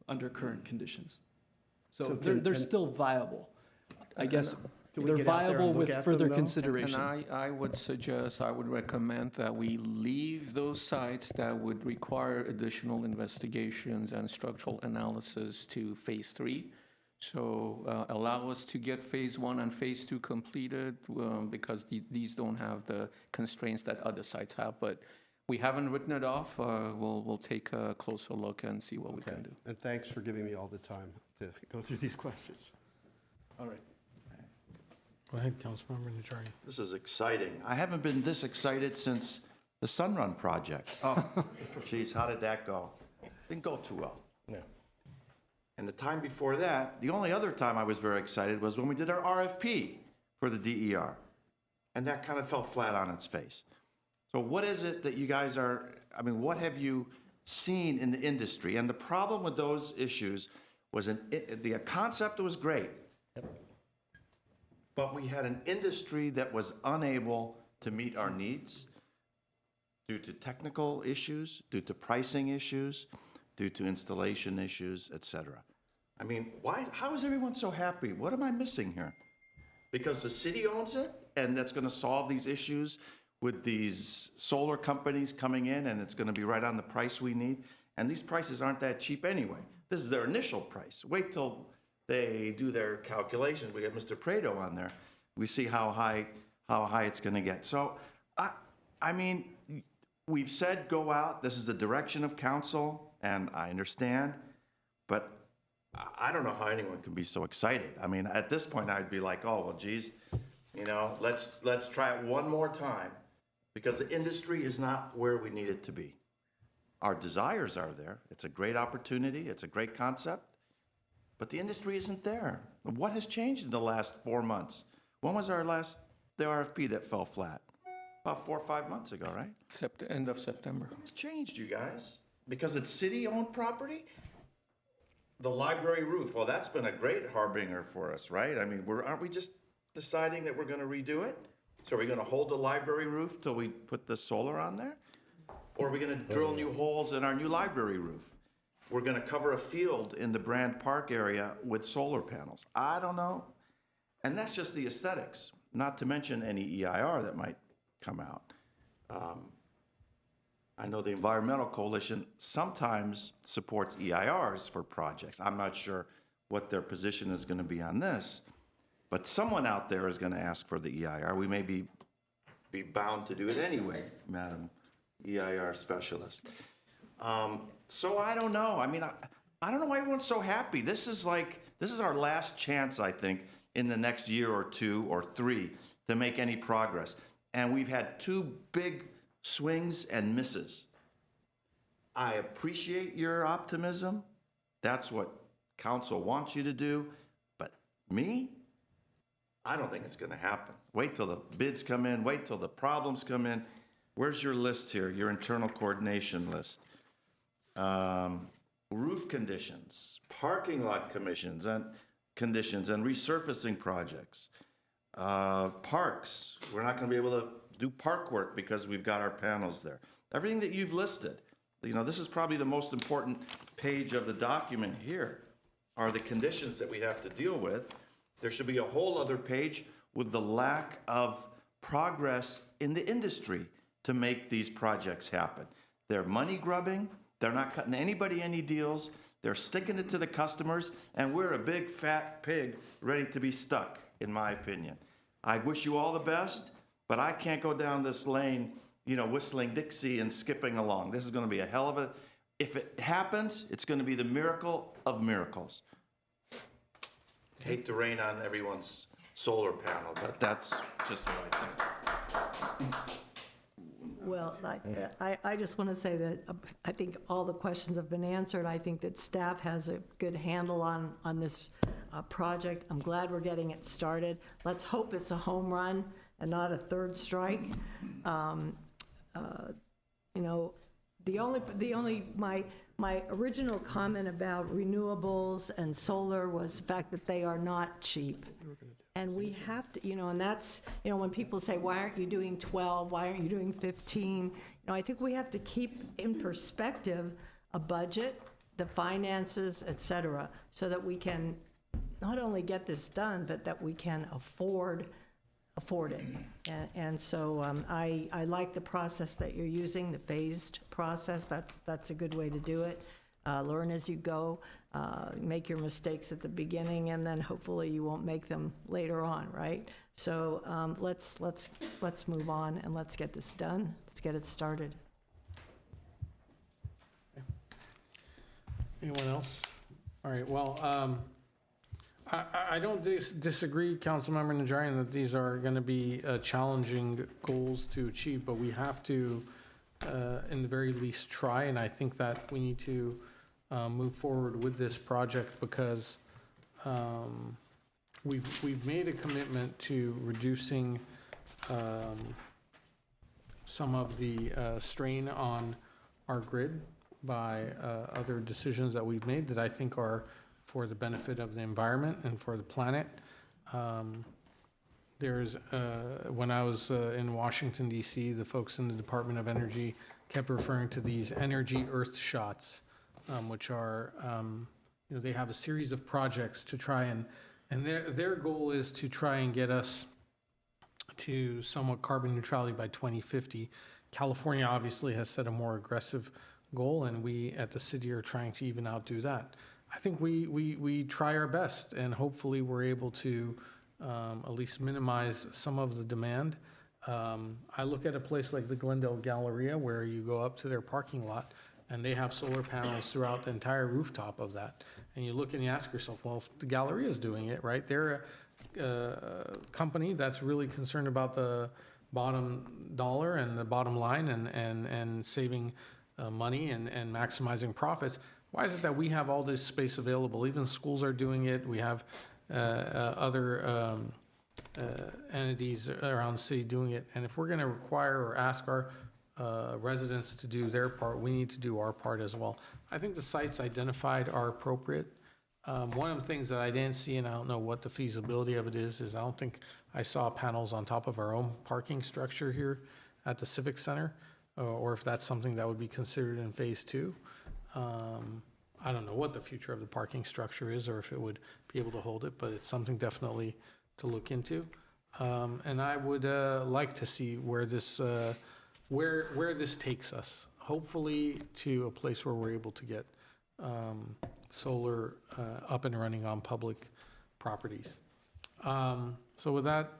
under current conditions. So they're still viable. I guess they're viable with further consideration. And I would suggest, I would recommend that we leave those sites that would require additional investigations and structural analysis to phase 3. So allow us to get phase 1 and phase 2 completed because these don't have the constraints that other sites have. But we haven't written it off. We'll take a closer look and see what we can do. And thanks for giving me all the time to go through these questions. All right. Go ahead, Councilmember Najarian. This is exciting. I haven't been this excited since the Sunrun project. Oh, geez, how did that go? Didn't go too well. no. And the time before that, the only other time I was very excited was when we did our RFP for the DER. And that kind of fell flat on its face. So what is it that you guys what have you seen in the industry? And the problem with those issues was the concept was great. Yep. But we had an industry that was unable to meet our needs due to technical issues, due to pricing issues, due to installation issues, et cetera. I mean, how is everyone so happy? What am I missing here? Because the city owns it, and that's gonna solve these issues with these solar companies coming in, and it's gonna be right on the price we need. And these prices aren't that cheap anyway. This is their initial price. Wait till they do their calculations. We have Mr. Prado on there. We see how high it's gonna get. So, I mean, we've said go out. This is the direction of council, and I understand, but I don't know how anyone can be so excited. I mean, at this point, I'd be like, oh, well, geez, let's try it one more time, because the industry is not where we need it to be. Our desires are there. It's a great opportunity. It's a great concept. But the industry isn't there. What has changed in the last 4 months? When was the RFP that fell flat? About 4 or 5 months ago, right? End of September. It's changed, you guys. Because it's city-owned property? The library roof, well, that's been a great harbinger for us, right? I mean, aren't we just deciding that we're gonna redo it? So are we gonna hold the library roof till we put the solar on there? Or are we gonna drill new holes in our new library roof? We're gonna cover a field in the Brand Park area with solar panels. I don't know. And that's just the aesthetics, not to mention any EIR that might come out. I know the Environmental Coalition sometimes supports EIRs for projects. I'm not sure what their position is gonna be on this, but someone out there is gonna ask for the EIR. We may be bound to do it anyway, Madam EIR Specialist. So I don't know. I mean, I don't know why everyone's so happy. This is our last chance, I think, in the next year or 2 or 3 to make any progress. And we've had 2 big swings and misses. I appreciate your optimism. That's what council wants you to do, but me, I don't think it's gonna happen. Wait till the bids come in, wait till the problems come in. Where's your list here, your internal coordination list? Roof conditions, parking lot conditions and resurfacing projects. Parks, we're not gonna be able to do park work because we've got our panels there. Everything that you've listed, you know, this is probably the most important page of the document here, are the conditions that we have to deal with. There should be a whole other page with the lack of progress in the industry to make these projects happen. They're money grubbing, they're not cutting anybody any deals, they're sticking it to the customers, and we're a big fat pig ready to be stuck, in my opinion. I wish you all the best, but I can't go down this lane, you know, whistling Dixie and skipping along. This is gonna be a hell of a, if it happens, it's gonna be the miracle of miracles. Hate to rain on everyone's solar panel, but that's just what I think. Well, I just want to say that I think all the questions have been answered. I think that staff has a good handle on this project. I'm glad we're getting it started. Let's hope it's a home run and not a third strike. You know, my original comment about renewables and solar was the fact that they are not cheap. And we have to, you know, and that's, you know, when people say, why aren't you doing 12? Why aren't you doing 15? You know, I think we have to keep in perspective a budget, the finances, et cetera, so that we can not only get this done, but that we can afford it. And so I like the process that you're using, the phased process. That's a good way to do it. Learn as you go, make your mistakes at the beginning, and then hopefully you won't make them later on, right? So let's move on and let's get this done. Let's get it started. Anyone else? All right, well, I don't disagree, Councilmember Najarian, that these are going to be challenging goals to achieve, but we have to, in the very least, try, and I think that we need to move forward with this project because we've made a commitment to reducing some of the strain on our grid by other decisions that we've made that I think are for the benefit of the environment and for the planet. When I was in Washington, D.C., the folks in the Department of Energy kept referring to these energy earth shots, which are, you know, they have a series of projects to try and their goal is to try and get us to somewhat carbon neutrality by 2050. California obviously has set a more aggressive goal, and we at the city are trying to even outdo that. I think we try our best, and hopefully we're able to at least minimize some of the demand. I look at a place like the Glendale Galleria, where you go up to their parking lot, and they have solar panels throughout the entire rooftop of that. And you look and you ask yourself, well, if the Galleria is doing it, right? They're a company that's really concerned about the bottom dollar and the bottom line and saving money and maximizing profits. Why is it that we have all this space available? Even schools are doing it. We have other entities around the city doing it. And if we're going to require or ask our residents to do their part, we need to do our part as well. I think the sites identified are appropriate. One of the things that I didn't see, and I don't know what the feasibility of it is I don't think I saw panels on top of our own parking structure here at the Civic Center, or if that's something that would be considered in phase 2. I don't know what the future of the parking structure is or if it would be able to hold it, but it's something definitely to look into. And I would like to see where this takes us, hopefully to a place where we're able to get solar up and running on public properties. So with that,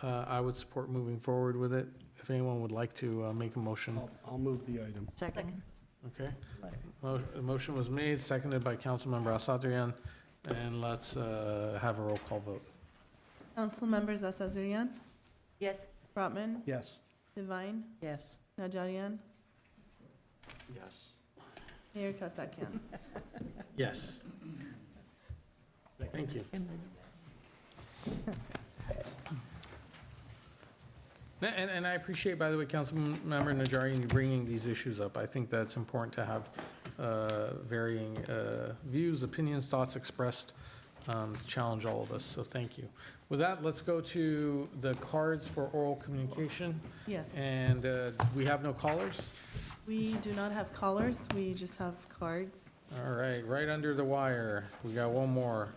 I would support moving forward with it. If anyone would like to make a motion. I'll move the item. Second. Okay. The motion was made, seconded by Councilmember Asadrian, and let's have a roll call vote. Council members Asadrian, Yes. Brotman, Yes. Divine, Yes. Najarian, Yes. Mayor Kasakian. Yes. Thank you. And I appreciate, by the way, Councilmember Najarian, you bringing these issues up. I think that's important to have varying views, opinions, thoughts expressed to challenge all of us, so thank you. With that, let's go to the cards for oral communication. Yes. And we have no callers? We do not have callers, we just have cards. All right, right under the wire. We got one more.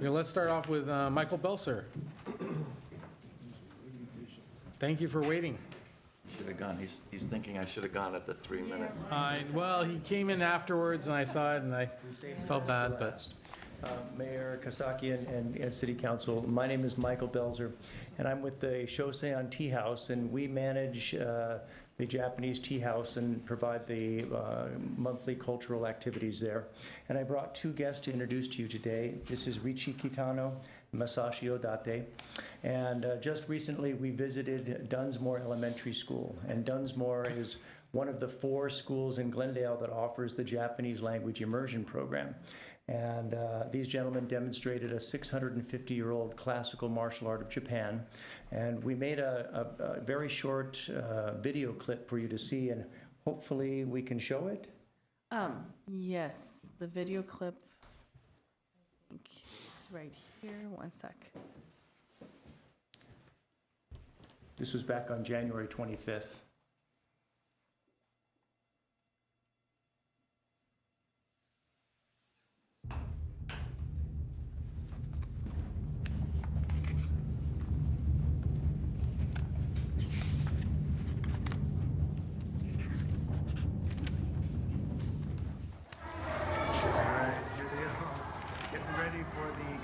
Okay, let's start off with Michael Belser. Thank you for waiting. Should have gone. He's thinking I should have gone at the 3-minute. Well, he came in afterwards and I saw it and I felt bad, but. Mayor Kasakian and City Council, my name is Michael Belzer, and I'm with the Shoseon Tea House, and we manage the Japanese tea house and provide the monthly cultural activities there. And I brought two guests to introduce to you today. This is Richi Kitano, Masashi Odate. And just recently we visited Dunsmore Elementary School. And Dunsmore is one of the 4 schools in Glendale that offers the Japanese language immersion program. And these gentlemen demonstrated a 650-year-old classical martial art of Japan. And we made a very short video clip for you to see, and hopefully we can show it. Yes, the video clip, I think it's right here, one sec. This was back on January 25th.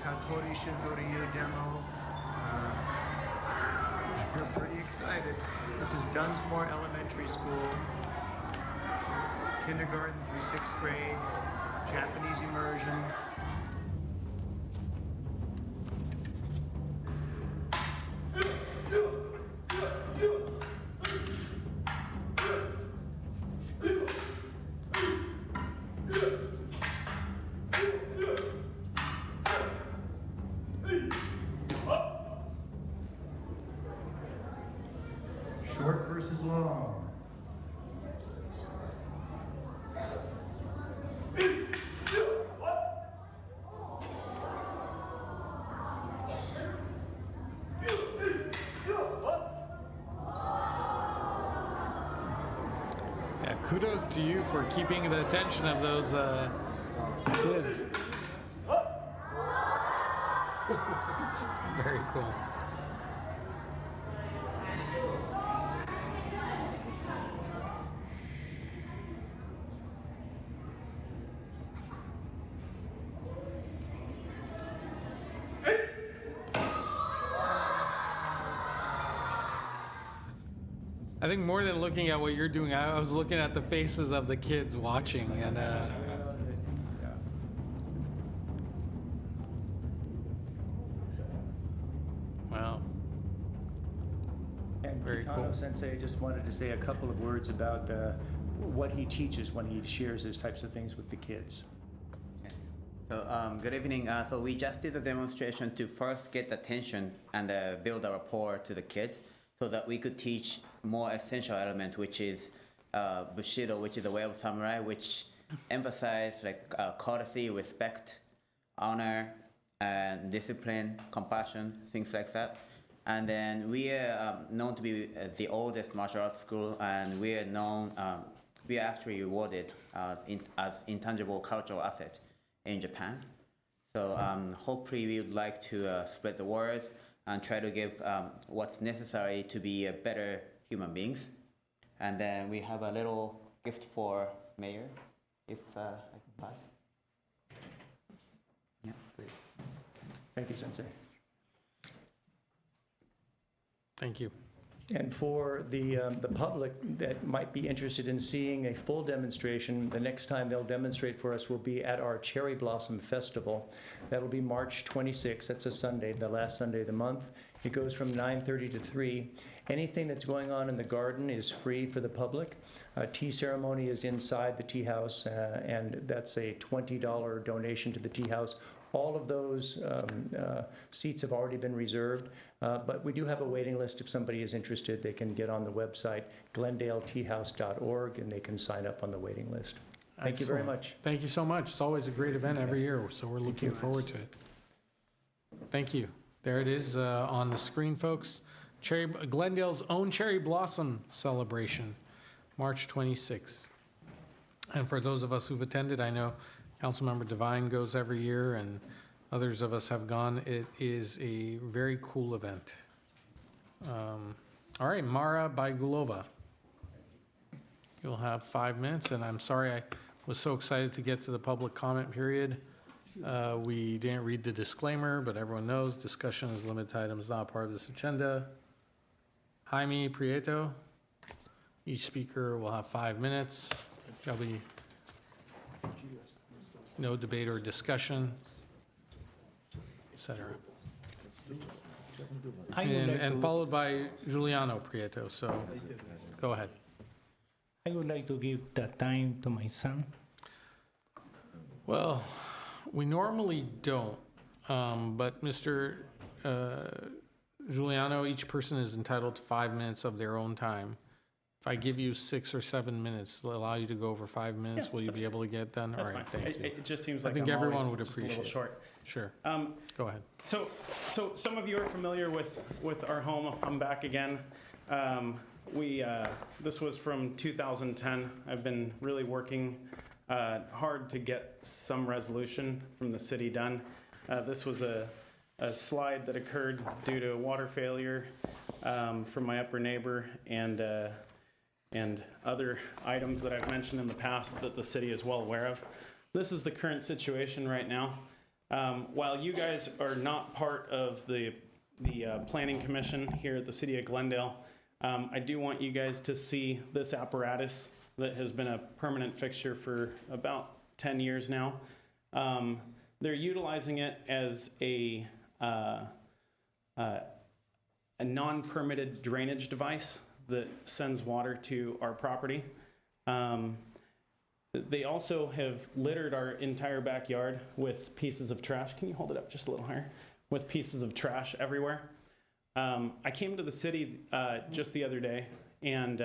Kantori Shindoryu demo. We're pretty excited. This is Dunsmore Elementary School, kindergarten through 6th grade, Japanese immersion. Short versus long. Yeah, kudos to you for keeping the attention of those kids. Very cool. I think more than looking at what you're doing, I was looking at the faces of the kids watching, and wow. And Very Kitano cool. Sensei just wanted to say a couple of words about what he teaches when he shares these types of things with the kids. So, good evening. So we just did a demonstration to first get attention and build a rapport to the kid so that we could teach more essential element, which is Bushido, which is the way of samurai, which emphasize like courtesy, respect, honor, and discipline, compassion, things like that. And then we are known to be the oldest martial arts school, and we are known, we are actually rewarded as intangible cultural asset in Japan. So hopefully we would like to spread the word and try to give what's necessary to be a better human beings. And then we have a little gift for Mayor, if I can pass. Yeah, great. Thank you, Sensei. Thank you. And for the public that might be interested in seeing a full demonstration, the next time they'll demonstrate for us will be at our Cherry Blossom Festival. That'll be March 26th. That's a Sunday, the last Sunday of the month. It goes from 9:30 to 3. Anything that's going on in the garden is free for the public. Tea ceremony is inside the tea house, and that's a $20 donation to the tea house. All of those seats have already been reserved, but we do have a waiting list. If somebody is interested, they can get on the website, glendaleteahouse.org, and they can sign up on the waiting list. Thank you very Excellent. much. Thank you so much. It's always a great event every year, so we're looking forward to it. Thank you. There it is on the screen, folks. Glendale's own Cherry Blossom Celebration, March 26th. And for those of us who've attended, I know Councilmember Devine goes every year, and others of us have gone. It is a very cool event. All right, Mara Baigulova. You'll have 5 minutes, and I'm sorry I was so excited to get to the public comment period. We didn't read the disclaimer, but everyone knows discussion is limited items not part of this agenda. Jaime Prieto. Each speaker will have 5 minutes. There'll be no debate or discussion, etc. And followed by Giuliano Prieto, so go ahead. I would like to give the time to my son. Well, we normally don't, but Mr. Giuliano, each person is entitled to 5 minutes of their own time. If I give you 6 or 7 minutes, allow you to go over 5 minutes, will you be able to get done? That's All right, fine. thank you. It just seems like I think I'm everyone always would just a little appreciate it. short. Sure. Go ahead. So some of you are familiar with our home. I'm back again. This was from 2010. I've been really working hard to get some resolution from the city done. This was a slide that occurred due to water failure from my upper neighbor and other items that I've mentioned in the past that the city is well aware of. This is the current situation right now. While you guys are not part of the Planning Commission here at the City of Glendale, I do want you guys to see this apparatus that has been a permanent fixture for about 10 years now. They're utilizing it as a non-permitted drainage device that sends water to our property. They also have littered our entire backyard with pieces of trash. Can you hold it up just a little higher? With pieces of trash everywhere. I came to the city just the other day, and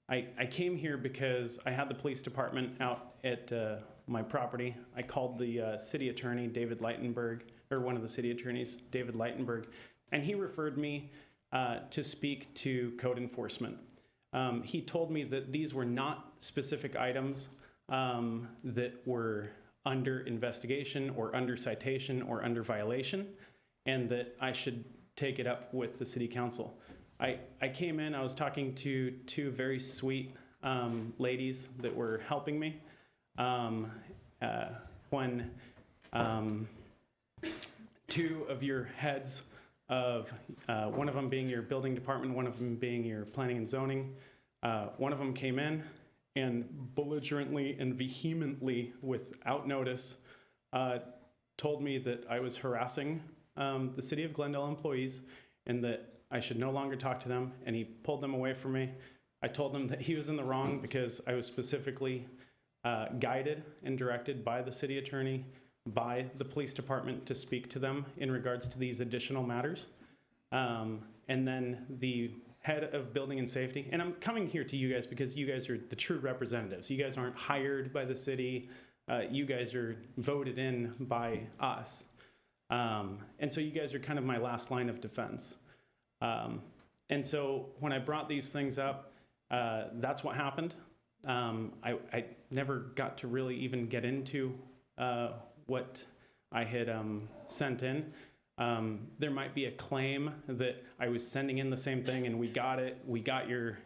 I came here because I had the police department out at my property. I called the city attorney, David Leitenberg, or one of the city attorneys, David Leitenberg, and he referred me to speak to code enforcement. He told me that these were not specific items that were under investigation or under citation or under violation, and that I should take it up with the city council. I came in, I was talking to two very sweet ladies that were helping me when two of your heads of, one of them being your building department, one of them being your planning and zoning, one of them came in and belligerently and vehemently, without notice, told me that I was harassing the City of Glendale employees and that I should no longer talk to them, and he pulled them away from me. I told him that he was in the wrong because I was specifically guided and directed by the city attorney, by the police department to speak to them in regards to these additional matters. And then the head of building and safety, and I'm coming here to you guys because you guys are the true representatives. You guys aren't hired by the city. You guys are voted in by us. And so you guys are kind of my last line of defense. And so when I brought these things up, that's what happened. I never got to really even get into what I had sent in. There might be a claim that I was sending in the same thing and we got it. We got your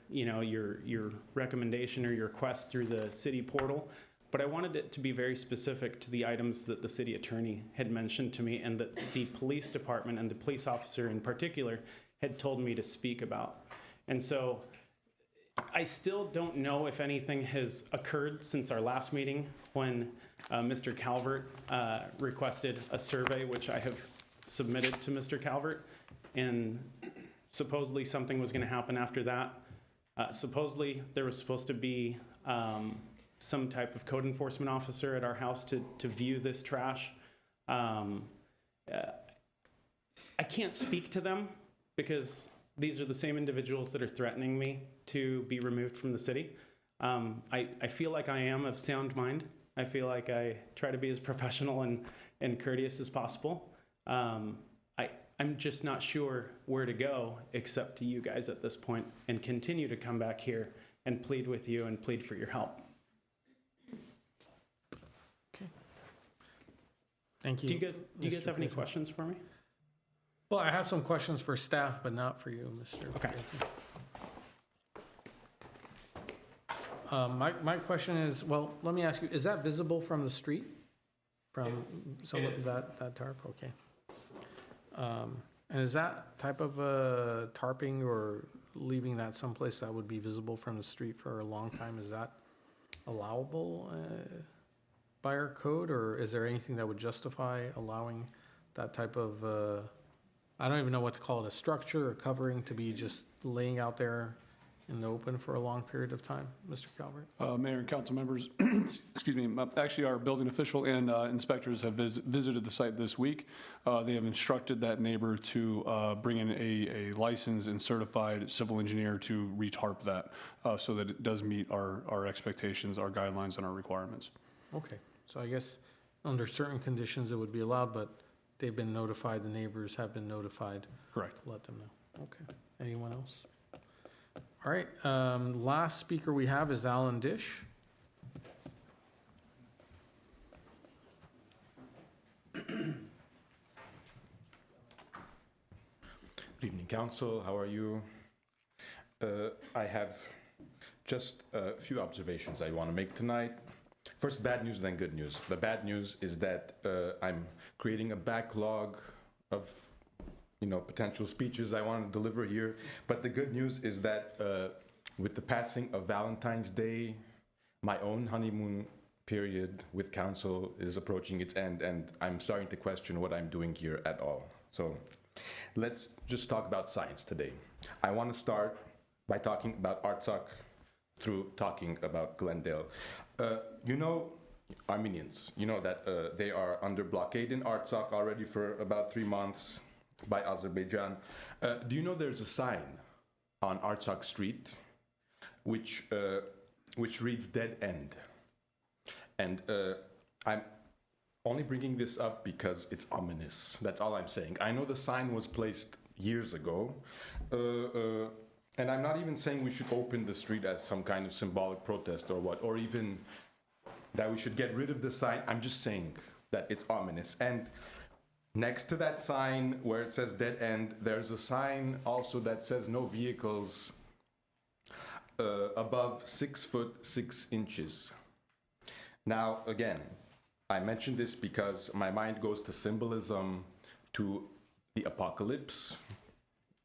recommendation or your request through the city portal. But I wanted it to be very specific to the items that the city attorney had mentioned to me and that the police department and the police officer in particular had told me to speak about. And so I still don't know if anything has occurred since our last meeting when Mr. Calvert requested a survey, which I have submitted to Mr. Calvert. and supposedly something was going to happen after that. Supposedly, there was supposed to be some type of code enforcement officer at our house to view this trash. I can't speak to them because these are the same individuals that are threatening me to be removed from the city. I feel like I am of sound mind. I feel like I try to be as professional and courteous as possible. I'm just not sure where to go except to you guys at this point, and continue to come back here and plead with you and plead for your help. Thank you. Do you guys Mr. have any Clayton. questions for me? Well, I have some questions for staff, but not for you, Mr. Okay. My question is, well, let me ask you, is that visible from the street? From some of that tarp? Okay. And is that type of tarping or leaving that someplace that would be visible from the street for a long time, is that allowable by our code, or is there anything that would justify allowing that type of, I don't even know what to call it, a structure or covering to be just laying out there in the open for a long period of time? Mr. Calvert? Mayor and council members, excuse me, actually our building official and inspectors have visited the site this week. They have instructed that neighbor to bring in a licensed and certified civil engineer to retarp that so that it does meet our expectations, our guidelines, and our requirements. Okay, so I guess under certain conditions it would be allowed, but they've been notified, the neighbors have been notified. Correct. To let them know. Okay, anyone else? All right, last speaker we have is Alan Dish. Good evening, council. How are you? I have just a few observations I want to make tonight. First, bad news, then good news. The bad news is that I'm creating a backlog of potential speeches I want to deliver here. But the good news is that with the passing of Valentine's Day, my own honeymoon period with council is approaching its end, and I'm starting to question what I'm doing here at all. So let's just talk about science today. I want to start by talking about ARTSOC through talking about Glendale. Armenians, that they are under blockade in ARTSOC already for about 3 months by Azerbaijan. Do you know there's a sign on ARTSOC Street which reads dead end? And I'm only bringing this up because it's ominous. That's all I'm saying. I know the sign was placed years ago, and I'm not even saying we should open the street as some kind of symbolic protest or what, or even that we should get rid of the sign. I'm just saying that it's ominous. And next to that sign where it says dead end, there's a sign also that says no vehicles above 6 foot 6 inches. Now, again, I mention this because my mind goes to symbolism, to the apocalypse.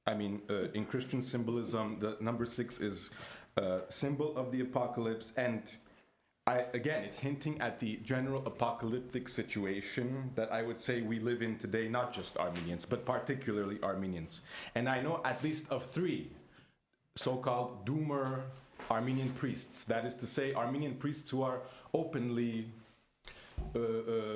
I mean, in Christian symbolism, the number 6 is a symbol of the apocalypse, and again, it's hinting at the general apocalyptic situation that I would say we live in today, not just Armenians, but particularly Armenians. And I know at least of 3 so-called doomer Armenian priests, that is to say, Armenian priests who are openly,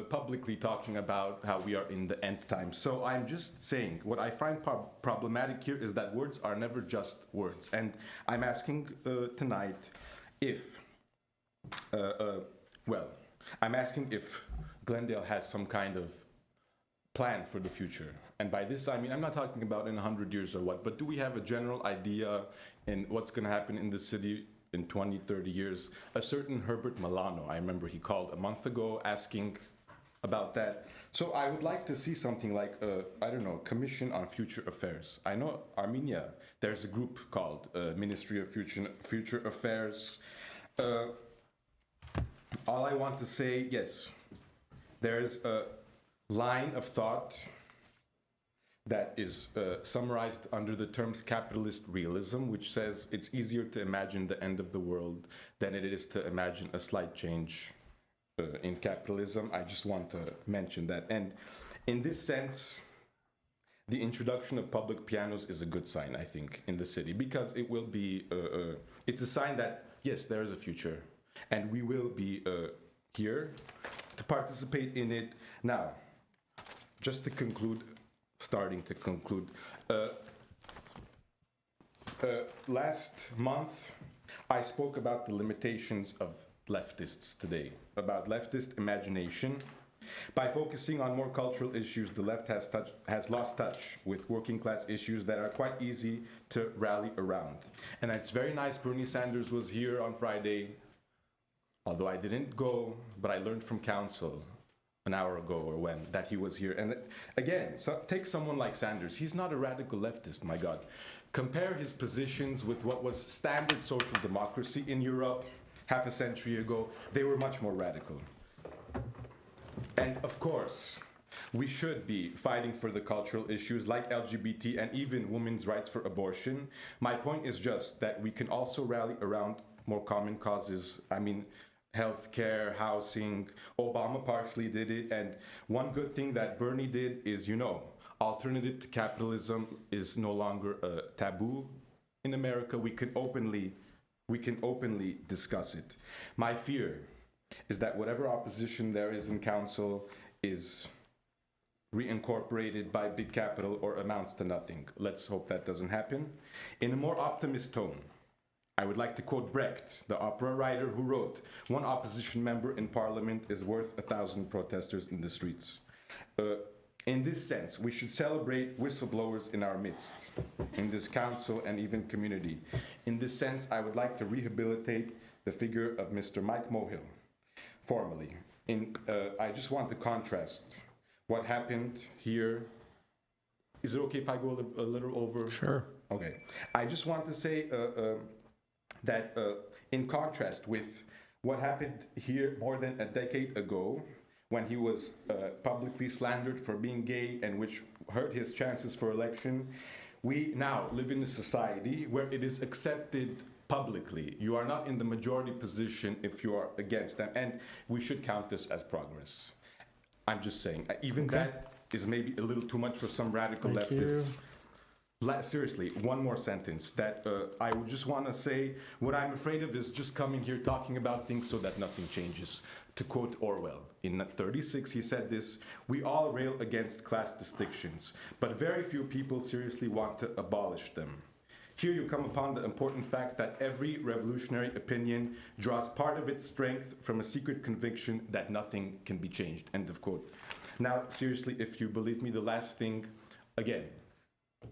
publicly talking about how we are in the end times. So I'm just saying, what I find problematic here is that words are never just words. And I'm asking tonight if I'm asking if Glendale has some kind of plan for the future. And by this, I mean, I'm not talking about in 100 years or what, but do we have a general idea in what's going to happen in the city in 20, 30 years? A certain Herbert Milano, I remember he called a month ago asking about that. So I would like to see something like, I don't know, Commission on Future Affairs. I know Armenia, there's a group called Ministry of Future Affairs. All I want to say, yes, there's a line of thought that is summarized under the terms capitalist realism, which says it's easier to imagine the end of the world than it is to imagine a slight change in capitalism. I just want to mention that. And in this sense, the introduction of public pianos is a good sign, I think, in the city, because it will be, it's a sign that, yes, there is a future, and we will be here to participate in it. Now, just to conclude, last month, I spoke about the limitations of leftists today, about leftist imagination. By focusing on more cultural issues, the left has lost touch with working class issues that are quite easy to rally around. And it's very nice Bernie Sanders was here on Friday, although I didn't go, but I learned from council an hour ago or when that he was here. And again, take someone like Sanders. He's not a radical leftist, my God. Compare his positions with what was standard social democracy in Europe half a century ago. They were much more radical. And of course, we should be fighting for the cultural issues like LGBT and even women's rights for abortion. My point is just that we can also rally around more common causes. I mean, healthcare, housing. Obama partially did it. And one good thing that Bernie did is, alternative to capitalism is no longer a taboo in America. We can openly discuss it. My fear is that whatever opposition there is in council is reincorporated by big capital or amounts to nothing. Let's hope that doesn't happen. In a more optimist tone, I would like to quote Brecht, the opera writer, who wrote, "One opposition member in parliament is worth 1,000 protesters in the streets." In this sense, we should celebrate whistleblowers in our midst, in this council and even community. In this sense, I would like to rehabilitate the figure of Mr. Mike Mohill, formally. I just want to contrast what happened here. Is it okay if I go a little over? Sure. Okay. I just want to say that in contrast with what happened here more than a decade ago, when he was publicly slandered for being gay and which hurt his chances for election, we now live in a society where it is accepted publicly. You are not in the majority position if you are against them, and we should count this as progress. I'm just saying, even that is maybe a little too much for some radical leftists. Seriously, one more sentence that I would just want to say, what I'm afraid of is just coming here talking about things so that nothing changes. To quote Orwell, in 1936 he said this, "We all rail against class distinctions, but very few people seriously want to abolish them. Here you come upon the important fact that every revolutionary opinion draws part of its strength from a secret conviction that nothing can be changed." End of quote. Now, seriously, if you believe me, the last thing, again,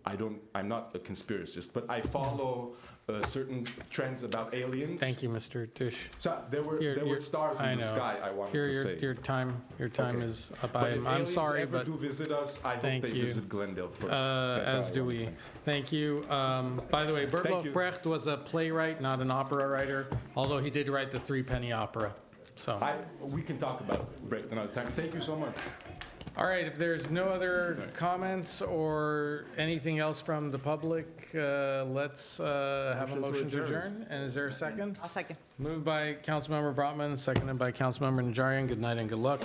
I'm not a conspiracist, but I follow certain trends about aliens. Thank you, Mr. Tisch. So there were stars in the sky, I wanted to say. Your time is up. But if I'm sorry, ever but do visit us, I hope thank they you. visit Glendale first. As do we. Thank you. By the way, Bertolt Brecht was a playwright, not an opera writer, although he did write the Three-Penny Opera. So we can talk about Brecht another time. Thank you so much. All right, if there's no other comments or anything else from the public, let's have a motion to adjourn. And is there a second? I'll second. Moved by Councilmember Brotman, seconded by Councilmember Najarian. Good night and good luck.